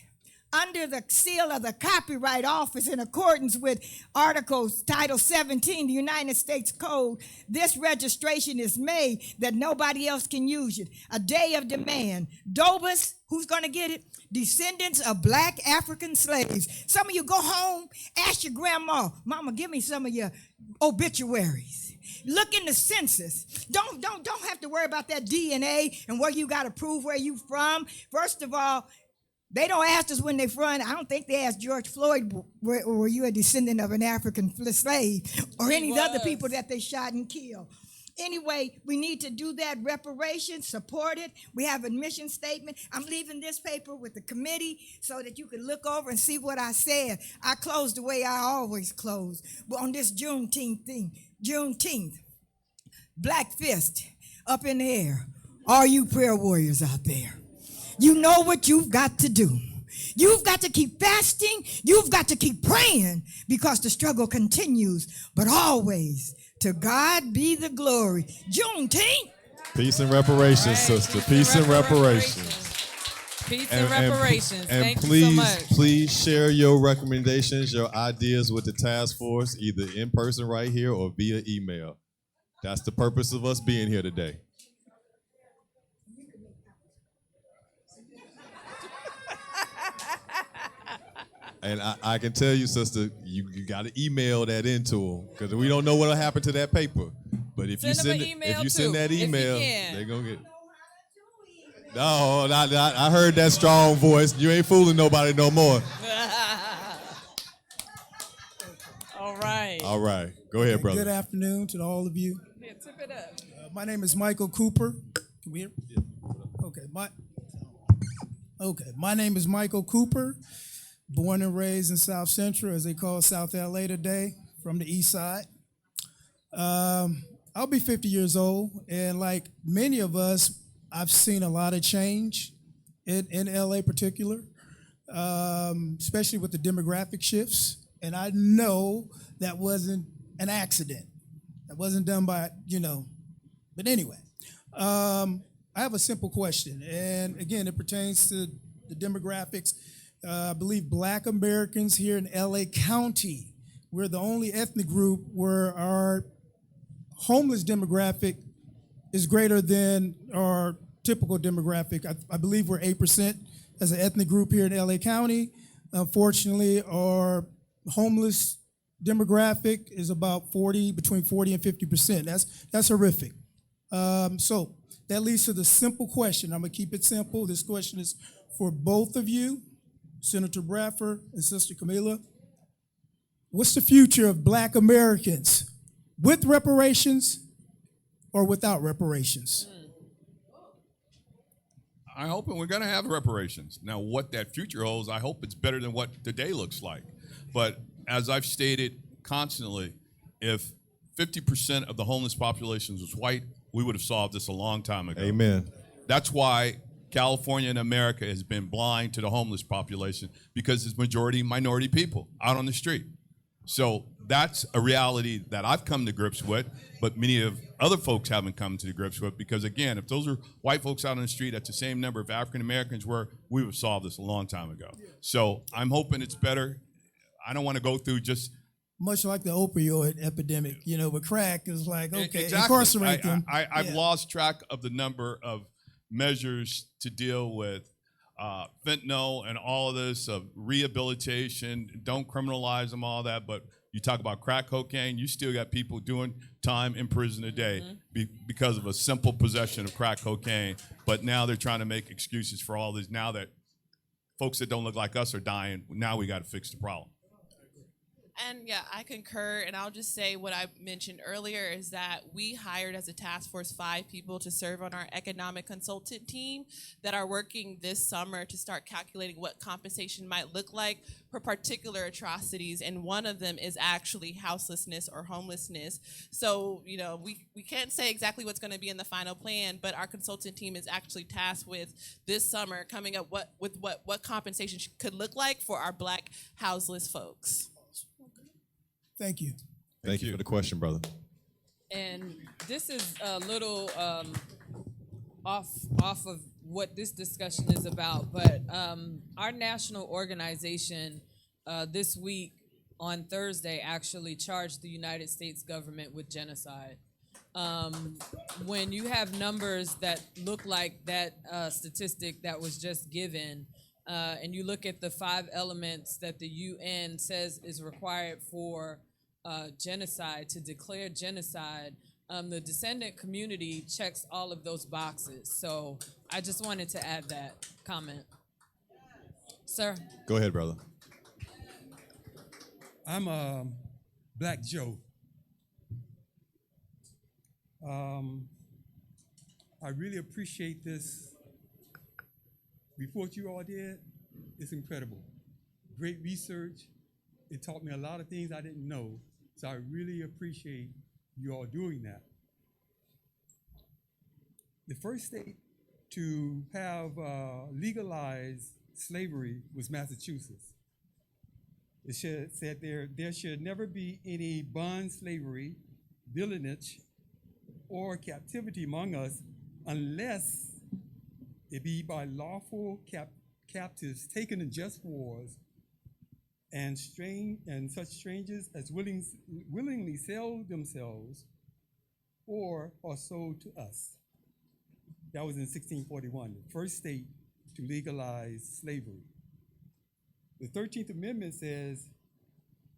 under the seal of the Copyright Office, in accordance with Articles Title 17, the United States Code, this registration is made that nobody else can use it. A day of demand. DOBUS, who's going to get it? Descendants of Black African slaves. Some of you go home, ask your grandma, Mama, give me some of your obituaries. Look in the census. Don't have to worry about that DNA and where you got to prove where you from. First of all, they don't ask us when they from. I don't think they asked George Floyd, were you a descendant of an African slave or any other people that they shot and killed. Anyway, we need to do that reparation, support it. We have a mission statement. I'm leaving this paper with the committee so that you can look over and see what I said. I closed the way I always close. But on this Juneteenth, Black Fist up in the air. All you prayer warriors out there, you know what you've got to do. You've got to keep fasting. You've got to keep praying because the struggle continues. But always, to God be the glory. Juneteenth. Peace and reparations, sister. Peace and reparations. Peace and reparations. And Thank please, you so much. please share your recommendations, your ideas with the task force, either in person right here or via email. That's the purpose of us being here today. And I can tell you, sister, you got to email that into them because we don't know what'll happen to that paper. But if you send that email, they're gonna get. No, I heard that strong voice. You ain't fooling nobody no more. All right. All right, go ahead, brother. Good afternoon to all of you. Yeah, tip it up. My name is Michael Cooper. Can we hear? Okay, my name is Michael Cooper. Born and raised in South Central, as they call South LA today, from the east side. I'll be 50 years old, and like many of us, I've seen a lot of change in LA particular, especially with the demographic shifts. And I know that wasn't an accident. That wasn't done by, But anyway, I have a simple question. And again, it pertains to the demographics. I believe Black Americans here in LA County, we're the only ethnic group where our homeless demographic is greater than our typical demographic. I believe we're 8% as an ethnic group here in LA County. Unfortunately, our homeless demographic is about between 40 and 50%. That's horrific. So that leads to the simple question. I'm gonna keep it simple. This question is for both of you, Senator Bradford and Sister Camila. What's the future of Black Americans, with reparations or without reparations? I'm hoping we're going to have reparations. Now, what that future holds, I hope it's better than what today looks like. But as I've stated constantly, if 50% of the homeless population was white, we would have solved this a long time ago. Amen. That's why California and America has been blind to the homeless population, because it's majority minority people out on the street. So that's a reality that I've come to grips with, but many of other folks haven't come to grips with, because again, if those are white folks out on the street at the same number of African Americans were, we would have solved this a long time ago. So I'm hoping it's better. I don't want to go through just Much like the opioid epidemic, with crack is like, okay, exactly. incarcerate them. I've lost track of the number of measures to deal with fentanyl and all of this, of rehabilitation. Don't criminalize them, all that. But you talk about crack cocaine, you still got people doing time in prison today because of a simple possession of crack cocaine. But now they're trying to make excuses for all this. Now that folks that don't look like us are dying, now we got to fix the problem. And yeah, I concur. And I'll just say what I mentioned earlier is that we hired as a task force 5 people to serve on our economic consultant team that are working this summer to start calculating what compensation might look like for particular atrocities. And one of them is actually houselessness or homelessness. So, we can't say exactly what's going to be in the final plan, but our consultant team is actually tasked with this summer coming up with what compensation could look like for our Black houseless folks. Thank you. Thank you for the question, brother. And this is a little off of what this discussion is about, but our national organization this week on Thursday actually charged the United States government with genocide. When you have numbers that look like that statistic that was just given, and you look at the 5 elements that the UN says is required for genocide, to declare genocide, the descendant community checks all of those boxes. So I just wanted to add that comment. Sir? Go ahead, brother. I'm Black Joe. I really appreciate this report you all did. It's incredible. Great research. It taught me a lot of things I didn't know. So I really appreciate you all doing that. The first state to have legalized slavery was Massachusetts. It said there should never be any bond slavery, villanage, or captivity among us unless it be by lawful captives taken in just wars and such strangers as willingly sell themselves or are sold to us. That was in 1641, the first state to legalize slavery. The 13th Amendment says,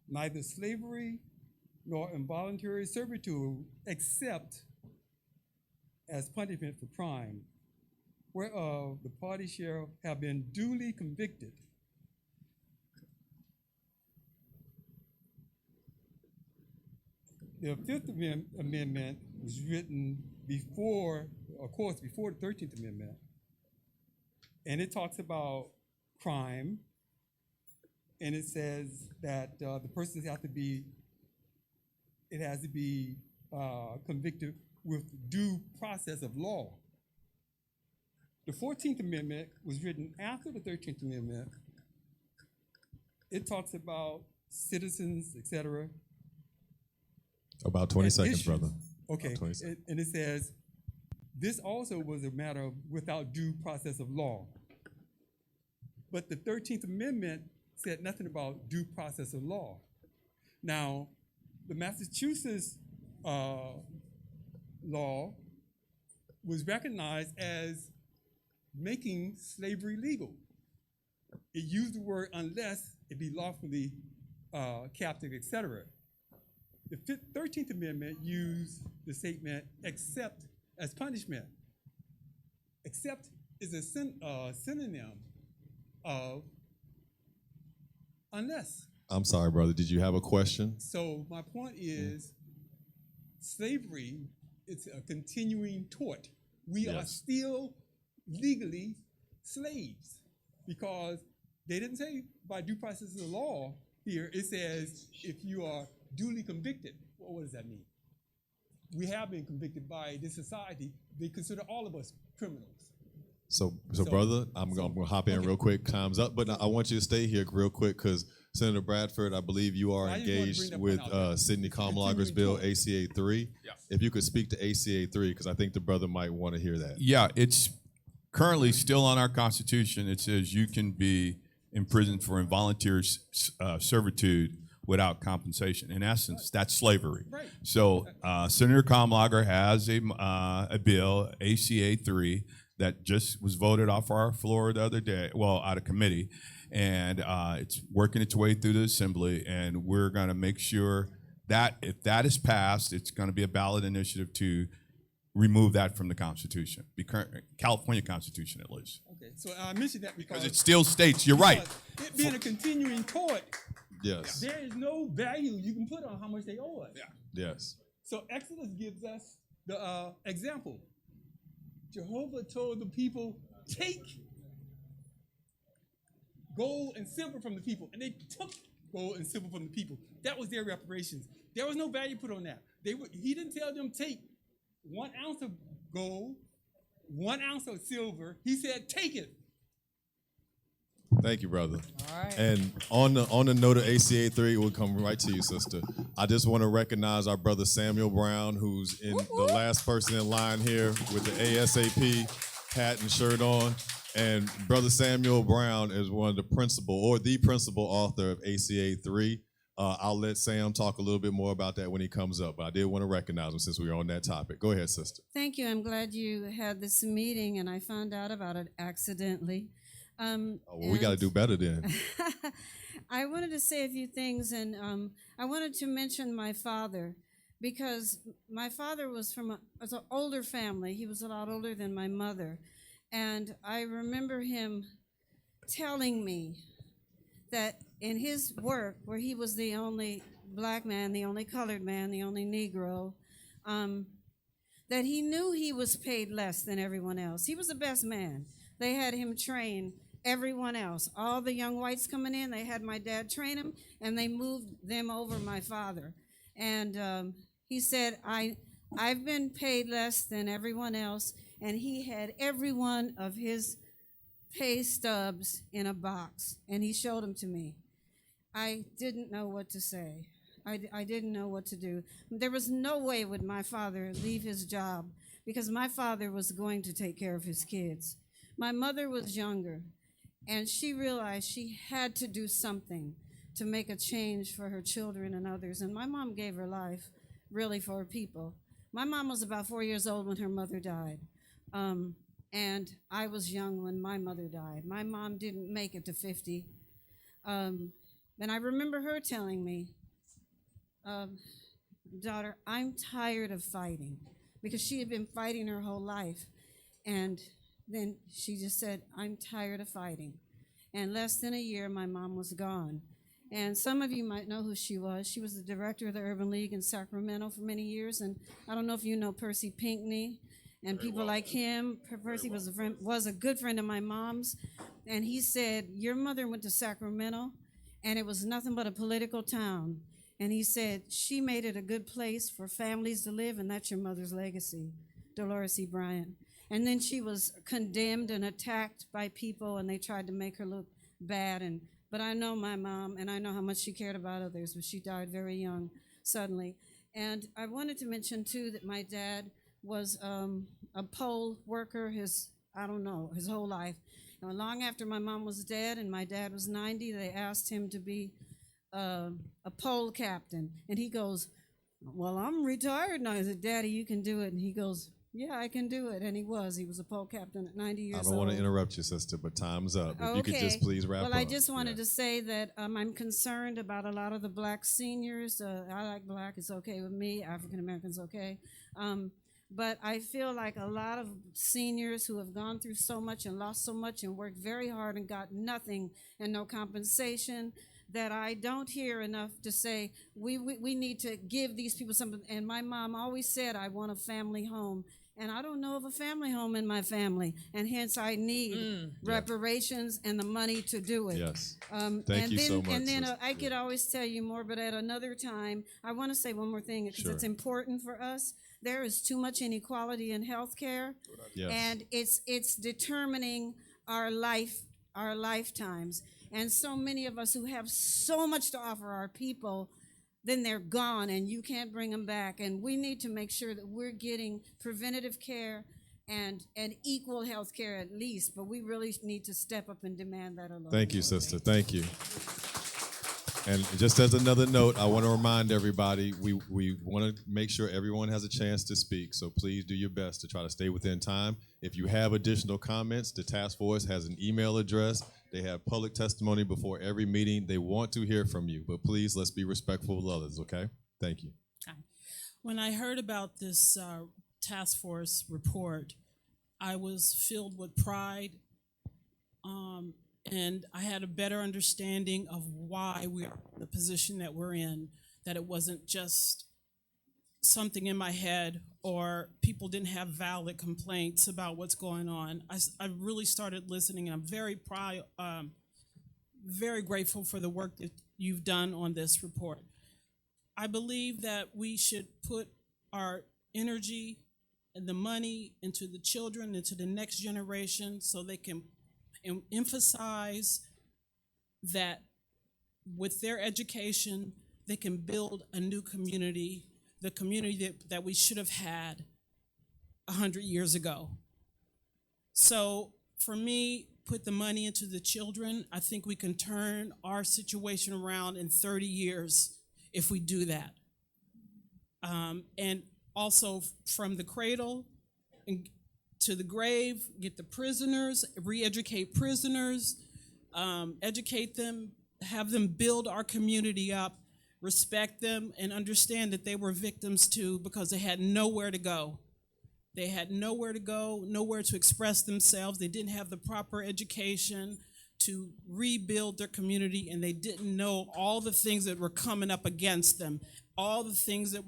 neither slavery nor involuntary servitude except as punishment for crime, whereof the party shall have been duly convicted. The Fifth Amendment was written before, of course, before the 13th Amendment, and it talks about crime, and it says that the person has to be convicted with due process of law. The 14th Amendment was written after the 13th Amendment. It talks about citizens, etc. About 20 seconds, issues. brother. Okay, 20 seconds. and it says, this also was a matter of without due process of law. But the 13th Amendment said nothing about due process of law. Now, the Massachusetts law was recognized as making slavery legal. It used the word unless it be lawfully captive, etc. The 13th Amendment used the statement except as punishment. Except is a synonym of unless. I'm sorry, brother. Did you have a question? So my point is, slavery is a continuing tort. We are still legally slaves because they didn't say by due process of the law here. It says if you are duly convicted. Well, what does that mean? We have been convicted by this society. They consider all of us criminals. So brother, I'm gonna hop in real quick. Time's up, but I want you to stay here real quick because Senator Bradford, I believe you are engaged with Sidney Kamlager's bill, ACA 3. Yeah. If you could speak to ACA 3, because I think the brother might want to hear that. Yeah, it's currently still on our Constitution. It says you can be imprisoned for involuntary servitude without compensation. In essence, that's slavery. Right. So Senator Kamlager has a bill, ACA 3, that just was voted off our floor the other day, well, out of committee, and it's working its way through the assembly, and we're gonna make sure that if that is passed, it's gonna be a ballot initiative to remove that from the Constitution, California Constitution at least. Okay, so I mentioned that because it still states, you're right. It being a continuing tort, yes, there is no value you can put on how much they owe us. Yeah. Yes. So Exodus gives us the example. Jehovah told the people, take gold and silver from the people. And they took gold and silver from the people. That was their reparations. There was no value put on that. He didn't tell them take 1 ounce of gold, 1 ounce of silver. He said, take it. Thank you, brother. All right. And on the note of ACA 3, we'll come right to you, sister. I just want to recognize our brother Samuel Brown, who's in the last person in line here with the ASAP hat and shirt on. And brother Samuel Brown is one of the principal author of ACA 3. I'll let Sam talk a little bit more about that when he comes up, but I did want to recognize him since we were on that topic. Go ahead, sister. Thank you. I'm glad you had this meeting, and I found out about it accidentally. We got to do better then. I wanted to say a few things, and I wanted to mention my father because my father was from an older family. He was a lot older than my mother, and I remember him telling me that in his work, where he was the only black man, the only colored man, the only Negro, that he knew he was paid less than everyone else. He was the best man. They had him train everyone else. All the young whites coming in, they had my dad train them, and they moved them over my father. And he said, I've been paid less than everyone else, and he had every one of his pay stubs in a box, and he showed them to me. I didn't know what to say. I didn't know what to do. There was no way would my father leave his job because my father was going to take care of his kids. My mother was younger, and she realized she had to do something to make a change for her children and others. And my mom gave her life really for her people. My mom was about 4 years old when her mother died. And I was young when my mother died. My mom didn't make it to 50. And I remember her telling me, daughter, I'm tired of fighting, because she had been fighting her whole life. And then she just said, I'm tired of fighting. And less than a year, my mom was gone. And some of you might know who she was. She was the director of the Urban League in Sacramento for many years. And I don't know if you know Percy Pinckney and people like him. Percy was a good friend of my mom's. And he said, your mother went to Sacramento, and it was nothing but a political town. And he said, she made it a good place for families to live, and that's your mother's legacy, Dolores E. Bryant. And then she was condemned and attacked by people, and they tried to make her look bad. But I know my mom, and I know how much she cared about others, but she died very young, suddenly. And I wanted to mention, too, that my dad was a poll worker his whole life. And long after my mom was dead and my dad was 90, they asked him to be a poll captain. And he goes, well, I'm retired now. I said, Daddy, you can do it. And he goes, yeah, I can do it. And he was a poll captain at 90 years old. I don't want to interrupt you, sister, but time's up. If you could just please wrap up. Well, I just wanted to say that I'm concerned about a lot of the black seniors. I like black, it's okay with me. African Americans, okay. But I feel like a lot of seniors who have gone through so much and lost so much and worked very hard and got nothing and no compensation, that I don't hear enough to say we need to give these people something. And my mom always said, I want a family home. And I don't know of a family home in my family, and hence I need reparations and the money to do it. Yes. Thank you so much. And then I could always tell you more, but at another time, I want to say one more thing because it's important for us. There is too much inequality in healthcare, and it's determining our lifetimes. And so many of us who have so much to offer our people, then they're gone and you can't bring them back. And we need to make sure that we're getting preventative care and equal health care at least, but we really need to step up and demand that alone. Thank you, sister. Thank you. And just as another note, I want to remind everybody, we want to make sure everyone has a chance to speak, so please do your best to try to stay within time. If you have additional comments, the task force has an email address. They have public testimony before every meeting. They want to hear from you, but please, let's be respectful of others, okay? Thank you. When I heard about this task force report, I was filled with pride, and I had a better understanding of why we're in the position that we're in, that it wasn't just something in my head or people didn't have valid complaints about what's going on. I really started listening, and I'm very proud, very grateful for the work that you've done on this report. I believe that we should put our energy and the money into the children, into the next generation, so they can emphasize that with their education, they can build a new community, the community that we should have had 100 years ago. So for me, put the money into the children. I think we can turn our situation around in 30 years if we do that. And also from the cradle to the grave, get the prisoners, re-educate prisoners, educate them, have them build our community up, respect them, and understand that they were victims too because they had nowhere to go. They had nowhere to go, nowhere to express themselves. They didn't have the proper education to rebuild their community, and they didn't know all the things that were coming up against them, all the things that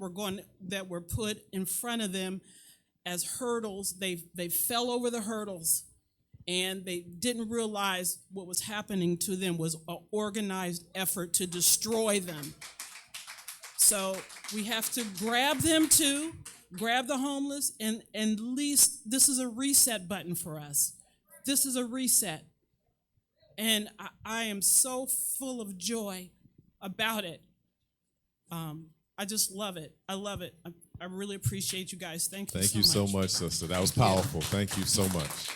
were put in front of them as hurdles. They fell over the hurdles, and they didn't realize what was happening to them was an organized effort to destroy them. So we have to grab them too, grab the homeless, and at least this is a reset button for us. This is a reset. And I am so full of joy about it. I just love it. I love it. I really appreciate you guys. Thank you so much. Thank you so much, sister. That was powerful. Thank you so much.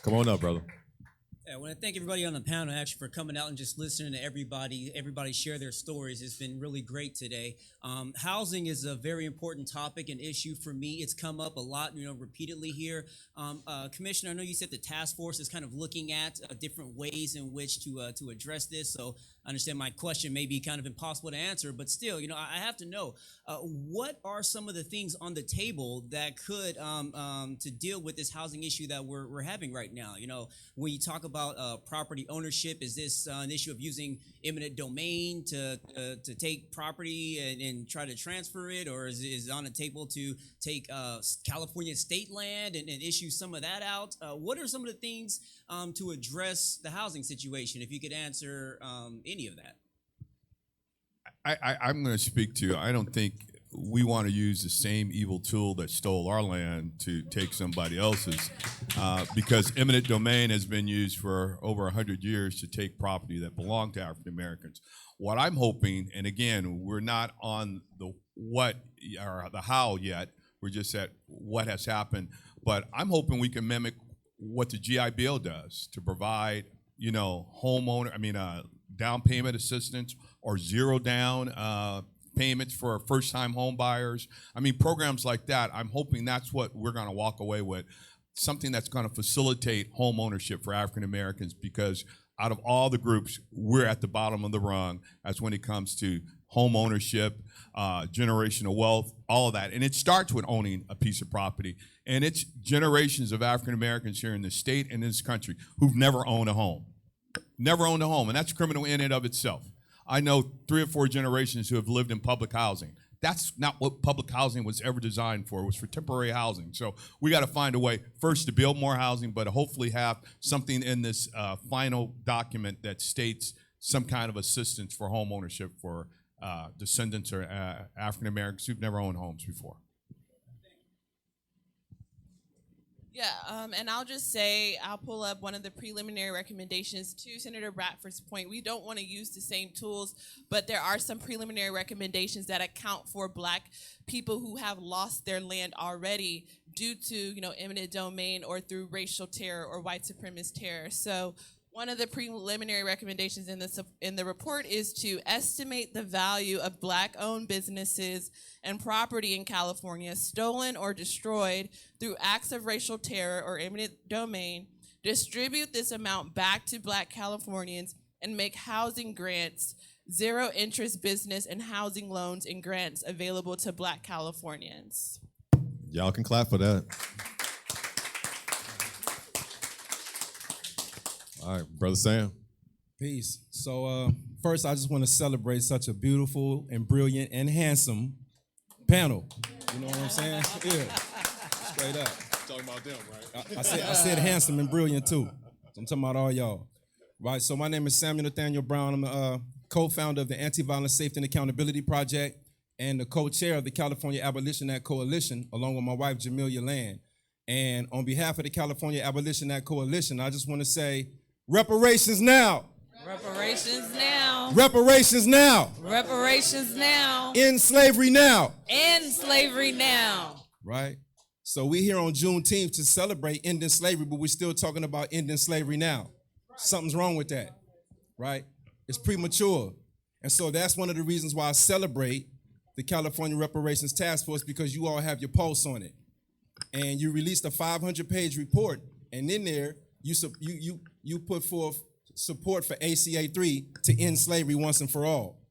Come on up, brother. Yeah, I want to thank everybody on the panel actually for coming out and just listening to everybody share their stories. It's been really great today. Housing is a very important topic and issue for me. It's come up a lot, repeatedly here. Commissioner, I know you said the task force is kind of looking at different ways in which to address this. So I understand my question may be kind of impossible to answer, but still, I have to know what are some of the things on the table that could to deal with this housing issue that we're having right now. When you talk about property ownership, is this an issue of using eminent domain to take property and try to transfer it, or is it on the table to take California state land and issue some of that out? What are some of the things to address the housing situation? If you could answer any of that. I'm going to speak to, I don't think we want to use the same evil tool that stole our land to take somebody else's, because eminent domain has been used for over 100 years to take property that belonged to African Americans. What I'm hoping, and again, we're not on the what or the how yet, we're just at what has happened, but I'm hoping we can mimic what the GI Bill does to provide, down payment assistance or zero down payments for first-time home buyers. Programs like that, I'm hoping that's what we're going to walk away with, something that's going to facilitate home ownership for African Americans, because out of all the groups, we're at the bottom of the rung as when it comes to home ownership, generational wealth, all of that. And it starts with owning a piece of property. And it's generations of African Americans here in the state and in this country who've never owned a home. Never owned a home, and that's criminal in and of itself. I know 3 or 4 generations who have lived in public housing. That's not what public housing was ever designed for. It was for temporary housing. So we got to find a way, first, to build more housing, but to hopefully have something in this final document that states some kind of assistance for home ownership for descendants or African Americans who've never owned homes before. Yeah, and I'll just say, I'll pull up one of the preliminary recommendations to Senator Bradford's point. We don't want to use the same tools, but there are some preliminary recommendations that account for Black people who have lost their land already due to, eminent domain or through racial terror or white supremacist terror. So one of the preliminary recommendations in the report is to estimate the value of Black-owned businesses and property in California stolen or destroyed through acts of racial terror or eminent domain, distribute this amount back to Black Californians, and make housing grants, zero-interest business and housing loans and grants available to Black Californians. Y'all can clap for that. All right, Brother Sam. Peace. So first, I just want to celebrate such a beautiful and brilliant and handsome panel. You know what I'm saying? Yeah, straight up. Talking about them, right? I said handsome and brilliant too. So I'm talking about all y'all. Right, so my name is Samuel Nathaniel Brown. I'm the co-founder of the Anti-Violence Safety and Accountability Project and the co-chair of the California Abolition Act Coalition, along with my wife, Jamelia Land. And on behalf of the California Abolition Act Coalition, I just want to say, reparations now. Reparations now. Reparations now. Reparations now. End slavery now. End slavery now. Right? So we here on Juneteenth to celebrate ending slavery, but we're still talking about ending slavery now. Something's wrong with that, right? It's premature. And so that's one of the reasons why I celebrate the California Reparations Task Force, because you all have your pulse on it. And you released a 500-page report, and in there, you put forth support for ACA 3 to end slavery once and for all.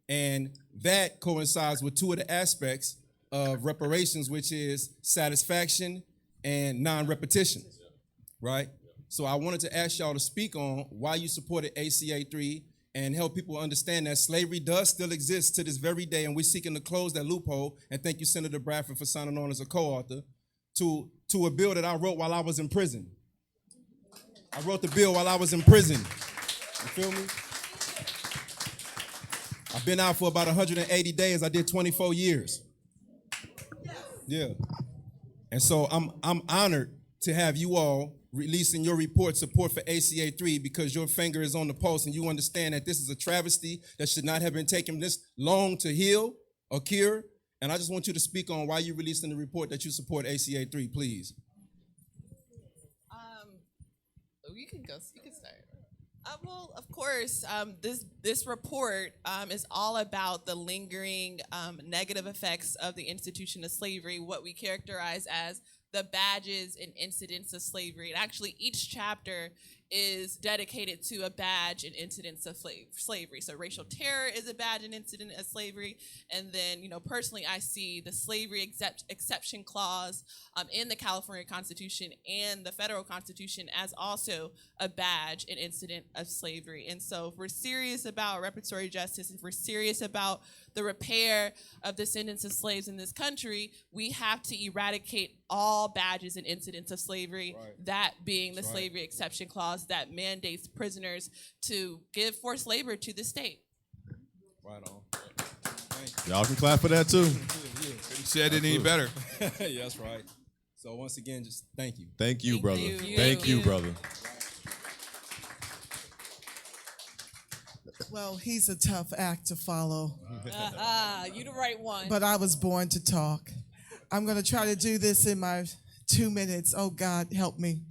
And that coincides with 2 of the aspects of reparations, which is satisfaction and non-repetition, right? So I wanted to ask y'all to speak on why you supported ACA 3 and help people understand that slavery does still exist to this very day, and we're seeking to close that loophole. And thank you, Senator Bradford, for signing on as a co-author to a bill that I wrote while I was in prison. I wrote the bill while I was in prison. You feel me? I've been out for about 180 days. I did 24 years. Yeah. And so I'm honored to have you all releasing your report support for ACA 3 because your finger is on the pulse and you understand that this is a travesty that should not have been taken this long to heal or cure. And I just want you to speak on why you're releasing the report that you support ACA 3, please. You can go. You can start. Well, of course, this report is all about the lingering negative effects of the institution of slavery, what we characterize as the badges and incidents of slavery. And actually, each chapter is dedicated to a badge and incidents of slavery. So racial terror is a badge and incident of slavery. And then, personally, I see the slavery exception clause in the California Constitution and the federal Constitution as also a badge and incident of slavery. And so if we're serious about reparatory justice, if we're serious about the repair of descendants of slaves in this country, we have to eradicate all badges and incidents of slavery, that being the slavery exception clause that mandates prisoners to give forced labor to the state. Right on. Y'all can clap for that too. Couldn't said it any better. Yeah, that's right. So once again, just thank you. Thank you, brother. you. Thank you, brother. Well, he's a tough act to follow. You the right one. But I was born to talk. I'm going to try to do this in my 2 minutes. Oh, God, help me.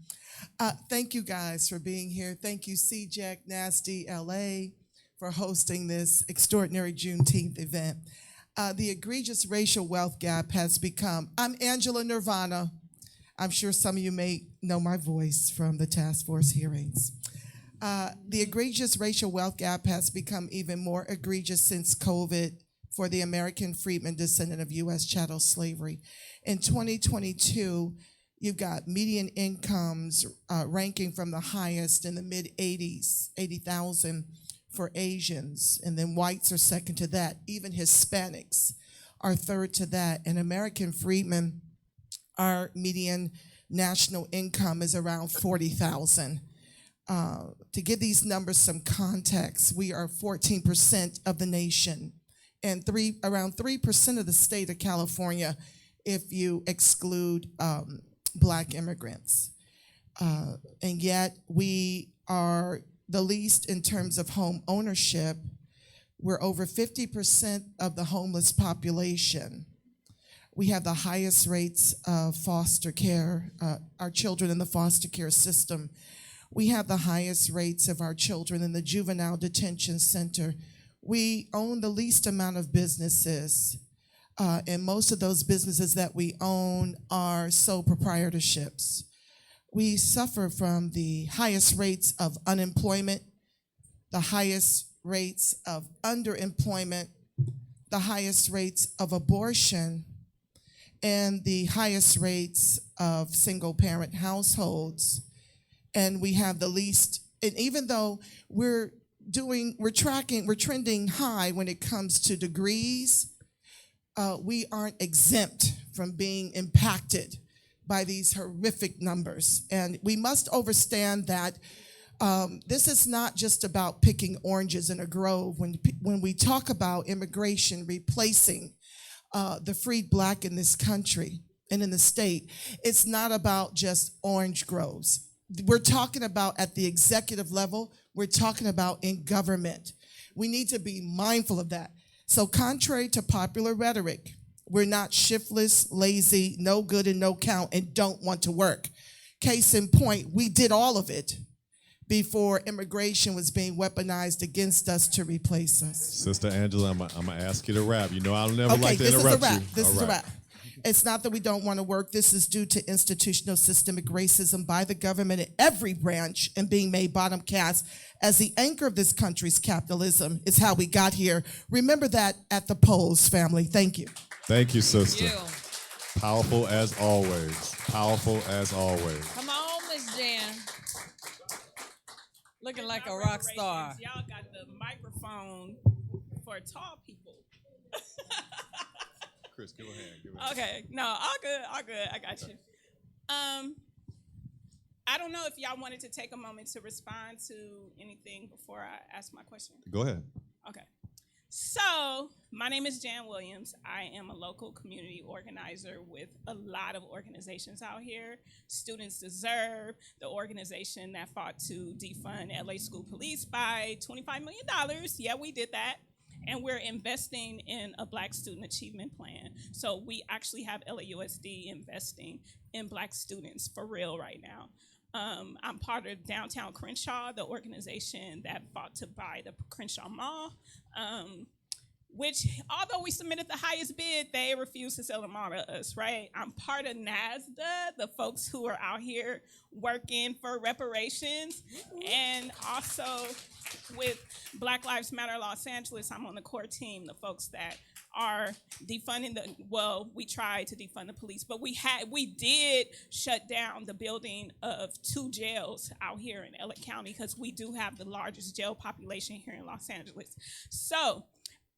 Thank you guys for being here. Thank you, CJAC Nasty LA, for hosting this extraordinary Juneteenth event. The egregious racial wealth gap has become, I'm Angela Nirvana. I'm sure some of you may know my voice from the task force hearings. The egregious racial wealth gap has become even more egregious since COVID for the American freedmen descendant of U.S. chattel slavery. In 2022, you've got median incomes ranking from the highest in the mid-80s, 80,000 for Asians, and then whites are second to that. Even Hispanics are third to that. And American freedmen, our median national income is around 40,000. To give these numbers some context, we are 14% of the nation and around 3% of the state of California if you exclude Black immigrants. And yet we are the least in terms of home ownership. We're over 50% of the homeless population. We have the highest rates of foster care, our children in the foster care system. We have the highest rates of our children in the juvenile detention center. We own the least amount of businesses, and most of those businesses that we own are sole proprietorships. We suffer from the highest rates of unemployment, the highest rates of underemployment, the highest rates of abortion, and the highest rates of single-parent households. And we have the least, and even though we're trending high when it comes to degrees, we aren't exempt from being impacted by these horrific numbers. And we must understand that this is not just about picking oranges in a grove. When we talk about immigration replacing the freed Black in this country and in the state, it's not about just orange groves. We're talking about at the executive level, we're talking about in government. We need to be mindful of that. So contrary to popular rhetoric, we're not shiftless, lazy, no good and no count, and don't want to work. Case in point, we did all of it before immigration was being weaponized against us to replace us. Sister Angela, I'm gonna ask you to wrap. You know I'll never like to interrupt you. This is a wrap. It's not that we don't want to work. This is due to institutional systemic racism by the government in every branch and being made bottom caste as the anchor of this country's capitalism is how we got here. Remember that at the polls, family. Thank you. Thank you, sister. Powerful as always. Powerful as always. Come on, Miss Jan. Looking like a rock star. Y'all got the microphone. microphone for tall people. Chris, give her a hand. Give her a hand. Okay, no, all good. I got you. I don't know if y'all wanted to take a moment to respond to anything before I ask my question. Go ahead. Okay. So, my name is Jan Williams. I am a local community organizer with a lot of organizations out here. Students Deserve, the organization that fought to defund LA School Police by $25 million. Yeah, we did that. And we're investing in a Black Student Achievement Plan. So we actually have LAUSD investing in Black students for real right now. I'm part of Downtown Crenshaw, the organization that fought to buy the Crenshaw Mall, which, although we submitted the highest bid, they refused to sell the mall to us, right? I'm part of NASDA, the folks who are out here working for reparations, and also with Black Lives Matter Los Angeles, I'm on the core team, the folks that are defunding we tried to defund the police, but we did shut down the building of 2 jails out here in LA County because we do have the largest jail population here in Los Angeles. So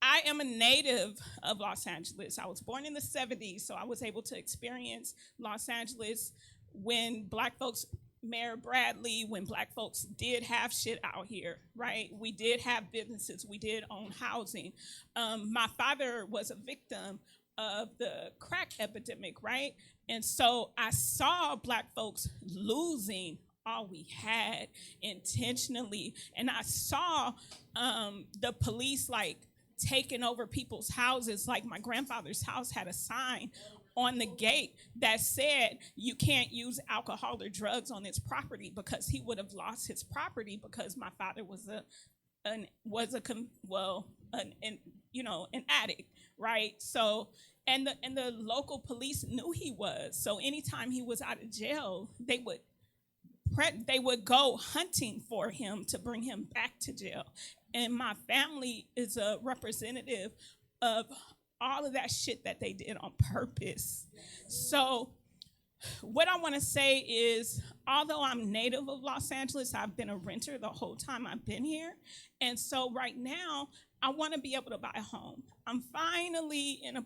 I am a native of Los Angeles. I was born in the 70s, so I was able to experience Los Angeles when Black folks, Mayor Bradley, when Black folks did have shit out here, right? We did have businesses, we did own housing. My father was a victim of the crack epidemic, right? And so I saw Black folks losing all we had intentionally. And I saw the police taking over people's houses. Like my grandfather's house had a sign on the gate that said you can't use alcohol or drugs on this property, because he would have lost his property because my father was an addict, right? So and the local police knew he was. So anytime he was out of jail, they would go hunting for him to bring him back to jail. And my family is a representative of all of that shit that they did on purpose. So what I want to say is, although I'm native of Los Angeles, I've been a renter the whole time I've been here. And so right now, I want to be able to buy a home. I'm finally in a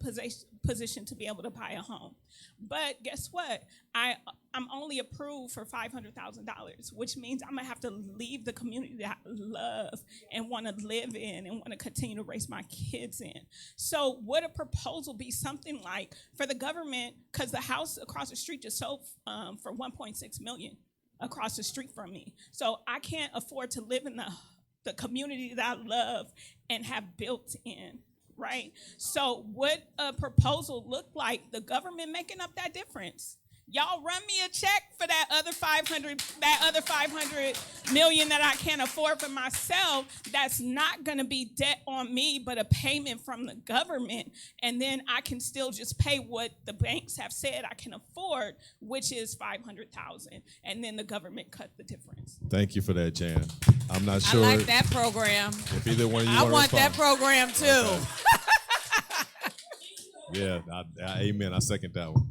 position to be able to buy a home. But guess what? I'm only approved for $500,000, which means I'm going to have to leave the community that I love and want to live in and want to continue to raise my kids in. So would a proposal be something like, for the government, because the house across the street just sold for $1.6 million across the street from me. So I can't afford to live in the community that I love and have built in, right? So would a proposal look like the government making up that difference? Y'all run me a check for that other 500 million that I can't afford for myself. That's not going to be debt on me, but a payment from the government. And then I can still just pay what the banks have said I can afford, which is $500,000. And then the government cut the difference. Thank you for that, Jan. I'm not sure. I like that program. If either one of you I wanna want that respond. program too. Okay. Yeah, amen. I second that one.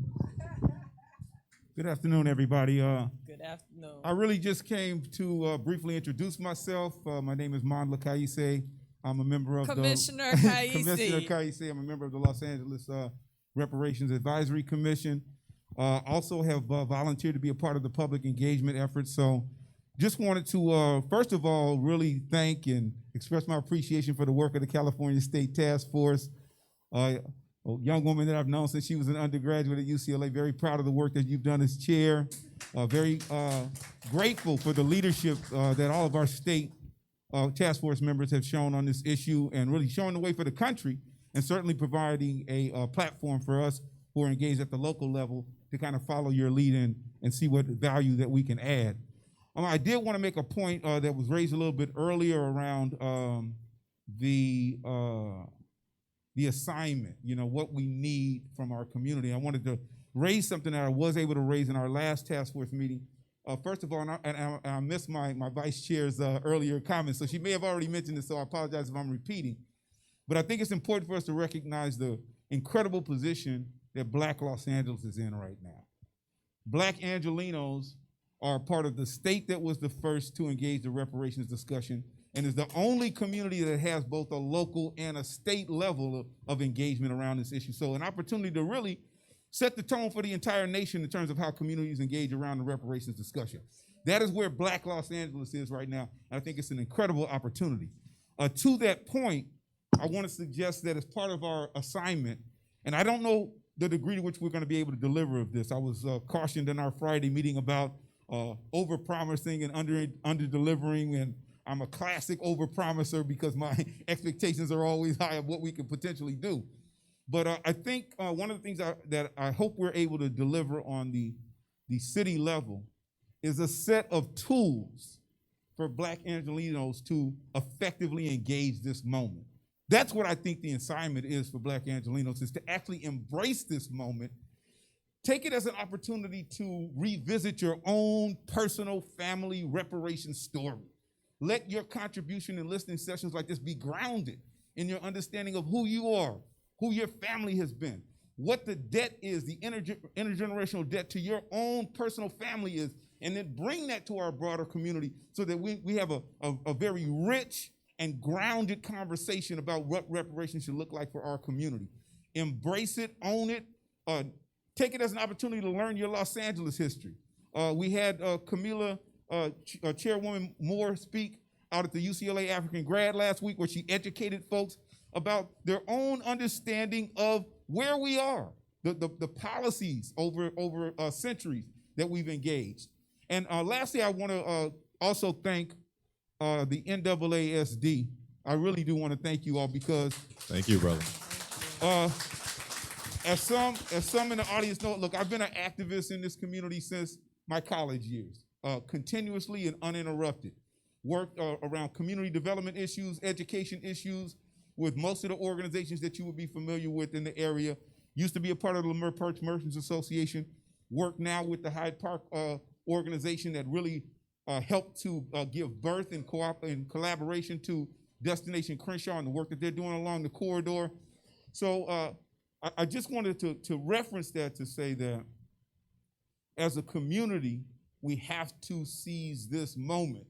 Good afternoon, everybody. Good afternoon. I really just came to briefly introduce myself. My name is Mondla Kaise. I'm a member of Commissioner the Kaise. Commissioner Kaise. I'm a member of the Los Angeles Reparations Advisory Commission. Also have volunteered to be a part of the public engagement effort. So just wanted to, first of all, really thank and express my appreciation for the work of the California State Task Force. A young woman that I've known since she was an undergraduate at UCLA. Very proud of the work that you've done as chair. Very grateful for the leadership that all of our state task force members have shown on this issue, and really showing the way for the country, and certainly providing a platform for us who are engaged at the local level to kind of follow your lead and see what value that we can add. I did want to make a point that was raised a little bit earlier around the assignment, what we need from our community. I wanted to raise something that I was able to raise in our last task force meeting. First of all, and I missed my vice chair's earlier comments, so she may have already mentioned this, so I apologize if I'm repeating. But I think it's important for us to recognize the incredible position that Black Los Angeles is in right now. Black Angelenos are part of the state that was the first to engage the reparations discussion. and is the only community that has both a local and a state level of engagement around this issue. So an opportunity to really set the tone for the entire nation in terms of how communities engage around the reparations discussion. That is where Black Los Angeles is right now, and I think it's an incredible opportunity. To that point, I want to suggest that as part of our assignment, and I don't know the degree to which we're going to be able to deliver of this. I was cautioned in our Friday meeting about over-promising and under-delivering, and I'm a classic over-promiser because my expectations are always high of what we can potentially do. But I think one of the things that I hope we're able to deliver on the city level is a set of tools for Black Angelenos to effectively engage this moment. That's what I think the assignment is for Black Angelenos, is to actually embrace this moment, take it as an opportunity to revisit your own personal family reparation story. Let your contribution in listening sessions like this be grounded in your understanding of who you are, who your family has been, what the debt is, the intergenerational debt to your own personal family is, and then bring that to our broader community so that we have a very rich and grounded conversation about what reparations should look like for our community. Embrace it, own it, take it as an opportunity to learn your Los Angeles history. We had Chairwoman Moore speak out at the UCLA African Grad last week, where she educated folks about their own understanding of where we are, the policies over centuries that we've engaged. And lastly, I want to also thank the NAASD. I really do want to thank you all because thank you, brother. As some in the audience know, look, I've been an activist in this community since my college years, continuously and uninterrupted. Worked around community development issues, education issues, with most of the organizations that you would be familiar with in the area. Used to be a part of the Leimert Park Merchants Association. Work now with the Hyde Park organization that really helped to give birth and collaboration to Destination Crenshaw and the work that they're doing along the corridor. So I just wanted to reference that to say that as a community, we have to seize this moment.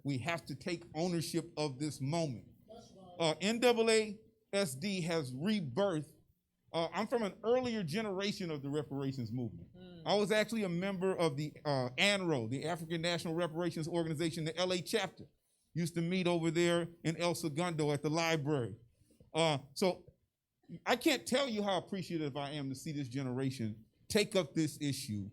We have to take ownership of this moment. NAASD has rebirthed. I'm from an earlier generation of the reparations movement. I was actually a member of the ANRO, the African National Reparations Organization, the LA chapter. Used to meet over there in El Segundo at the library. So I can't tell you how appreciative I am to see this generation take up this issue,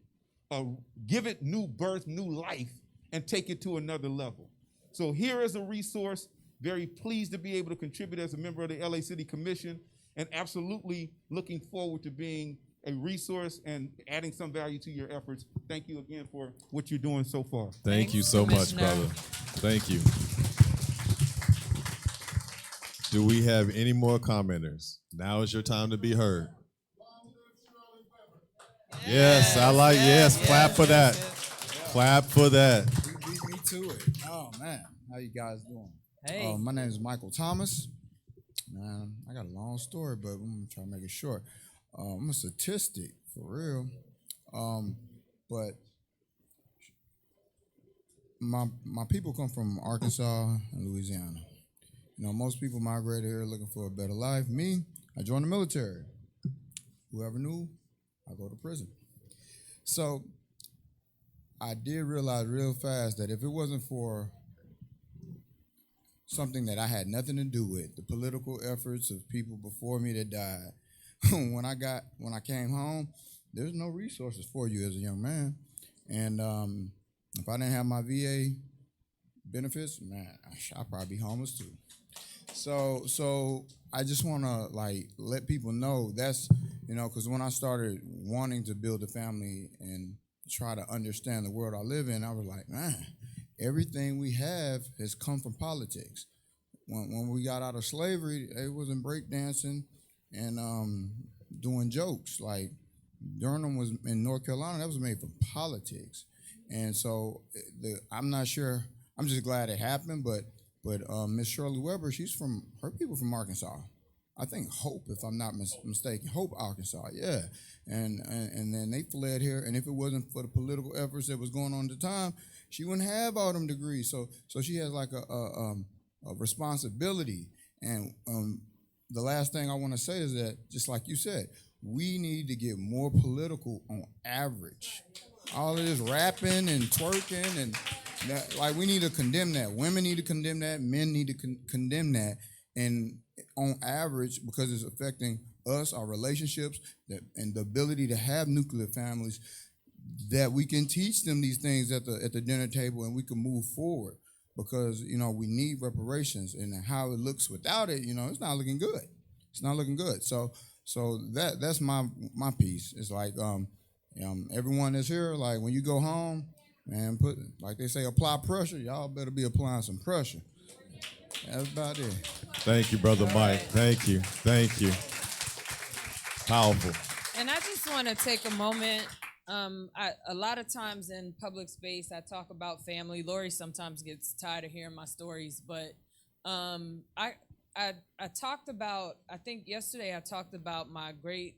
give it new birth, new life, and take it to another level. So here is a resource. Very pleased to be able to contribute as a member of the LA City Commission, and absolutely looking forward to being a resource and adding some value to your efforts. Thank you again for what you're doing so far. Thank you so much, brother. Thank you. Do we have any more commenters? Now is your time to be heard. Yes, I like, yes, clap for that. Clap for that. Beat me to it. Oh, man. How you guys doing? Hey. My name is Michael Thomas. I got a long story, but I'm going to try to make it short. I'm a statistic, for real. But my people come from Arkansas and Louisiana. You know, most people migrate here looking for a better life. Me, I joined the military. Whoever knew, I go to prison. So I did realize real fast that if it wasn't for something that I had nothing to do with, the political efforts of people before me that died, when I came home, there's no resources for you as a young man. And if I didn't have my VA benefits, man, I'd probably be homeless too. So I just want to let people know that's, because when I started wanting to build a family and try to understand the world I live in, I was like, man, everything we have has come from politics. When we got out of slavery, it wasn't breakdancing and doing jokes. Like Durham was in North Carolina, that was made from politics. And so I'm not sure, I'm just glad it happened, but Miss Shirley Weber, her people from Arkansas. I think Hope, if I'm not mistaken, Hope, Arkansas, yeah. And then they fled here, and if it wasn't for the political efforts that was going on at the time, she wouldn't have all them degrees. So she has like of responsibility. And the last thing I want to say is that, just like you said, we need to get more political on average. All of this rapping and twerking and that, like, we need to condemn that. Women need to condemn that. Men need to condemn that. And on average, because it's affecting us, our relationships, and the ability to have nuclear families, that we can teach them these things at the dinner table and we can move forward. Because, you know, we need reparations, and how it looks without it, you know, it's not looking good. It's not looking good. So that's my piece. It's like everyone that's here, like, when you go home, man, like they say, apply pressure. Y'all better be applying some pressure. That's about it. Thank you, Brother Mike. Thank you. Thank you. Powerful. And I just want to take a moment. A lot of times in public space, I talk about family. Lori sometimes gets tired of hearing my stories, but I talked about, I think yesterday I talked about my great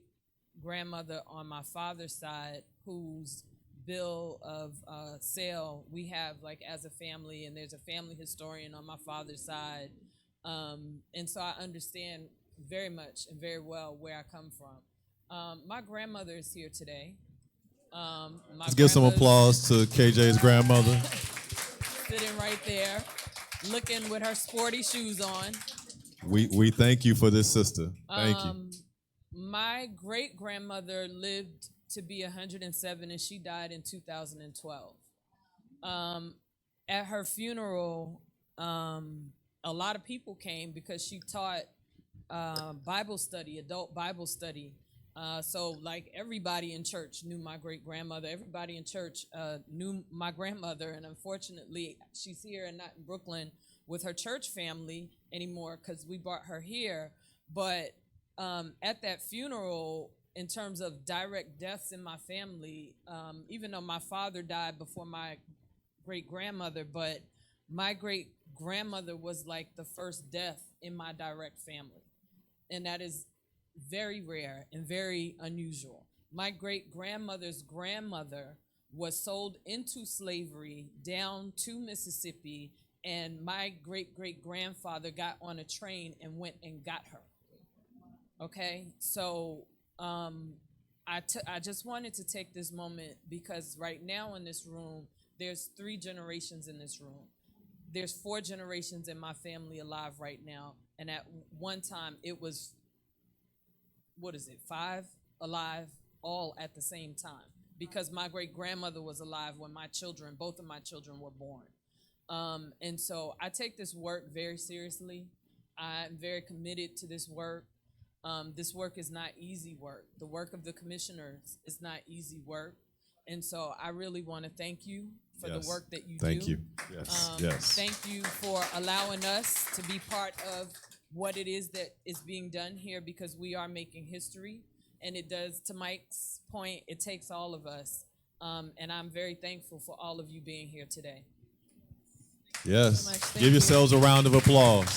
grandmother on my father's side, whose bill of sale we have, like, as a family, and there's a family historian on my father's side, and so I understand very much and very well where I come from. My grandmother is here today. Let's give some applause to KJ's grandmother. Sitting right there, looking with her sporty shoes on. We thank you for this, sister. Thank you. My great grandmother lived to be 107, and she died in 2012. At her funeral, a lot of people came because she taught Bible study, adult Bible study. So, like, everybody in church knew my great grandmother. Everybody in church knew my grandmother, and unfortunately, she's here and not in Brooklyn with her church family anymore because we brought her here. But at that funeral, in terms of direct deaths in my family, even though my father died before my great grandmother, but my great grandmother was like the first death in my direct family, and that is very rare and very unusual. My great grandmother's grandmother was sold into slavery down to Mississippi, and my great great grandfather got on a train and went and got her. Okay, so I just wanted to take this moment because right now in this room, there's 3 generations in this room. There's 4 generations in my family alive right now, and at one time it was, 5 alive all at the same time, because my great grandmother was alive when both of my children were born. And so I take this work very seriously. I'm very committed to this work. This work is not easy work. The work of the commissioners is not easy work. And so I really want to thank you for the work that you do. Thank you. Yes. Thank you for allowing us to be part of what it is that is being done here, because we are making history, and it does, to Mike's point, it takes all of us, and I'm very thankful for all of you being here today. Yes. So Give yourselves a round of applause.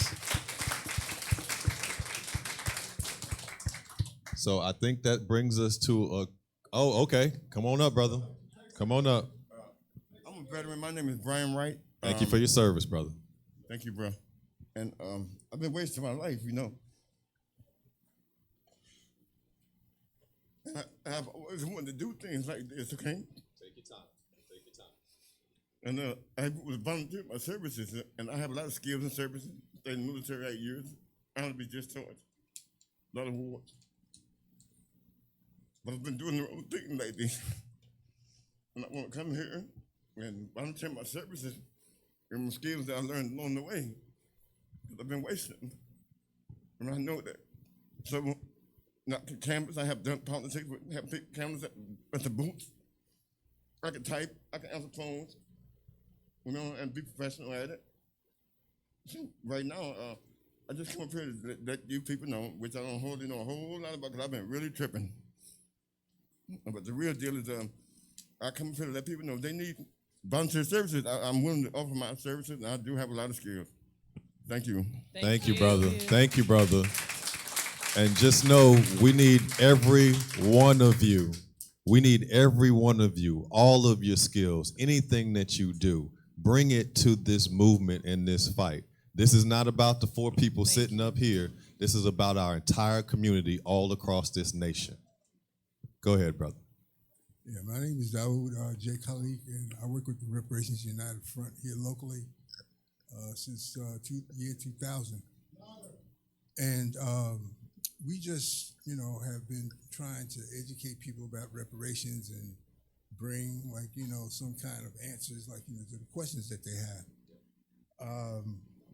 So I think that brings us to okay. Come on up, brother. Come on up. I'm a veteran. My name is Brian Wright. Thank you for your service, brother. Thank you, bro. And I've been wasting my life, you know. And I've always wanted to do things like this, okay? Take your time. Take your time. And I was volunteering my services, and I have a lot of skills and services. Stayed in the military 8 years. I want to be discharged. A lot of awards. But I've been doing the wrong thing lately. And I want to come here and volunteer my services and my skills that I learned along the way. I've been wasting, and I know that. So, not to campus, I have done politics, have cameras at the booths. I can type, I can answer phones, you know, and be professional at it. So right now, I just come up here to let you people know, which I don't hardly know a whole lot about, because I've been really tripping. But the real deal is, I come up here to let people know if they need volunteer services. I'm willing to offer my services, and I do have a lot of skills. Thank you. Thank you, brother. Thank you, brother. And just know we need every one of you. We need every one of you, all of your skills, anything that you do, bring it to this movement and this fight. This is not about the 4 people sitting up here. This is about our entire community all across this nation. Go ahead, brother. Yeah, my name is Daoud J. Khalik, and I work with the Reparations United Front here locally since year 2000. And we just, have been trying to educate people about reparations and bring, some kind of answers, to the questions that they have.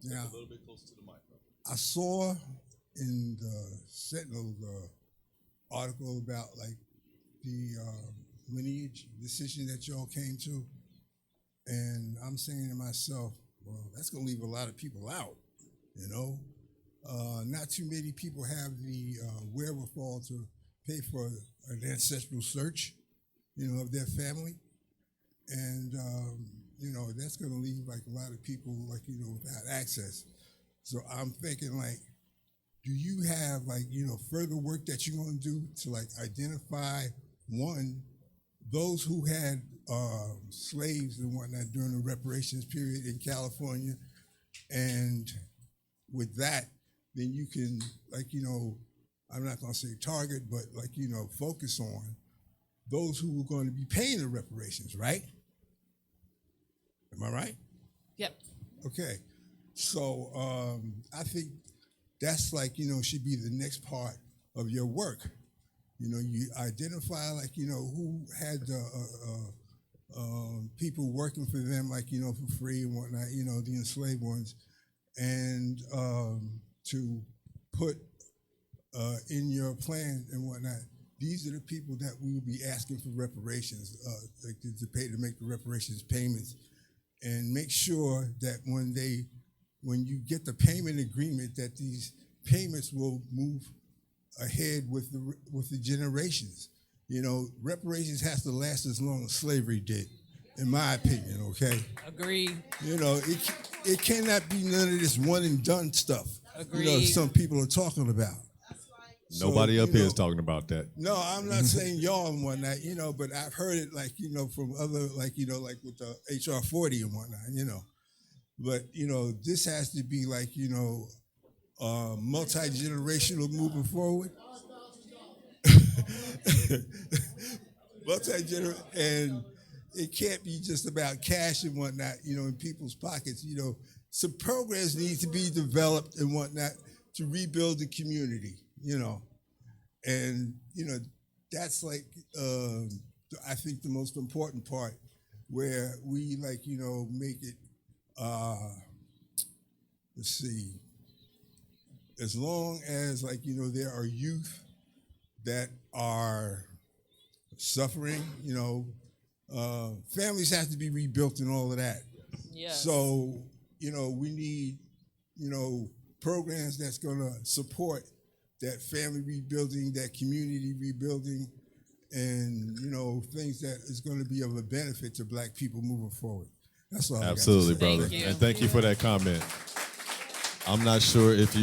Now, a little bit closer to the mic. I saw in the Sentinel article about the lineage decision that y'all came to, and I'm saying to myself, well, that's going to leave a lot of people out. Not too many people have the wherewithal to pay for an ancestral search, of their family, and that's going to leave a lot of people without access. So I'm thinking do you have further work that you're going to do to identify those who had slaves and whatnot during the reparations period in California, and with that, then you can I'm not going to say target, but focus on those who are going to be paying the reparations, right? Am I right? Yep. Okay. So I think that's should be the next part of your work. You identify who had people working for them for free and whatnot, the enslaved ones, and to put in your plan and whatnot, these are the people that we will be asking for reparations, to make the reparations payments, and make sure that when you get the payment agreement, that these payments will move ahead with the generations. Reparations has to last as long as slavery did, in my opinion. Okay. Agreed. It cannot be none of this one and done stuff. Agreed. Some people are talking about. Nobody up here is talking about that. No, I'm not saying y'all and whatnot, but I've heard it from other with the HR 40 and whatnot, But this has to be multi-generational moving forward. Multi-generational, and it can't be just about cash and whatnot, in people's pockets. Some programs need to be developed and whatnot to rebuild the community, and that's I think the most important part, where we make it. Let's see. As long as there are youth that are suffering, families have to be rebuilt and all of that. Yes. So we need programs that's going to support that family rebuilding, that community rebuilding, and things that is going to be of a benefit to Black people moving forward. That's all. Absolutely, brother. And thank you for that comment. I'm not sure if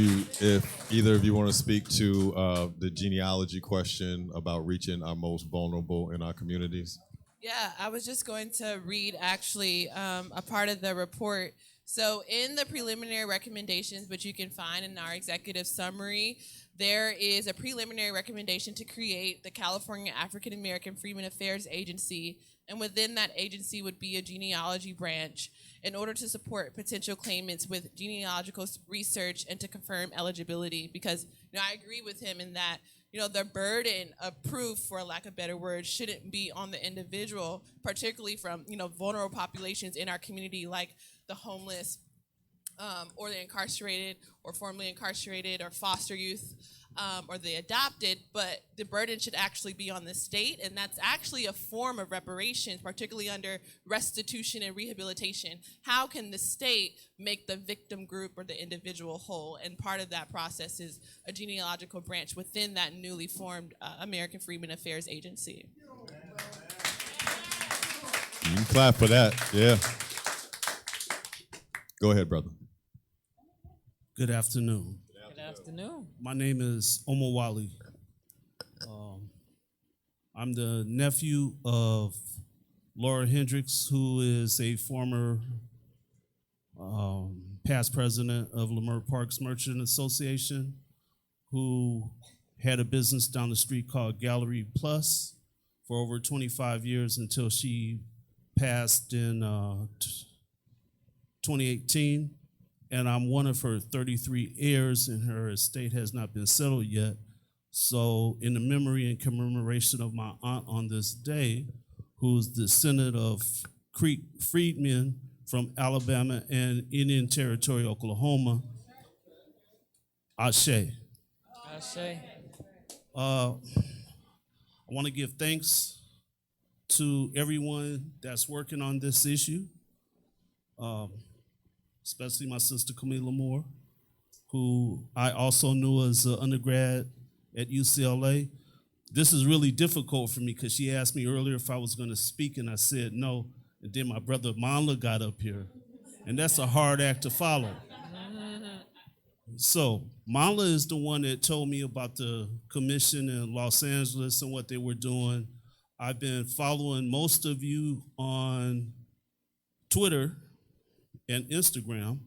either of you want to speak to the genealogy question about reaching our most vulnerable in our communities. Yeah, I was just going to read actually a part of the report. So in the preliminary recommendations, which you can find in our executive summary, there is a preliminary recommendation to create the California African American Freedmen Affairs Agency, and within that agency would be a genealogy branch in order to support potential claimants with genealogical research and to confirm eligibility. Because I agree with him in that the burden of proof, for lack of better words, shouldn't be on the individual, particularly from vulnerable populations in our community like the homeless, or the incarcerated or formerly incarcerated or foster youth, or the adopted, but the burden should actually be on the state, and that's actually a form of reparations, particularly under restitution and rehabilitation. How can the state make the victim group or the individual whole? And part of that process is a genealogical branch within that newly formed American Freedmen Affairs Agency. You can clap for that, yeah. Go ahead, brother. Good afternoon. Good afternoon. My name is Omar Wali. I'm the nephew of Laura Hendricks, who is a former past president of Leimert Parks Merchant Association, who had a business down the street called Gallery Plus for over 25 years until she passed in 2018. And I'm one of her 33 heirs, and her estate has not been settled yet. So in the memory and commemoration of my aunt on this day, who's descendant of Creek freedmen from Alabama and Indian Territory, Oklahoma, Ashe. Ashe. I want to give thanks to everyone that's working on this issue, especially my sister Camila Moore, who I also knew as an undergrad at UCLA. This is really difficult for me because she asked me earlier if I was going to speak, and I said no. And then my brother Manla got up here, and that's a hard act to follow. So Manla is the one that told me about the commission in Los Angeles and what they were doing. I've been following most of you on Twitter and Instagram,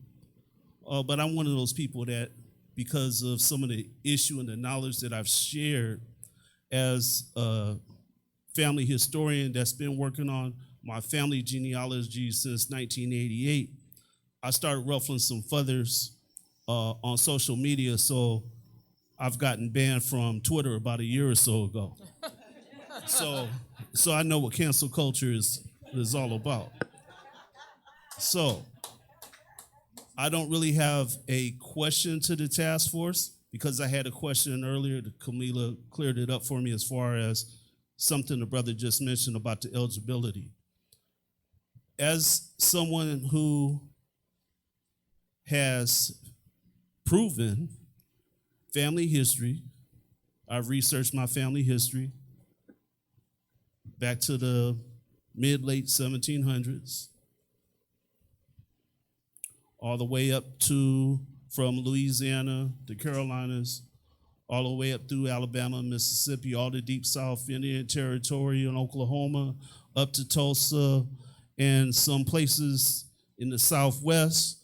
but I'm one of those people that, because of some of the issue and the knowledge that I've shared as a family historian that's been working on my family genealogy since 1988, I started ruffling some feathers on social media, so I've gotten banned from Twitter about a year or so ago. So I know what cancel culture is all about. So I don't really have a question to the task force because I had a question earlier that Camila cleared it up for me as far as something the brother just mentioned about the eligibility. As someone who has proven family history, I've researched my family history back to the mid-late 1700s, all the way up to from Louisiana, the Carolinas, all the way up through Alabama, Mississippi, all the deep South, Indian Territory and Oklahoma, up to Tulsa, and some places in the Southwest.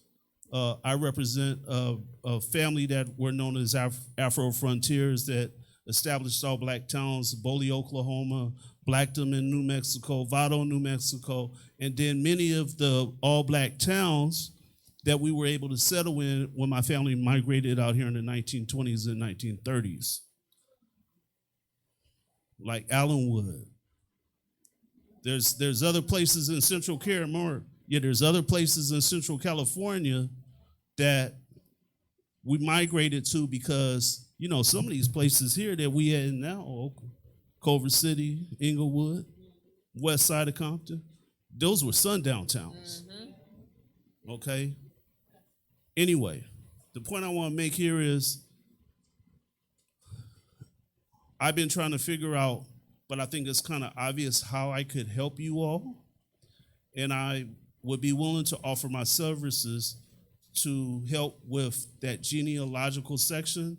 I represent a family that were known as Afro Frontiers that established all black towns, Boley, Oklahoma, Blackdom in New Mexico, Vado, New Mexico, and then many of the all black towns that we were able to settle in when my family migrated out here in the 1920s and 1930s. Like Allenwood. There's other places in Central California, there's other places in Central California that we migrated to because, you know, some of these places here that we at now, Culver City, Inglewood, west side of Compton, those were sundown towns. Okay? Anyway, the point I want to make here is I've been trying to figure out, but I think it's kind of obvious how I could help you all. And I would be willing to offer my services to help with that genealogical section.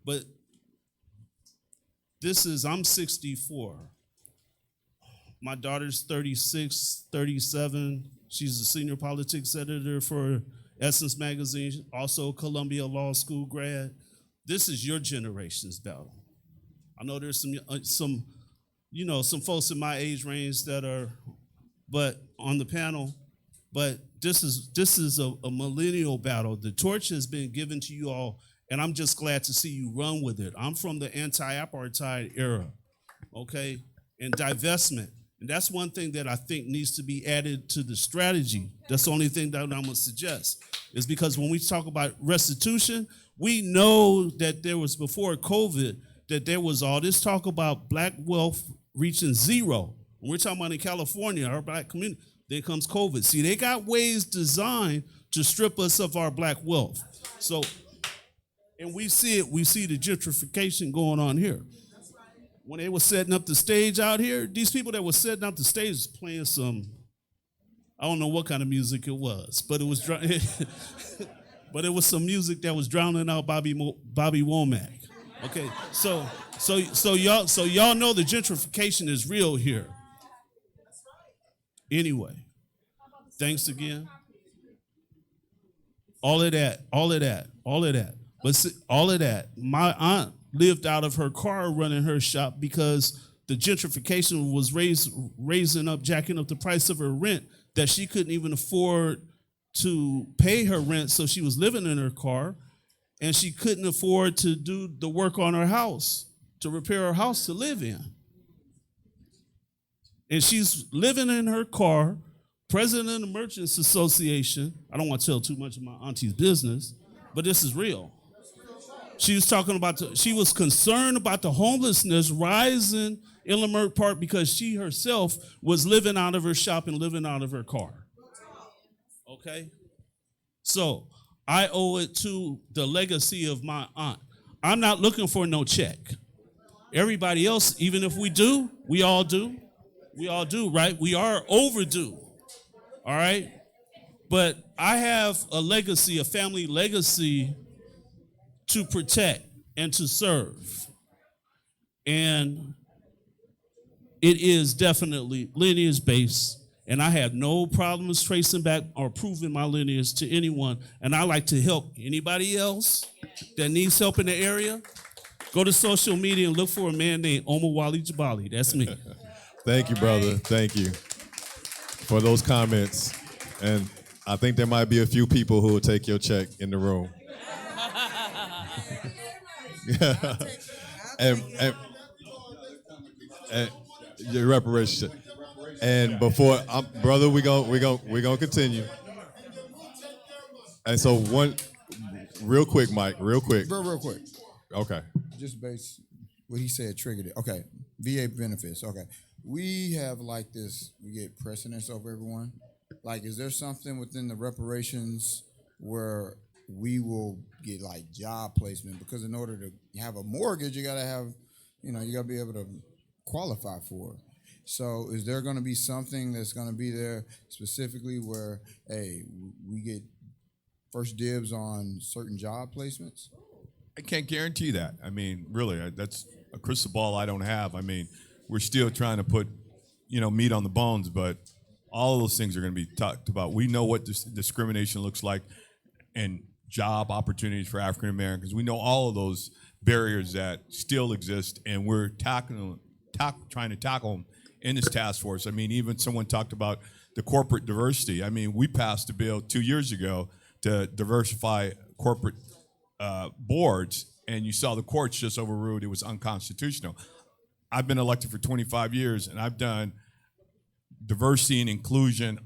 But I'm 64. My daughter's 36, 37. She's a senior politics editor for Essence Magazine, also Columbia Law School grad. This is your generation's battle. I know there's some folks in my age range that are, but on the panel, but this is a millennial battle. The torch has been given to you all, and I'm just glad to see you run with it. I'm from the anti-apartheid era, okay, and divestment. And that's one thing that I think needs to be added to the strategy. That's the only thing that I'm going to suggest, is because when we talk about restitution, we know that there was, before COVID, that there was all this talk about black wealth reaching zero. When we're talking about in California, our black community, there comes COVID. See, they got ways designed to strip us of our black wealth. So, and we see the gentrification going on here. When they were setting up the stage out here, these people that were setting up the stage was playing some, I don't know what kind of music it was, but it was but it was some music that was drowning out Bobby Womack. Okay, so y'all know the gentrification is real here. Anyway, thanks again. all of that. But all of that. My aunt lived out of her car running her shop because the gentrification was jacking up the price of her rent, that she couldn't even afford to pay her rent, so she was living in her car, and she couldn't afford to do the work on her house, to repair her house to live in. And she's living in her car, president of the Merchants Association. I don't want to tell too much of my auntie's business, but this is real. She was talking about, she was concerned about the homelessness rising in Leimert Park because she herself was living out of her shop and living out of her car. Okay? So I owe it to the legacy of my aunt. I'm not looking for no check. Everybody else, even if we do, we all do, right? We are overdue, all right? But I have a legacy, a family legacy to protect and to serve. And it is definitely lineage-based, and I have no problems tracing back or proving my lineage to anyone. And I like to help anybody else that needs help in the area. Go to social media and look for a man named Omowale Jabali. That's me. Thank you, brother. Thank you for those comments. And I think there might be a few people who will take your check in the room. and your reparation. And before, brother, we gonna continue. And so real quick, Mike, real quick. Real quick. Okay. Just base what he said triggered it. Okay. VA benefits. Okay. We have like this, we get precedence over everyone. Like, is there something within the reparations where we will get like job placement? Because in order to have a mortgage, you gotta have, you gotta be able to qualify for it. So is there gonna be something that's gonna be there specifically where, hey, we get first dibs on certain job placements? I can't guarantee that. I mean, really, that's a crystal ball I don't have. I mean, we're still trying to put, meat on the bones, but all of those things are going to be talked about. We know what discrimination looks like and job opportunities for African Americans. We know all of those barriers that still exist, and we're trying to tackle them in this task force. I mean, even someone talked about the corporate diversity. I mean, we passed a bill 2 years ago to diversify corporate boards, and you saw the courts just overruled it was unconstitutional. I've been elected for 25 years, and I've done diversity and inclusion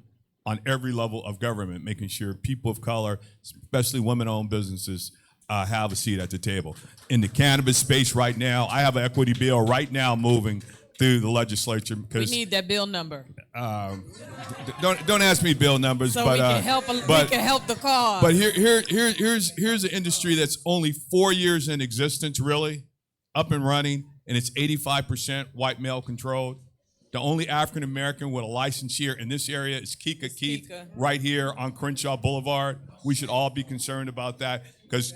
on every level of government, making sure people of color, especially women-owned businesses, have a seat at the table. In the cannabis space right now, I have an equity bill right now moving through the legislature because we need that bill number. Don't ask me bill numbers, so but we can help. We can help the cause. But here's an industry that's only 4 years in existence, really, up and running, and it's 85% white male controlled. The only African American with a license here in this area is Kika Keith, right here on Crenshaw Boulevard. We should all be concerned about that because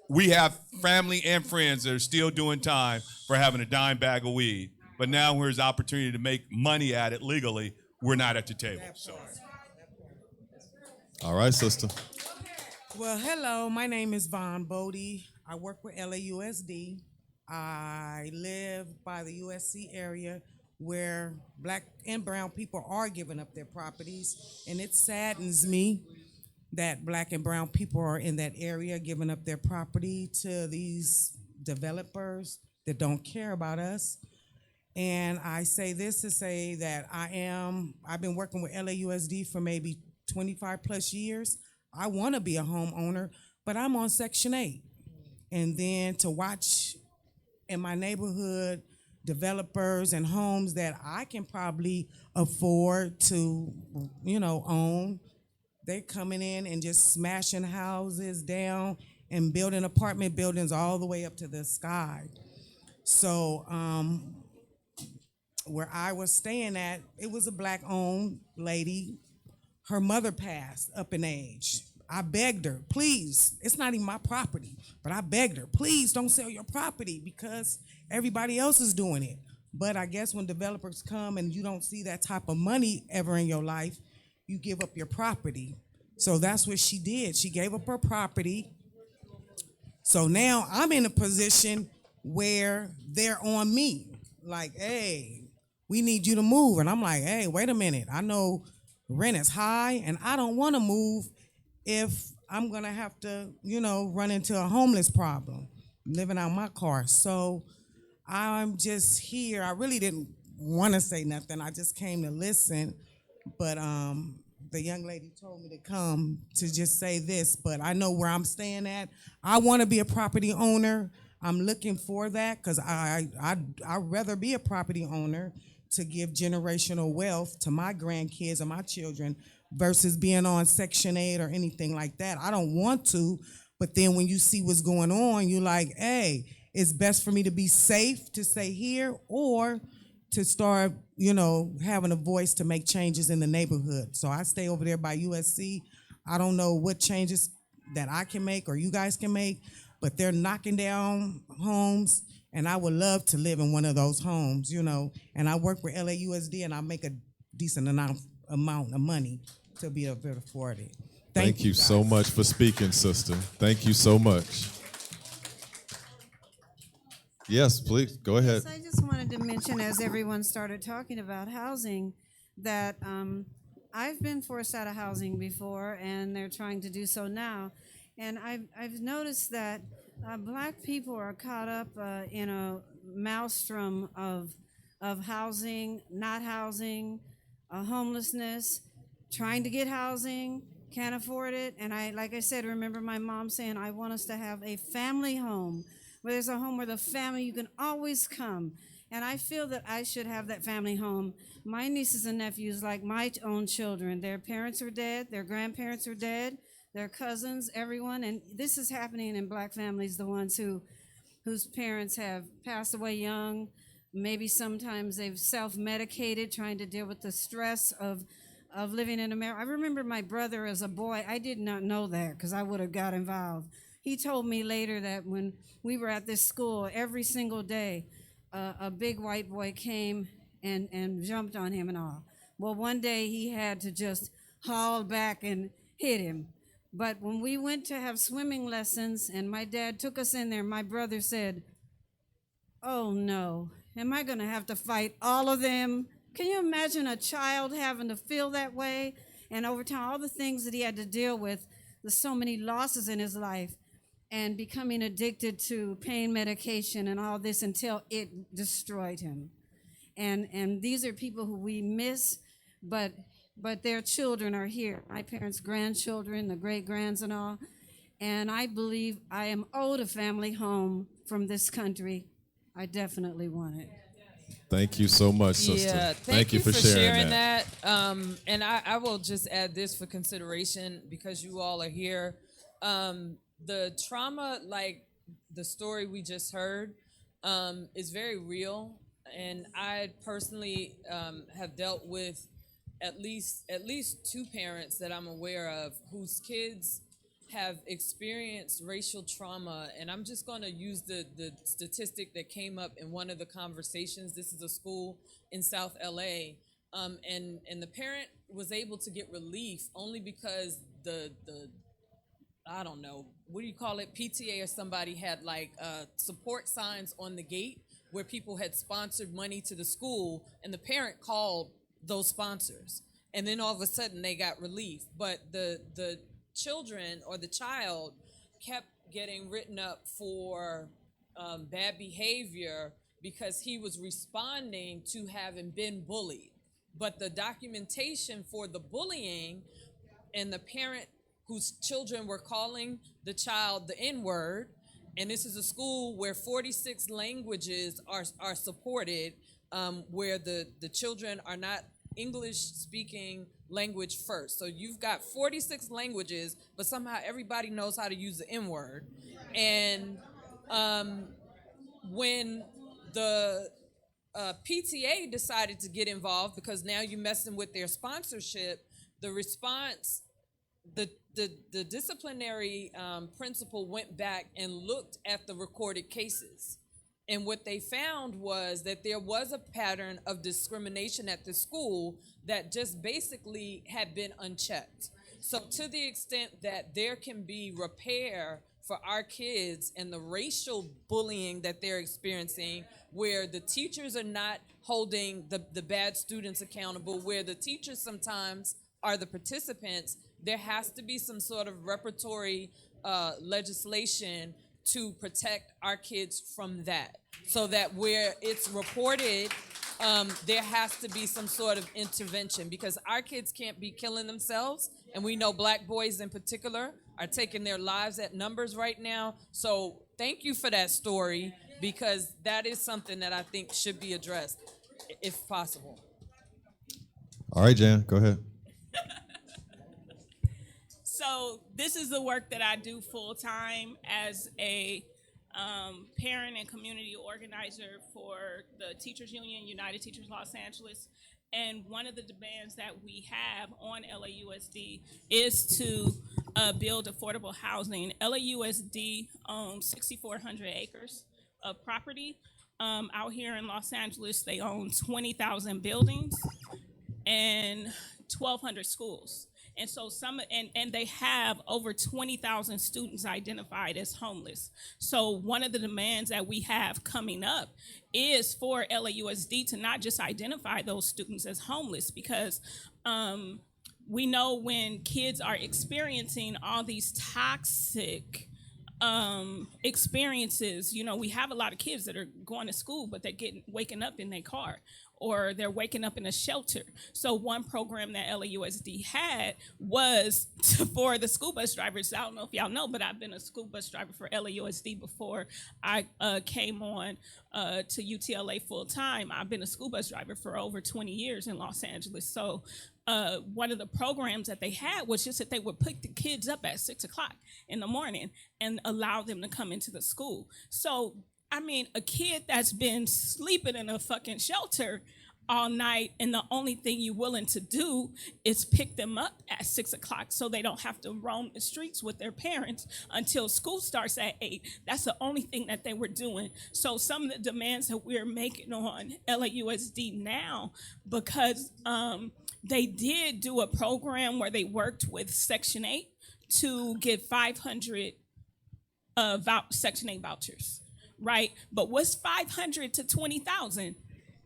we have family and friends that are still doing time for having a dime bag of weed. But now here's the opportunity to make money at it legally. We're not at the table. So. All right, sister. Well, hello. My name is Vaughn Bodie. I work with LAUSD. I live by the USC area where black and brown people are giving up their properties. And it saddens me that black and brown people are in that area giving up their property to these developers that don't care about us. And I say this to say that I've been working with LAUSD for maybe 25 plus years. I want to be a homeowner, but I'm on Section 8. And then to watch in my neighborhood developers and homes that I can probably afford to, own, they're coming in and just smashing houses down and building apartment buildings all the way up to the sky. So, where I was staying at, it was a black-owned lady. Her mother passed up in age. I begged her, please, it's not even my property, but I begged her, please don't sell your property because everybody else is doing it. But I guess when developers come and you don't see that type of money ever in your life, you give up your property. So that's what she did. She gave up her property. So now I'm in a position where they're on me. Like, hey, we need you to move. And I'm like, hey, wait a minute. I know rent is high and I don't want to move if I'm going to have to, run into a homeless problem, living out my car. So I'm just here. I really didn't want to say nothing. I just came to listen. But the young lady told me to come to just say this, but I know where I'm staying at. I want to be a property owner. I'm looking for that because I'd rather be a property owner to give generational wealth to my grandkids and my children versus being on Section 8 or anything like that. I don't want to, but then when you see what's going on, you're like, hey, it's best for me to be safe to stay here or to start, having a voice to make changes in the neighborhood. So I stay over there by USC. I don't know what changes that I can make or you guys can make, but they're knocking down homes, and I would love to live in one of those homes, And I work with LAUSD, and I make a decent amount of money to be able to afford it. Thank you so much for speaking, sister. Thank you so much. Yes, please, go ahead. Yes, I just wanted to mention, as everyone started talking about housing, that I've been forced out of housing before, and they're trying to do so now. And I've noticed that black people are caught up in a maelstrom of housing, not housing, homelessness, trying to get housing, can't afford it. And like I said, remember my mom saying, I want us to have a family home, where there's a home where the family, you can always come. And I feel that I should have that family home. My nieces and nephews, like my own children, their parents are dead, their grandparents are dead, their cousins, everyone. And this is happening in black families, the ones whose parents have passed away young. Maybe sometimes they've self-medicated, trying to deal with the stress of living in America. I remember my brother as a boy. I did not know that because I would have got involved. He told me later that when we were at this school, every single day, a big white boy came and jumped on him and all. Well, one day he had to just haul back and hit him. But when we went to have swimming lessons and my dad took us in there, my brother said, oh no, am I going to have to fight all of them? Can you imagine a child having to feel that way? And over time, all the things that he had to deal with, there's so many losses in his life, and becoming addicted to pain medication and all this until it destroyed him. And these are people who we miss, but their children are here. My parents' grandchildren, the great-grands and all. And I believe I am owed a family home from this country. I definitely want it. Thank you so much, sister. Yeah, thank you for sharing that. And I will just add this for consideration because you all are here. The trauma, like the story we just heard, is very real. And I personally have dealt with at least two parents that I'm aware of whose kids have experienced racial trauma. And I'm just going to use the statistic that came up in one of the conversations. This is a school in South LA. And the parent was able to get relief only because the I don't know, what do you call it? PTA or somebody had like support signs on the gate where people had sponsored money to the school, and the parent called those sponsors. And then all of a sudden they got relief. But the children or the child kept getting written up for bad behavior because he was responding to having been bullied. But the documentation for the bullying and the parent whose children were calling the child the N-word, and this is a school where 46 languages are supported, where the children are not English-speaking language first. So you've got 46 languages, but somehow everybody knows how to use the N-word. And when the PTA decided to get involved, because now you're messing with their sponsorship, the response, the disciplinary principal went back and looked at the recorded cases. And what they found was that there was a pattern of discrimination at the school that just basically had been unchecked. So to the extent that there can be repair for our kids and the racial bullying that they're experiencing, where the teachers are not holding the bad students accountable, where the teachers sometimes are the participants, there has to be some sort of repertory legislation to protect our kids from that, so that where it's reported, there has to be some sort of intervention, because our kids can't be killing themselves, and we know Black boys in particular are taking their lives at numbers right now. So thank you for that story, because that is something that I think should be addressed, if possible. All right, Jan, go ahead. So this is the work that I do full time as a parent and community organizer for the Teachers Union, United Teachers Los Angeles. And one of the demands that we have on LAUSD is to build affordable housing. LAUSD owns 6,400 acres of property. Out here in Los Angeles, they own 20,000 buildings and 1,200 schools. And so and they have over 20,000 students identified as homeless. So one of the demands that we have coming up is for LAUSD to not just identify those students as homeless, because we know when kids are experiencing all these toxic experiences, you know, we have a lot of kids that are going to school, but they're waking up in their car, or they're waking up in a shelter. So one program that LAUSD had was for the school bus drivers. I don't know if y'all know, but I've been a school bus driver for LAUSD before I came on to UTLA full time. I've been a school bus driver for over 20 years in Los Angeles. So one of the programs that they had was just that they would pick the kids up at 6 o'clock in the morning and allow them to come into the school. So I mean, a kid that's been sleeping in a fucking shelter all night, and the only thing you're willing to do is pick them up at 6 o'clock so they don't have to roam the streets with their parents until school starts at 8. That's the only thing that they were doing. So some of the demands that we're making on LAUSD now, because they did do a program where they worked with Section 8 to get 500 Section 8 vouchers. Right? But what's 500 to 20,000?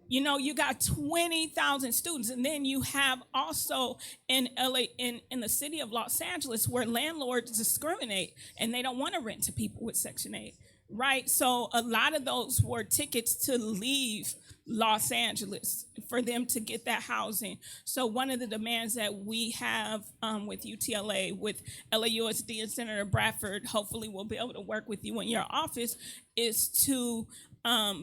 You know, you got 20,000 students, and then you have also in LA, in the city of Los Angeles, where landlords discriminate and they don't want to rent to people with Section 8, right? So a lot of those were tickets to leave Los Angeles for them to get that housing. So one of the demands that we have with UTLA, with LAUSD and Senator Bradford, hopefully we'll be able to work with you in your office, is to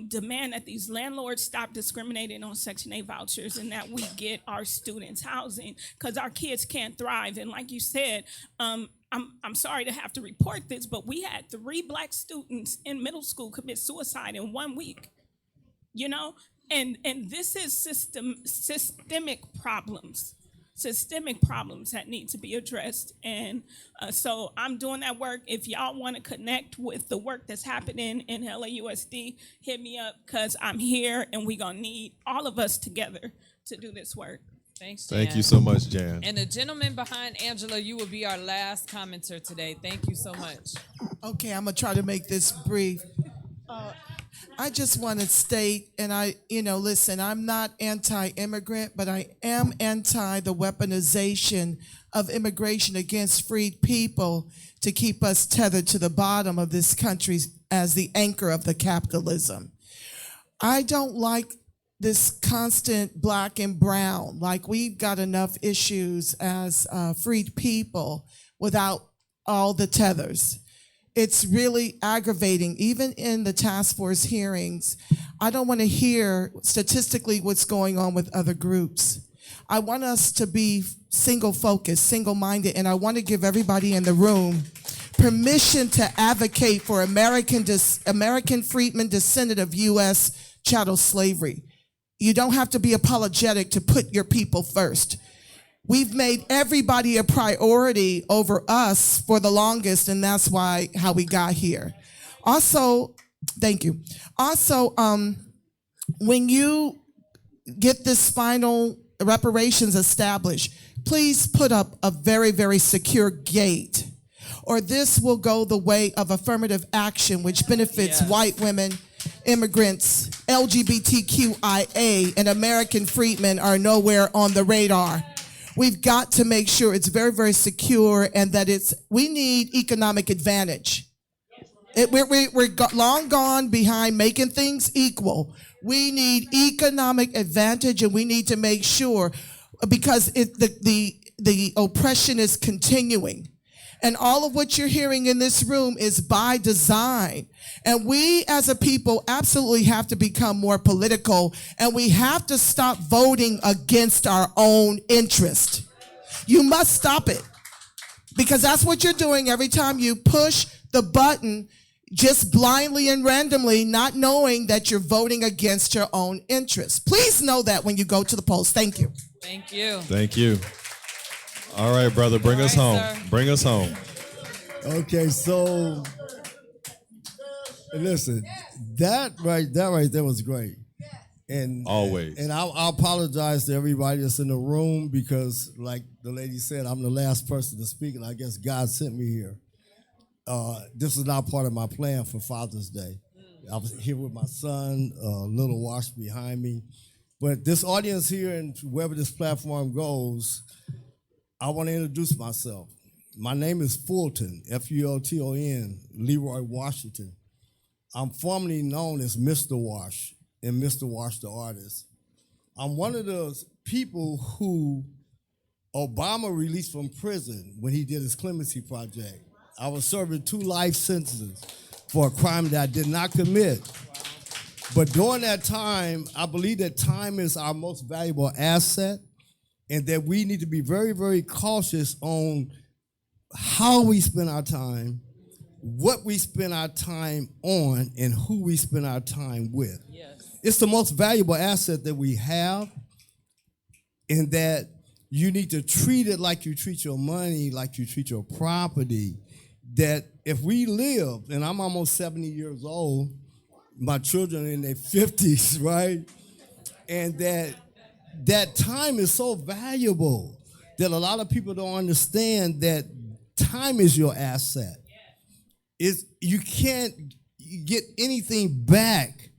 demand that these landlords stop discriminating on Section 8 vouchers, and that we get our students housing, because our kids can't thrive. And like you said, I'm sorry to have to report this, but we had 3 Black students in middle school commit suicide in 1 week. You know, and this is systemic problems that need to be addressed. And so I'm doing that work. If y'all want to connect with the work that's happening in LAUSD, hit me up, because I'm here, and we're going to need all of us together to do this work. Thanks, Jan. Thank you so much, Jan. And the gentleman behind Angela, you will be our last commenter today. Thank you so much. Okay, I'm going to try to make this brief. I just want to state, and listen, I'm not anti-immigrant, but I am anti the weaponization of immigration against freed people to keep us tethered to the bottom of this country as the anchor of the capitalism. I don't like this constant black and brown, like we've got enough issues as freed people without all the tethers. It's really aggravating. Even in the task force hearings, I don't want to hear statistically what's going on with other groups. I want us to be single-focused, single-minded, and I want to give everybody in the room permission to advocate for American freedmen descendant of U.S. chattel slavery. You don't have to be apologetic to put your people first. We've made everybody a priority over us for the longest, and that's how we got here. Also, thank you. Also, when you get this final reparations established, please put up a very, very secure gate, or this will go the way of affirmative action, which benefits white women, immigrants, LGBTQIA, and American freedmen are nowhere on the radar. We've got to make sure it's very, very secure, and that we need economic advantage. We're long gone behind making things equal. We need economic advantage, and we need to make sure, because the oppression is continuing. And all of what you're hearing in this room is by design. And we as a people absolutely have to become more political, and we have to stop voting against our own interest. You must stop it, because that's what you're doing every time you push the button, just blindly and randomly, not knowing that you're voting against your own interest. Please know that when you go to the polls. Thank you. Thank you. Thank you. All right, brother, bring us home. sir. Bring us home. Okay, so listen, that right there was great. And always. And I apologize to everybody that's in the room, because like the lady said, I'm the last person to speak, and I guess God sent me here. This is not part of my plan for Father's Day. I was here with my son, little Wash behind me. But this audience here, and wherever this platform goes, I want to introduce myself. My name is Fulton, Fulton, Leroy Washington. I'm formerly known as Mr. Wash and Mr. Wash the artist. I'm one of those people who Obama released from prison when he did his clemency project. I was serving 2 life sentences for a crime that I did not commit. But during that time, I believe that time is our most valuable asset, and that we need to be very, very cautious on how we spend our time, what we spend our time on, and who we spend our time with. Yes. It's the most valuable asset that we have, in that you need to treat it like you treat your money, like you treat your property. That if we live, and I'm almost 70 years old, my children are in their 50s, right? And that time is so valuable that a lot of people don't understand that time is your asset. You can't get anything back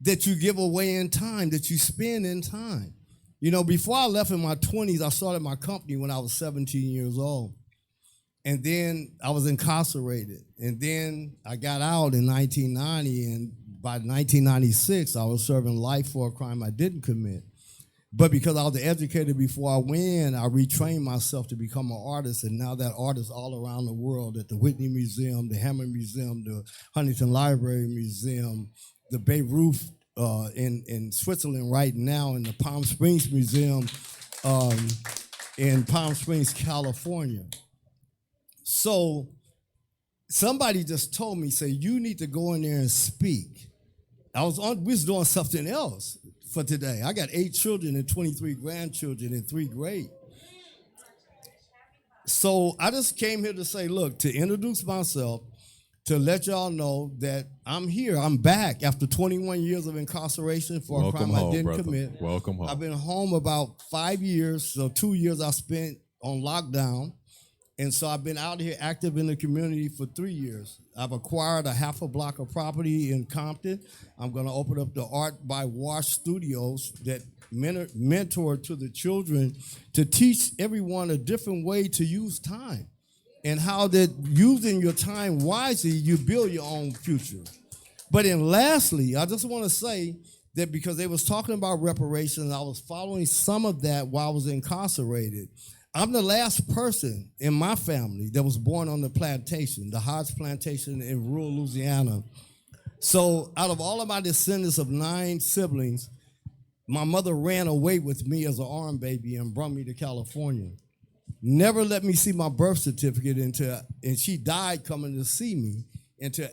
that you give away in time, that you spend in time. You know, before I left in my 20s, I started my company when I was 17 years old. And then I was incarcerated. And then I got out in 1990, and by 1996, I was serving life for a crime I didn't commit. But because I was educated before I went, I retrained myself to become an artist, and now that artist all around the world, at the Whitney Museum, the Hammer Museum, the Huntington Library Museum, the Beirut in Switzerland right now, and the Palm Springs Museum in Palm Springs, California. So somebody just told me, say, you need to go in there and speak. We was doing something else for today. I got 8 children and 23 grandchildren and 3 great. So I just came here to say, look, to introduce myself, to let y'all know that I'm here. I'm back after 21 years of incarceration for a crime I didn't commit. Welcome home. I've been home about 5 years, so 2 years I spent on lockdown. And so I've been out here active in the community for 3 years. I've acquired a half a block of property in Compton. I'm going to open up the Art by Wash Studios that mentor to the children to teach everyone a different way to use time, and how that using your time wisely, you build your own future. But then lastly, I just want to say that because they was talking about reparations, I was following some of that while I was incarcerated. I'm the last person in my family that was born on the plantation, the Hodge Plantation in rural Louisiana. So out of all of my descendants of 9 siblings, my mother ran away with me as an arm baby and brought me to California. Never let me see my birth certificate and she died coming to see me until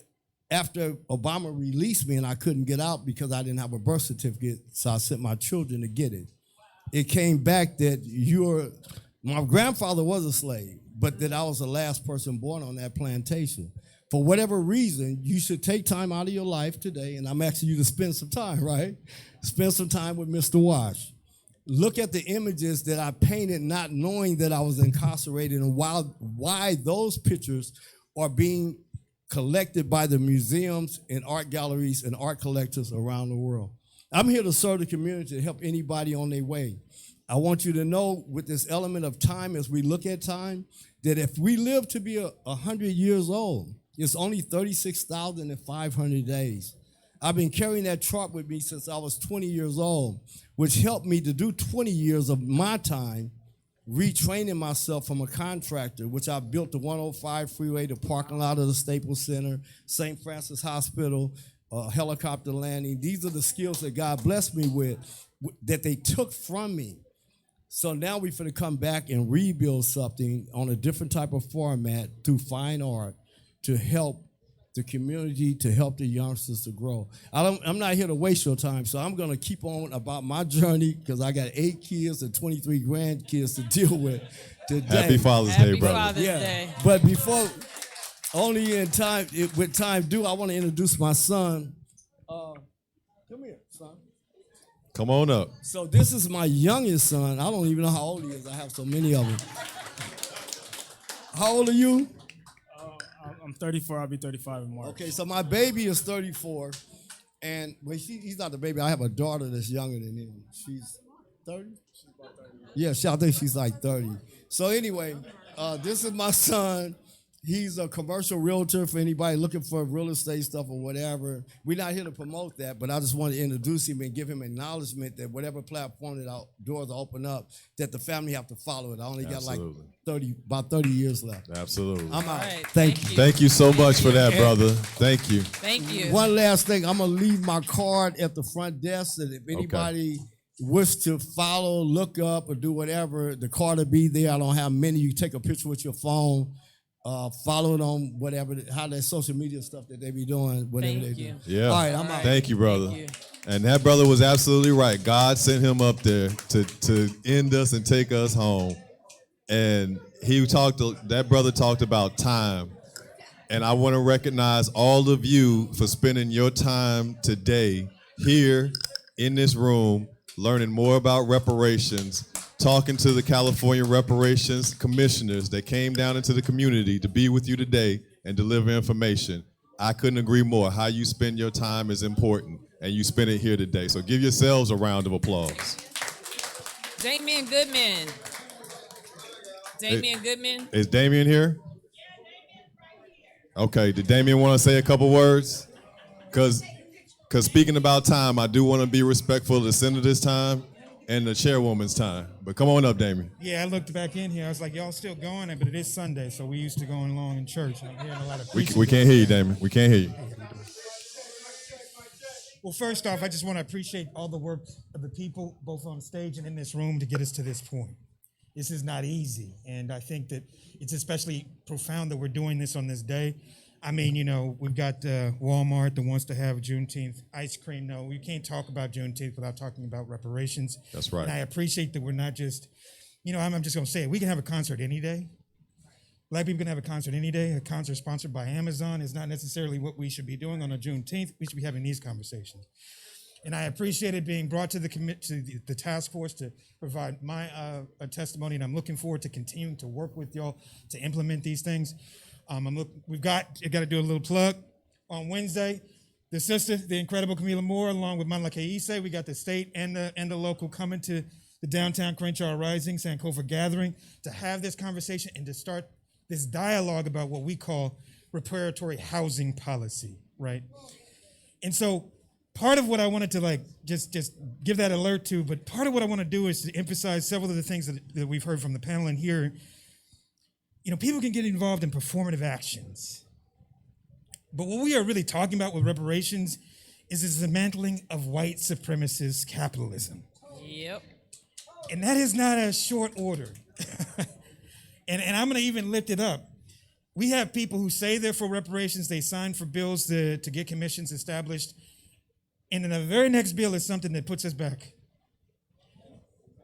after Obama released me, and I couldn't get out because I didn't have a birth certificate, so I sent my children to get it. It came back that my grandfather was a slave, but that I was the last person born on that plantation. For whatever reason, you should take time out of your life today, and I'm asking you to spend some time, right? Spend some time with Mr. Wash. look at the images that I painted, not knowing that I was incarcerated, and why those pictures are being collected by the museums and art galleries and art collectors around the world. I'm here to serve the community, to help anybody on their way. I want you to know, with this element of time, as we look at time, that if we live to be 100 years old, it's only 36,500 days. I've been carrying that chart with me since I was 20 years old, which helped me to do 20 years of my time retraining myself from a contractor, which I built the 105 freeway, the parking lot of the Staples Center, St. Francis Hospital, helicopter landing. These are the skills that God blessed me with that they took from me. So now we're going to come back and rebuild something on a different type of format through fine art to help the community, to help the youngsters to grow. I'm not here to waste your time, so I'm going to keep on about my journey because I got 8 kids and 23 grandkids to deal with today. Happy Father's Day, brother. Father's Day. But before, only in time, with time due, I want to introduce my son. Come here, son. Come on up. So this is my youngest son. I don't even know how old he is. I have so many of them. How old are you? I'm 34. I'll be 35 in March. Okay, so my baby is 34, and he's not the baby. I have a daughter that's younger than him. She's 30? Yeah, I think she's like 30. So anyway, this is my son. He's a commercial realtor for anybody looking for real estate stuff or whatever. We're not here to promote that, but I just want to introduce him and give him acknowledgement that whatever platform that our doors open up, that the family have to follow it. I only got like about 30 years left. Absolutely. I'm out. Right, Thank you. Thank you so much for that, brother. Thank you. Thank you. One last thing, I'm gonna leave my card at the front desk, and if anybody wish to follow, look up, or do whatever, the card will be there. I don't have many. You take a picture with your phone. Follow it on whatever, how that social media stuff that they be doing, whatever they do. Yeah. All right, I'm out. Thank you, brother. And that brother was absolutely right. God sent him up there to end us and take us home. And that brother talked about time. And I want to recognize all of you for spending your time today here in this room, learning more about reparations, talking to the California Reparations Commissioners that came down into the community to be with you today and deliver information. I couldn't agree more. How you spend your time is important, and you spend it here today. So give yourselves a round of applause. Damian Goodman. Damian Goodman. Is Damian here? Okay, did Damian want to say a couple words? Because speaking about time, I do want to be respectful of the senator's time and the chairwoman's time. But come on up, Damien. Yeah, I looked back in here. I was like, y'all still going? But it is Sunday, so we used to going along in church. And I'm hearing a lot of We preaching. can't hear you, Damien. We can't hear you. Well, first off, I just want to appreciate all the work of the people, both on stage and in this room, to get us to this point. This is not easy, and I think that it's especially profound that we're doing this on this day. I mean, you know, we've got Walmart that wants to have Juneteenth ice cream. No, we can't talk about Juneteenth without talking about reparations. That's right. And I appreciate that we're not just, you know, I'm just going to say it. We can have a concert any day. Black people can have a concert any day. A concert sponsored by Amazon is not necessarily what we should be doing on a Juneteenth. We should be having these conversations. And I appreciated being brought to the task force to provide my testimony, and I'm looking forward to continuing to work with y'all to implement these things. I got to do a little plug. On Wednesday, the sister, the incredible Camila Moore, along with Manla Kaise, we got the state and the local coming to the downtown Crenshaw Rising, Sankofa gathering to have this conversation and to start this dialogue about what we call reparatory housing policy, right? And so part of what I wanted to just give that alert to, but part of what I want to do is to emphasize several of the things that we've heard from the panel and here. You know, people can get involved in performative actions. But what we are really talking about with reparations is the dismantling of white supremacist capitalism. Yep. And that is not a short order. and I'm going to even lift it up. We have people who say they're for reparations. They sign for bills to get commissions established. And then the very next bill is something that puts us back.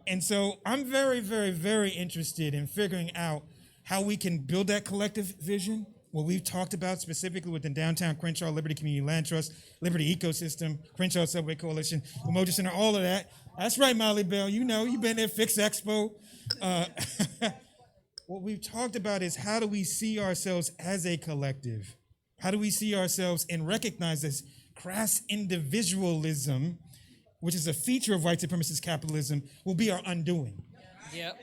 And so I'm very, very, very interested in figuring out how we can build that collective vision what we've talked about specifically within downtown Crenshaw, Liberty Community Land Trust, Liberty Ecosystem, Crenshaw Subway Coalition, Umoja Center, all of that. That's right, Molly Bell. You know, you've been there, Fix Expo. What we've talked about is how do we see ourselves as a collective? How do we see ourselves and recognize this crass individualism, which is a feature of white supremacist capitalism, will be our undoing. Yep.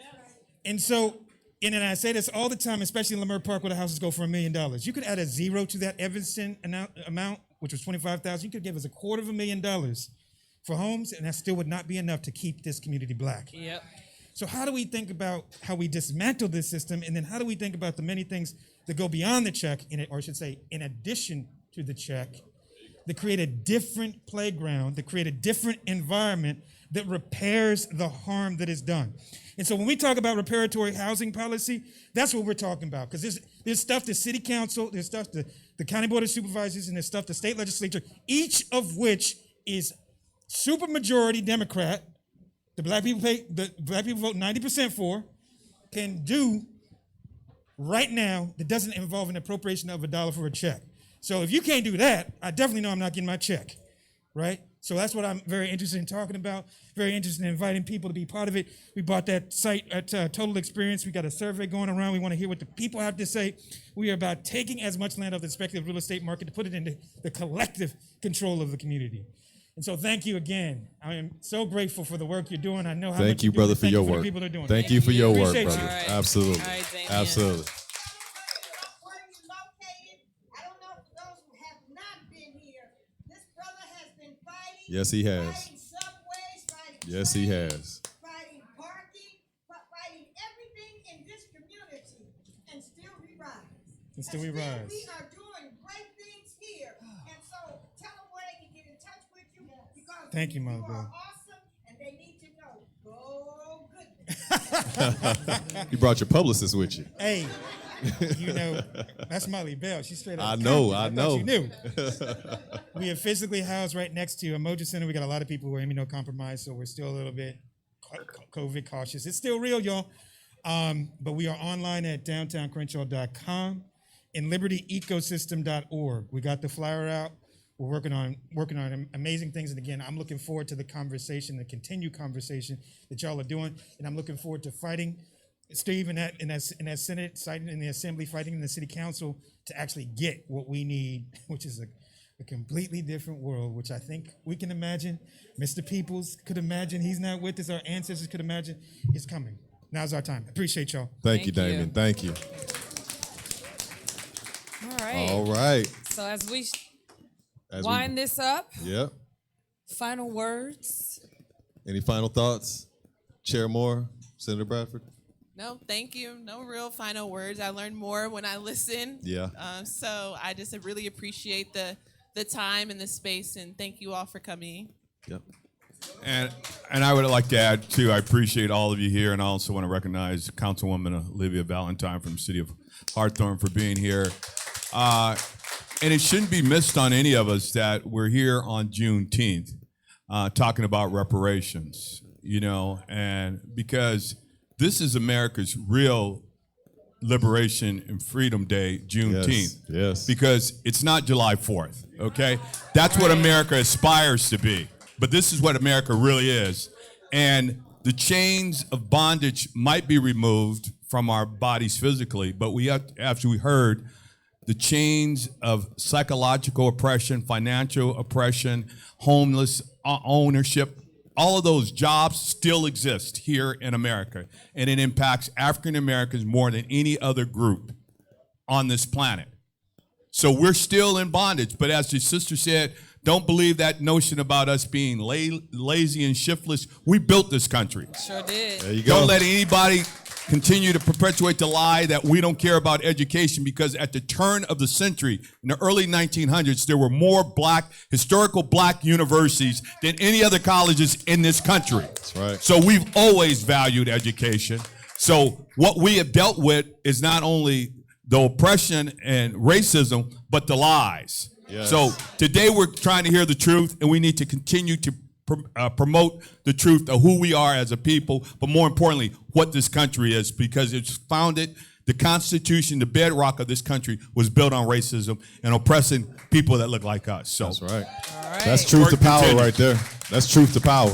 And so, and I say this all the time, especially in Leimert Park where the houses go for $1 million. You could add a zero to that Evanston amount, which was $25,000. You could give us $250,000 for homes, and that still would not be enough to keep this community black. Yep. So how do we think about how we dismantle this system, and then how do we think about the many things that go beyond the check, or I should say, in addition to the check, that create a different playground, that create a different environment that repairs the harm that is done. And so when we talk about reparatory housing policy, that's what we're talking about. Because there's stuff the city council, there's stuff the county board of supervisors, and there's stuff the state legislature, each of which is supermajority Democrat, the black people vote 90% for, can do right now that doesn't involve an appropriation of $1 for a check. So if you can't do that, I definitely know I'm not getting my check, right? So that's what I'm very interested in talking about, very interested in inviting people to be part of it. We bought that site at Total Experience. We got a survey going around. We want to hear what the people have to say. We are about taking as much land off the speculative real estate market to put it into the collective control of the community. And so thank you again. I am so grateful for the work you're doing. I know how Thank much you, you're doing. brother, for Thank your you work. the people that are doing it. Thank you for your work, Appreciate brother. you. All right. Absolutely. All right, Damien. Absolutely. Yes, he has. Yes, he has. Fighting parking, fighting everything in this community, and still we rise. And still we rise. We are doing great things here, and so tell them where they can get in touch with you, because Thank you, you Mother are Bell. awesome, and they need to know. Go goodness. You brought your publicist with you. Hey, you know, that's Molly Bell. She's straight up. I know, Compton. I thought know. You knew. We are physically housed right next to Umoja Center. We got a lot of people who are immunocompromised, so we're still a little bit COVID cautious. It's still real, y'all. But we are online at downtowncrenshaw.com and libertyecosystem.org. We got the flyer out. We're working on amazing things. And again, I'm looking forward to the conversation, the continued conversation that y'all are doing. And I'm looking forward to fighting Steve in that Senate, fighting in the Assembly, fighting in the City Council to actually get what we need, which is a completely different world, which I think we can imagine. Mr. Peoples could imagine. He's not with us. Our ancestors could imagine. It's coming. Now's our time. Appreciate y'all. Thank you, Damien. Thank you. All right. All right. So as we As we- wind this up, Yep. final words. Any final thoughts? Chair Moore, Senator Bradford? No, thank you. No real final words. I learned more when I listen. Yeah. So I just really appreciate the time and the space, and thank you all for coming. Yep. And I would like to add too, I appreciate all of you here, and I also want to recognize Councilwoman Olivia Valentine from the city of Hawthorne for being here. And it shouldn't be missed on any of us that we're here on Juneteenth talking about reparations, you know, and because this is America's real Liberation and Freedom Day, Juneteenth. Yes. Because it's not July 4th, okay? That's what America aspires to be. But this is what America really is. And the chains of bondage might be removed from our bodies physically, but we have, after we heard, the chains of psychological oppression, financial oppression, homeless ownership, all of those jobs still exist here in America, and it impacts African Americans more than any other group on this planet. So we're still in bondage, but as the sister said, don't believe that notion about us being lazy and shiftless. We built this country. Sure did. There you go. Don't let anybody continue to perpetuate the lie that we don't care about education, because at the turn of the century, in the early 1900s, there were more historical black universities than any other colleges in this country. That's right. So we've always valued education. So what we have dealt with is not only the oppression and racism, but the lies. Yes. So today we're trying to hear the truth, and we need to continue to promote the truth of who we are as a people, but more importantly, what this country is, because it's founded The Constitution, the bedrock of this country, was built on racism and oppressing people that look like us. So that's right. That's truth to power right there. That's truth to power.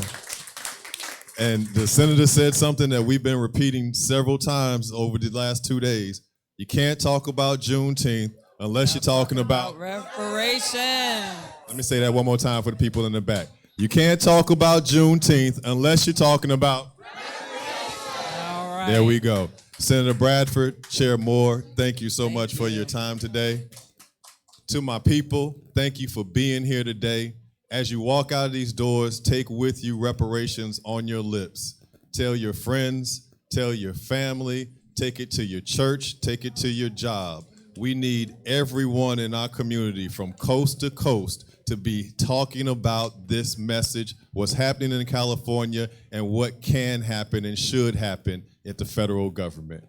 And the senator said something that we've been repeating several times over the last 2 days. You can't talk about Juneteenth unless you're talking about reparation. Let me say that one more time for the people in the back. You can't talk about Juneteenth unless you're talking about. All right. There we go. Senator Bradford, Chair Moore, thank you so much for your time today. To my people, thank you for being here today. As you walk out of these doors, take with you reparations on your lips. Tell your friends, tell your family, take it to your church, take it to your job. We need everyone in our community from coast to coast to be talking about this message, what's happening in California, and what can happen and should happen at the federal government.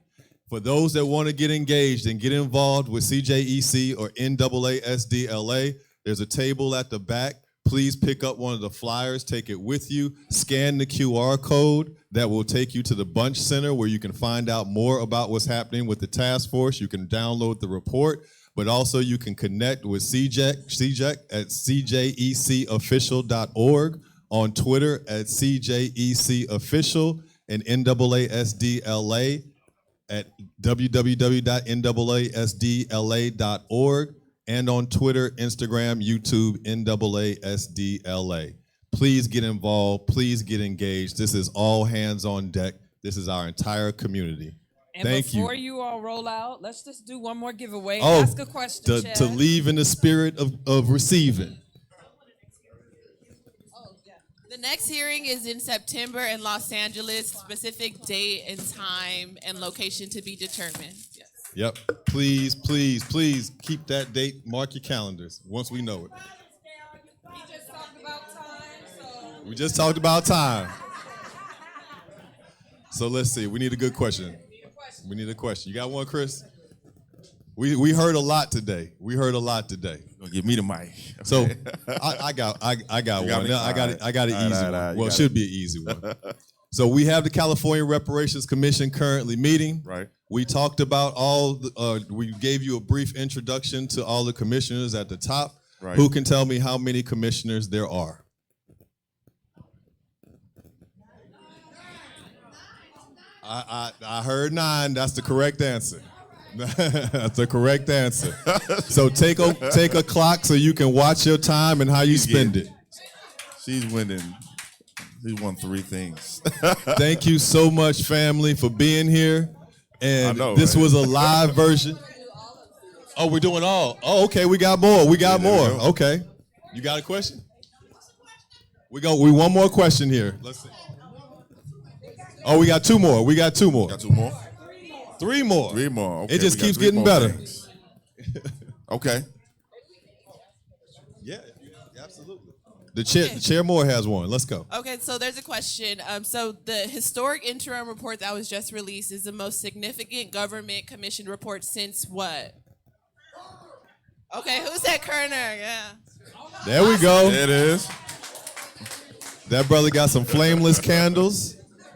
For those that want to get engaged and get involved with CJEC or NAASDLA, there's a table at the back. Please pick up one of the flyers, take it with you, scan the QR code that will take you to the Bunch Center where you can find out more about what's happening with the task force. You can download the report, but also you can connect with CJEC at cjecofficial.org, on Twitter at CJECofficial, and NAASDLA at www.naasdla.org. and on Twitter, Instagram, YouTube, NAASDLA. Please get involved. Please get engaged. This is all hands on deck. This is our entire community. And Thank you. before you all roll out, let's just do one more giveaway. Oh, Ask a question, Chad. to leave in the spirit of receiving. The next hearing is in September in Los Angeles. Specific date and time and location to be determined. Yes. Yep. Please, please, please keep that date. Mark your calendars once we know it. We just talked about time. So let's see. We need a good question. We need a question. You got one, Chris? We heard a lot today. Gonna give me the mic. So I got one. I got an easy one. Well, it should be an easy one. So we have the California Reparations Commission currently meeting. Right. We talked about we gave you a brief introduction to all the commissioners at the top. Right. Who can tell me how many commissioners there are? I heard 9. That's the correct answer. That's the correct answer. So take a clock so you can watch your time and how you spend it. She's winning. She won 3 things. Thank you so much, family, for being here. And this was a live version. Oh, we're doing all. Oh, okay. We got more. Okay. You got a question? We one more question here. Let's see. Oh, we got 2 more. Got 2 more? 3 more. 3 more. Okay, it just we got keeps 3 getting more better. things. Okay. Yeah, absolutely. The chair Moore has one. Let's go. Okay, so there's a question. So the historic interim report that was just released is the most significant government commission report since what? Okay, who said Kerner? Yeah. There we go. There it is. That brother got some flameless candles.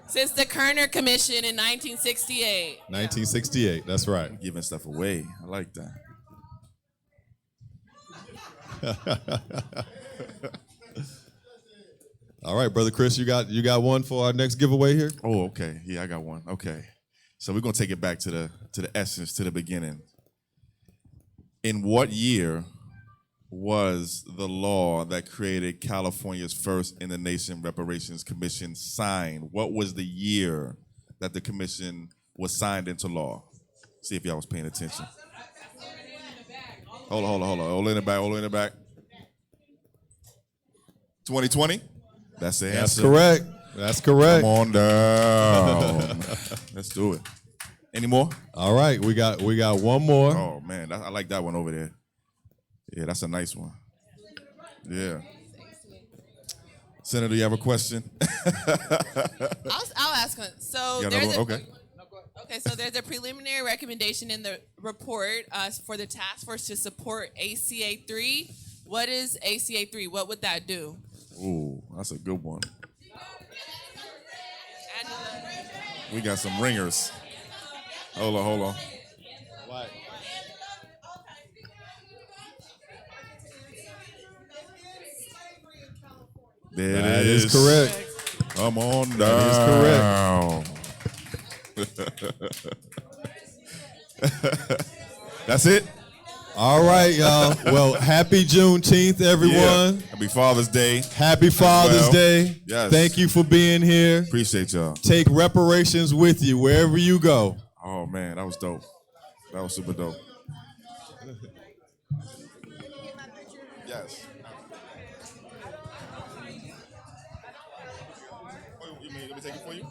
Since the Kerner Commission in 1968. 1968, that's right. Giving stuff away. I like that. All right, Brother Chris, you got one for our next giveaway here? Oh, okay. Yeah, I got one. Okay. So we're gonna take it back to the essence, to the beginning. In what year was the law that created California's first in the nation reparations commission signed? What was the year that the commission was signed into law? See if y'all was paying attention. Hold on. Hold in the back. 2020? That's the answer. That's correct. Come on down. Let's do it. Any more? All right, we got one more. Oh man, I like that one over there. Yeah, that's a nice one. Yeah. Senator, you have a question? I'll ask one. So You got there's another a, one? Okay, so there's a preliminary recommendation in the report for the task force to support ACA 3. What is ACA 3? What would that do? Ooh, that's a good one. We got some ringers. Hold on. There it That is. is correct. Come on down. That is correct. That's it. All right, y'all. Well, happy Juneteenth, everyone. Yeah. Happy Father's Day. Happy Father's well. Day. Yes. Thank you for being here. Appreciate y'all. Take reparations with you wherever you go. Oh man, that was dope. That was super dope. Yes. Oh, you mean let me take it for you?